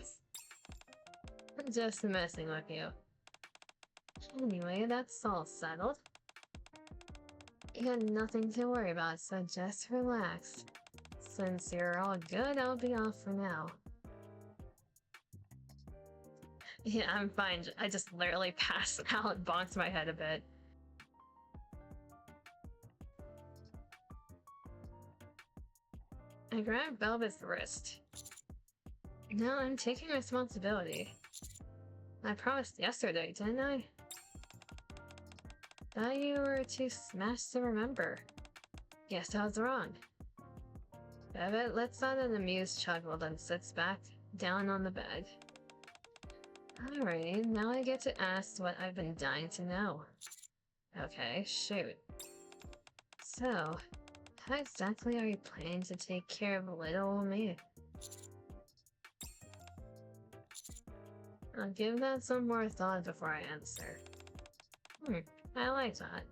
I'm just messing with you. Anyway, that's all settled. You got nothing to worry about, so just relax. Since you're all good, I'll be off for now. Yeah, I'm fine. I just literally passed out, bonked my head a bit. I grabbed Velvet's wrist. Now I'm taking responsibility. I promised yesterday, didn't I? Thought you were too smashed to remember. Guess I was wrong. Velvet lets out an amused chuckle, then sits back down on the bed. Alrighty, now I get to ask what I've been dying to know. Okay, shoot. So, how exactly are you planning to take care of little old me? I'll give that some more thought before I answer. I like that.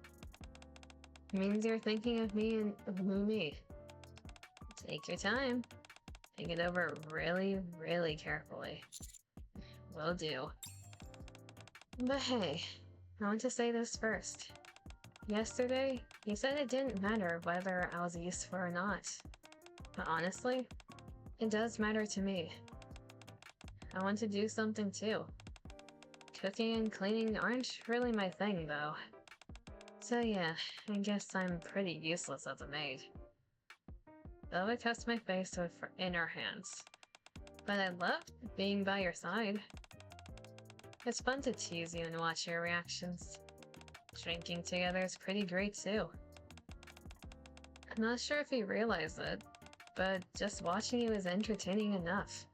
It means you're thinking of me and of me. Take your time. Think it over really, really carefully. Will do. But hey, I want to say this first. Yesterday, you said it didn't matter whether I was useful or not. But honestly, it does matter to me. I want to do something too. Cooking and cleaning aren't really my thing, though. So yeah, I guess I'm pretty useless as a maid. Velvet cups my face in her hands. But I love being by your side. It's fun to tease you and watch your reactions. Drinking together is pretty great too. I'm not sure if you realize it, but just watching you is entertaining enough.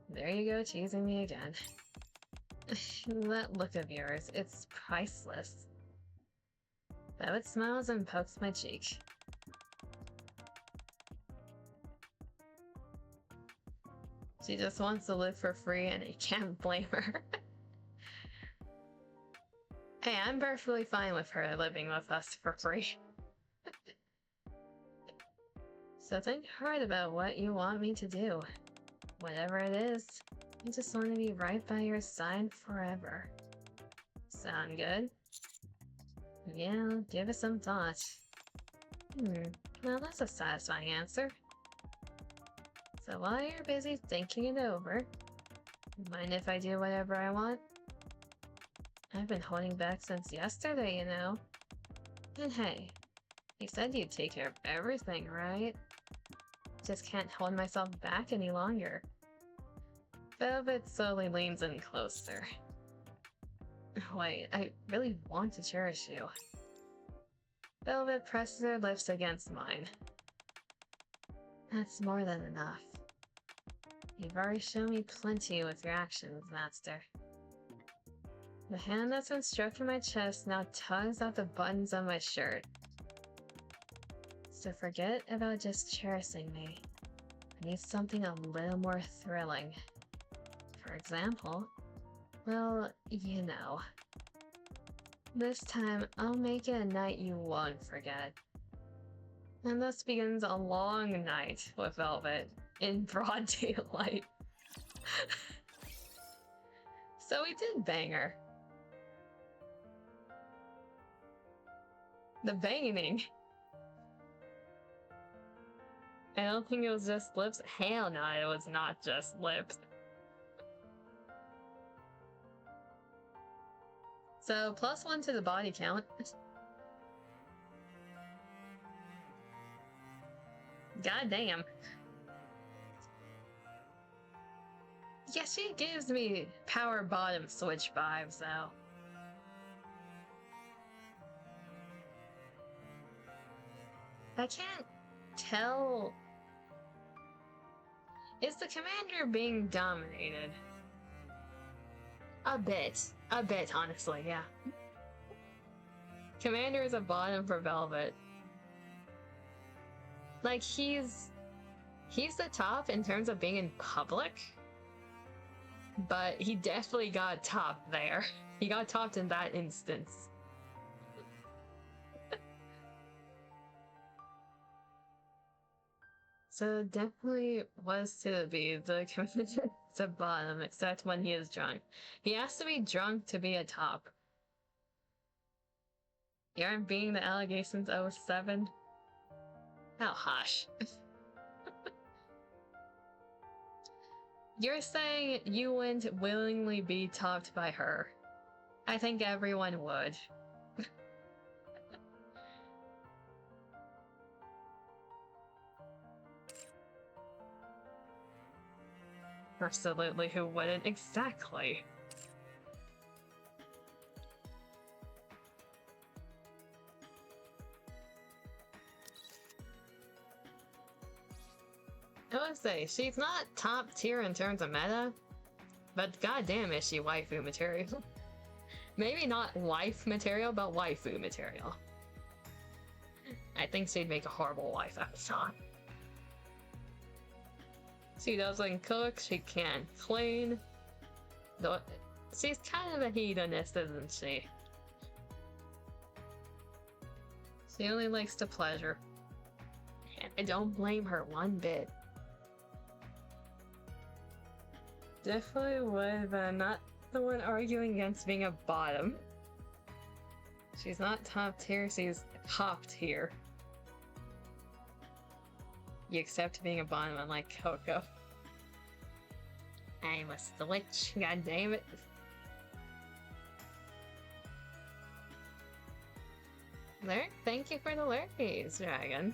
There you go, teasing me again. That look of yours, it's priceless. Velvet smiles and pokes my cheek. She just wants to live for free and I can't blame her. Hey, I'm perfectly fine with her living with us for free. So think hard about what you want me to do. Whatever it is, I just want to be right by your side forever. Sound good? Yeah, give it some thought. Well, that's a satisfying answer. So while you're busy thinking it over, mind if I do whatever I want? I've been holding back since yesterday, you know. And hey, you said you'd take care of everything, right? Just can't hold myself back any longer. Velvet slowly leans in closer. Wait, I really want to cherish you. Velvet presses her lips against mine. That's more than enough. You've already shown me plenty with your actions, Master. The hand that's been stroking my chest now tugs at the buttons on my shirt. So forget about just cherishing me. I need something a little more thrilling. For example, well, you know. This time, I'll make it a night you won't forget. And thus begins a long night with Velvet in broad daylight. So we did bang her. The banging. I don't think it was just lips. Hell no, it was not just lips. So, +1 to the body count. God damn. Yeah, she gives me power bottom switch vibes, though. I can't tell Is the commander being dominated? A bit, honestly, yeah. Commander is a bottom for Velvet. Like, he's the top in terms of being in public, but he definitely got topped there. He got topped in that instance. So definitely was to be the commander to bottom, except when he is drunk. He has to be drunk to be a top. You aren't being the allegations 07? Oh, hush. You're saying you wouldn't willingly be topped by her. I think everyone would. Absolutely, who wouldn't? Exactly. I would say, she's not top tier in terms of meta, but goddamn is she waifu material. Maybe not wife material, but waifu material. I think she'd make a horrible wife episode. She doesn't cook, she can't clean. Though she's kind of a hedonist, isn't she? She only likes to pleasure. And I don't blame her one bit. Definitely would, but I'm not the one arguing against being a bottom. She's not top tier, she's top tier. You accept being a bottom unlike Coco. I'm a switch, god damn it. Lurk, thank you for the lurkies, Dragon.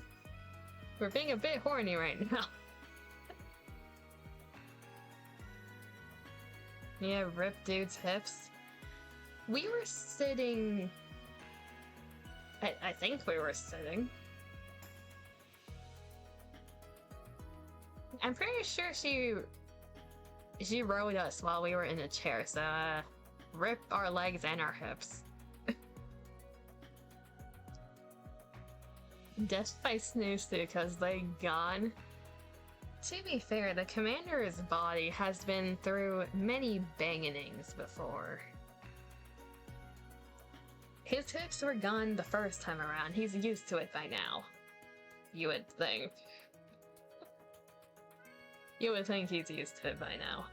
We're being a bit horny right now. Yeah, rip dude's hips. We were sitting... I think we were sitting. I'm pretty sure she rode us while we were in a chair, so rip our legs and our hips. Death by snooze because they gone. To be fair, the commander's body has been through many bangings before. His hips were gone the first time around. He's used to it by now. You would think. You would think he's used to it by now.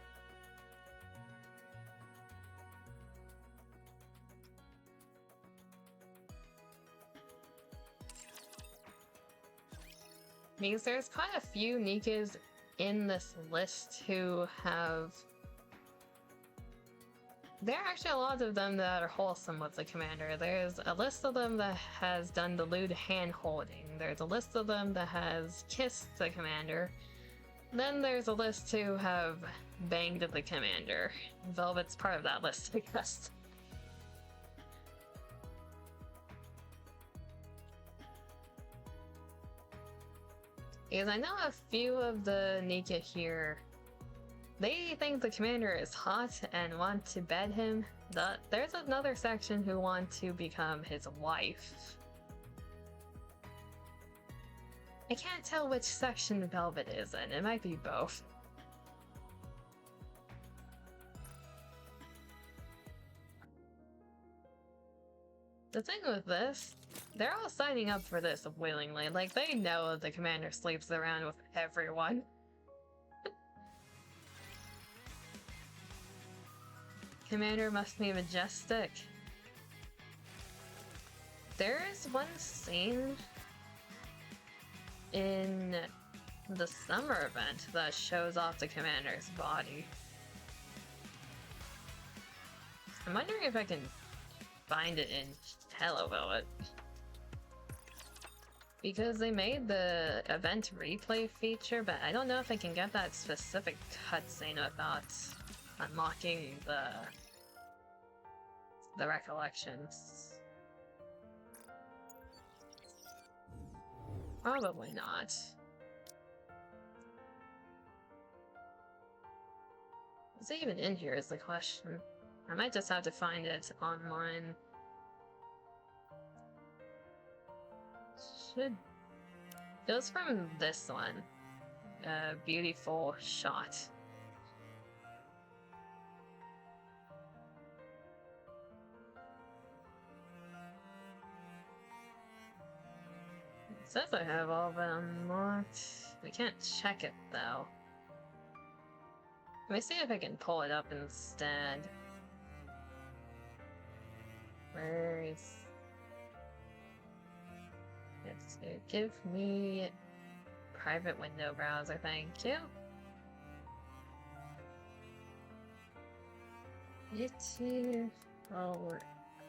Because there's quite a few NIKKEs in this list who have... There are actually a lot of them that are wholesome with the commander. There's a list of them that has done the lewd hand-holding. There's a list of them that has kissed the commander. Then there's a list who have banged the commander. Velvet's part of that list, I guess. Because I know a few of the NIKKE here, they think the commander is hot and want to bed him. There's another section who want to become his wife. I can't tell which section Velvet is in. It might be both. The thing with this, they're all signing up for this willingly. Like, they know the commander sleeps around with everyone. Commander must be majestic. There is one scene in the summer event that shows off the commander's body. I'm wondering if I can find it in Hello Velvet. Because they made the event replay feature, but I don't know if I can get that specific cutscene without unlocking the recollections. Probably not. Is it even in here is the question. I might just have to find it online. Should... It was from this one. Beautiful shot. It says I have all of them unlocked. We can't check it though. Let me see if I can pull it up instead. Where is... Yes, give me private window browser, thank you. YouTube forward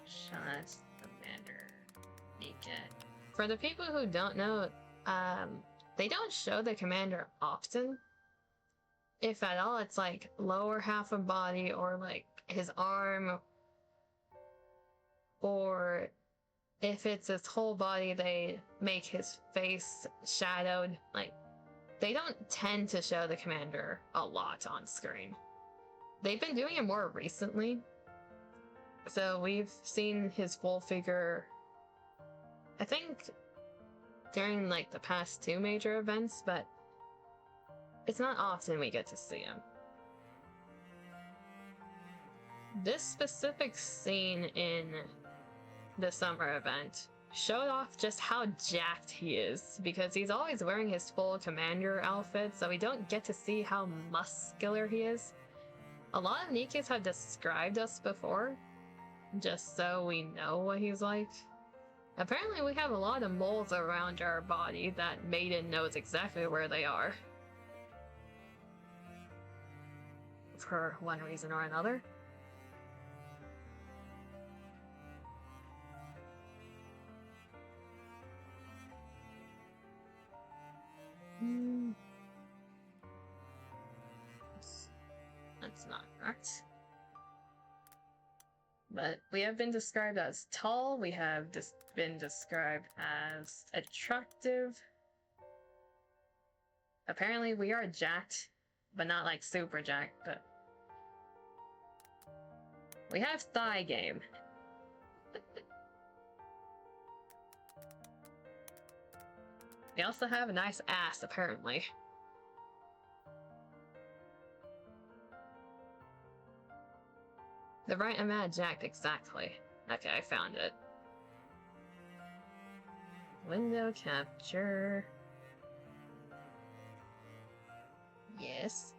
shot commander. NIKKE. For the people who don't know, they don't show the commander often. If at all, it's like lower half of body or like his arm, or if it's his whole body, they make his face shadowed. Like, they don't tend to show the commander a lot on screen. They've been doing it more recently. So we've seen his full figure, I think, during like the past 2 major events, but it's not often we get to see him. This specific scene in the summer event showed off just how jacked he is, because he's always wearing his full commander outfit, so we don't get to see how muscular he is. A lot of NIKKEs have described us before, just so we know what he's like. Apparently we have a lot of moles around our body that Maiden knows exactly where they are. For one reason or another. That's not correct. But we have been described as tall, we have been described as attractive. Apparently we are jacked, but not like super jacked, but we have thigh game. We also have a nice ass, apparently. The right amount of jacked, exactly. Okay, I found it. Window capture. Yes.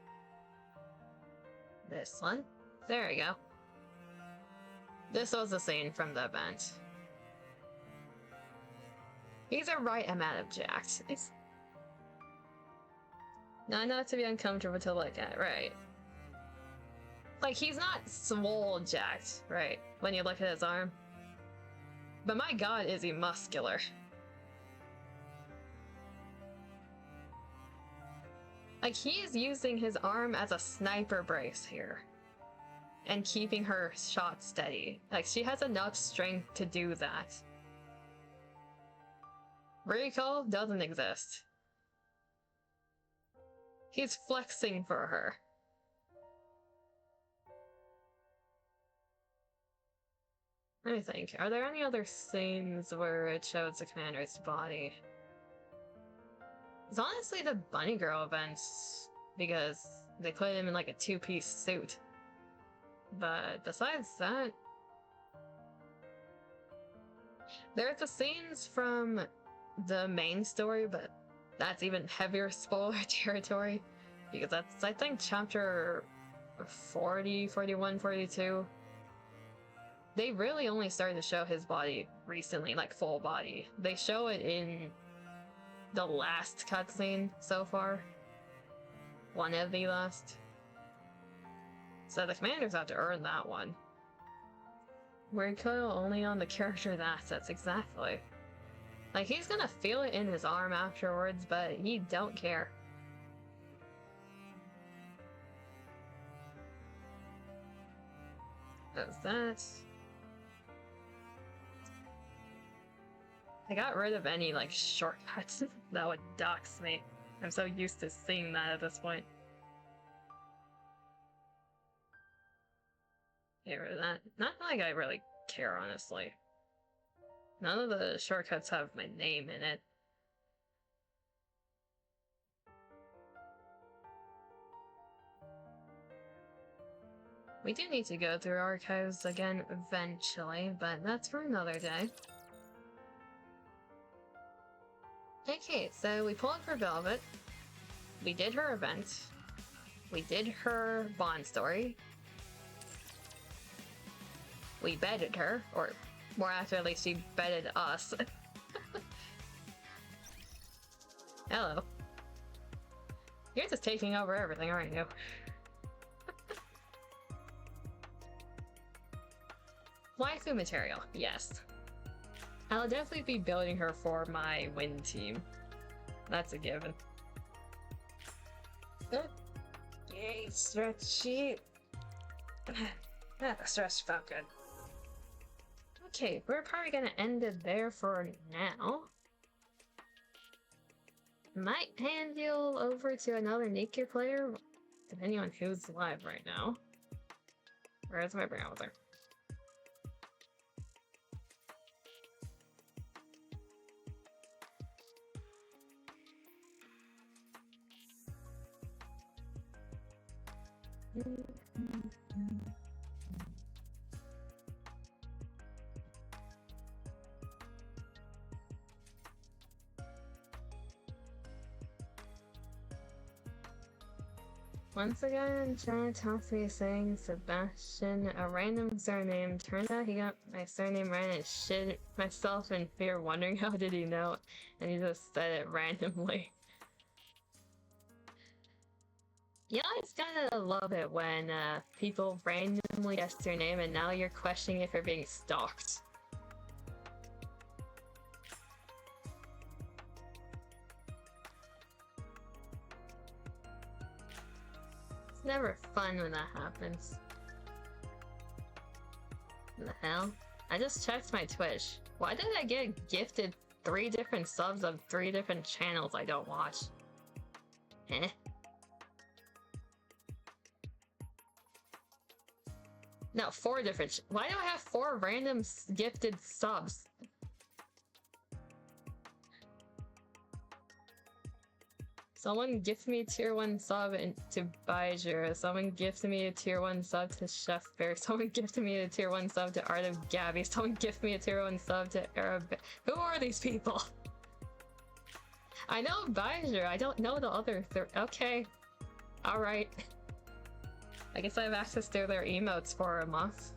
This one. There we go. This was the scene from the event. He's a right amount of jacked. It's not enough to be uncomfortable to look at, right? Like, he's not swole jacked, right? When you look at his arm. But my god, is he muscular. Like, he is using his arm as a sniper brace here. And keeping her shot steady. Like, she has enough strength to do that. Recall doesn't exist. He's flexing for her. Let me think. Are there any other scenes where it shows the commander's body? It's honestly the Bunny Girl events, because they put him in like a 2-piece suit. But besides that, there's the scenes from the main story, but that's even heavier spoiler territory, because that's, I think, chapter 40, 41, 42. They really only started to show his body recently, like full body. They show it in the last cutscene so far. One of the last. So the commanders have to earn that one. Recoil only on the character's assets, exactly. Like, he's gonna feel it in his arm afterwards, but he don't care. That's that. I got rid of any, like, shortcuts that would dox me. I'm so used to seeing that at this point. Get rid of that. Not like I really care, honestly. None of the shortcuts have my name in it. We do need to go through archives again eventually, but that's for another day. Okay, so we pulled for Velvet. We did her event. We did her bond story. We bedded her, or more accurately, she bedded us. Hello. You're just taking over everything, aren't you? Waifu material, yes. I'll definitely be building her for my win team. That's a given. Yay, stretch sheet. That stretch felt good. Okay, we're probably gonna end it there for now. Might hand you over to another NIKKE player, depending on who's live right now. Where's my browser? Once again, trying to talk to me saying Sebastian, a random surname. Turned out he got my surname right and shit myself in fear, wondering how did he know, and he just said it randomly. You always gotta love it when people randomly guess your name and now you're questioning if you're being stalked. It's never fun when that happens. What the hell? I just checked my Twitch. Why did I get gifted 3 different subs of 3 different channels I don't watch? Eh? No, 4 different. Why do I have 4 random gifted subs? Someone gifted me a tier 1 sub to Baijer. Someone gifted me a tier 1 sub to Chef Bear. Someone gifted me a tier 1 sub to Art of Gabby. Someone gifted me a tier 1 sub to Arab. Who are these people? I know Baijer. I don't know the other 3. Okay. Alright. I guess I have access to their emotes for a month.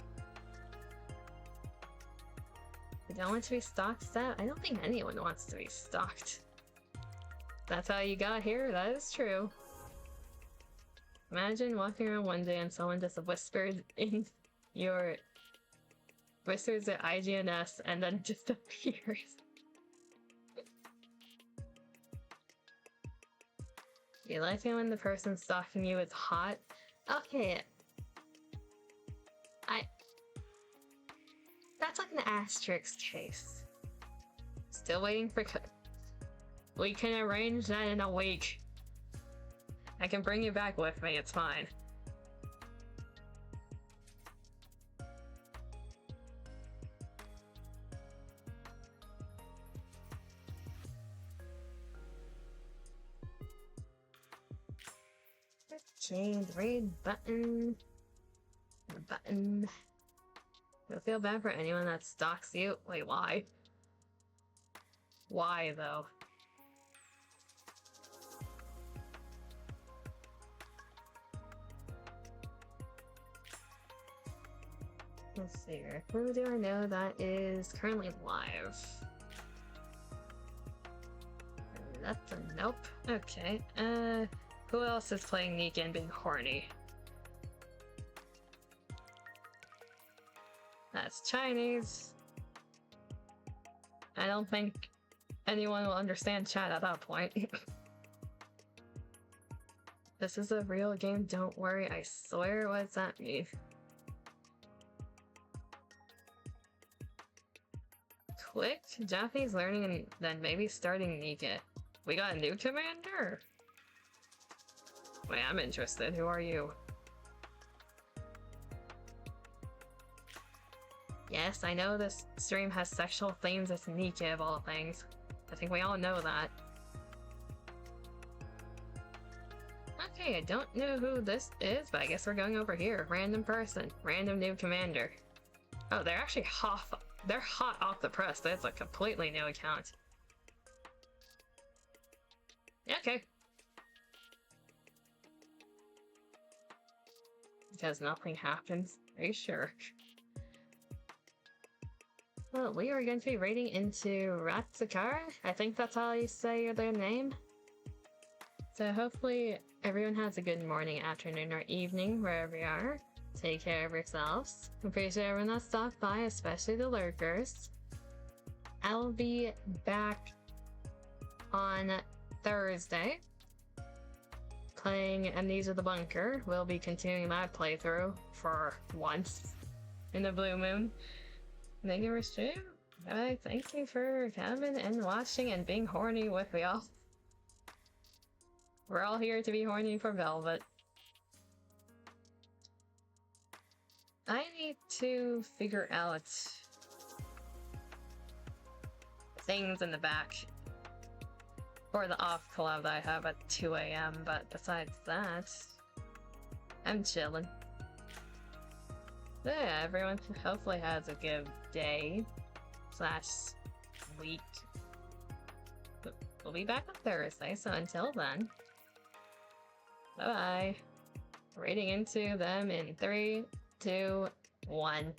I don't want to be stalked, Seth. I don't think anyone wants to be stalked. That's how you got here? That is true. Imagine walking around one day and someone just whispers in your... whispers at IGNS and then just appears. You like it when the person stalking you is hot? Okay. That's like an asterisk case. Still waiting for... We can arrange that in a week. I can bring you back with me, it's fine. Okay, the red button. The button. You'll feel bad for anyone that stalks you. Wait, why? Why, though? Let's see here. Who do I know that is currently live? That's a nope. Okay. Who else is playing NIKKE and being horny? That's Chinese. I don't think anyone will understand chat at that point. This is a real game, don't worry, I swear. What does that mean? Quick Japanese learning and then maybe starting NIKKE. We got a new commander? Wait, I'm interested. Who are you? Yes, I know this stream has sexual themes as NIKKE of all things. I think we all know that. Okay, I don't know who this is, but I guess we're going over here. Random person. Random new commander. Oh, they're actually they're hot off the press. That's a completely new account. Yeah, okay. Because nothing happens. Are you sure? Well, we are going to be raiding into Ratsukara. I think that's how you say their name. So hopefully everyone has a good morning, afternoon, or evening, wherever you are. Take care of yourselves. Appreciate everyone that stopped by, especially the lurkers. I'll be back on Thursday playing Amnesia the Bunker. We'll be continuing that playthrough for once in the blue moon. Thank you for stream. Thank you for coming and watching and being horny with me all. We're all here to be horny for Velvet. I need to figure out things in the back for the off club that I have at 2 AM, but besides that, I'm chilling. Yeah, everyone hopefully has a good day / week. We'll be back on Thursday, so until then, bye-bye. Raiding into them in 3, 2, 1.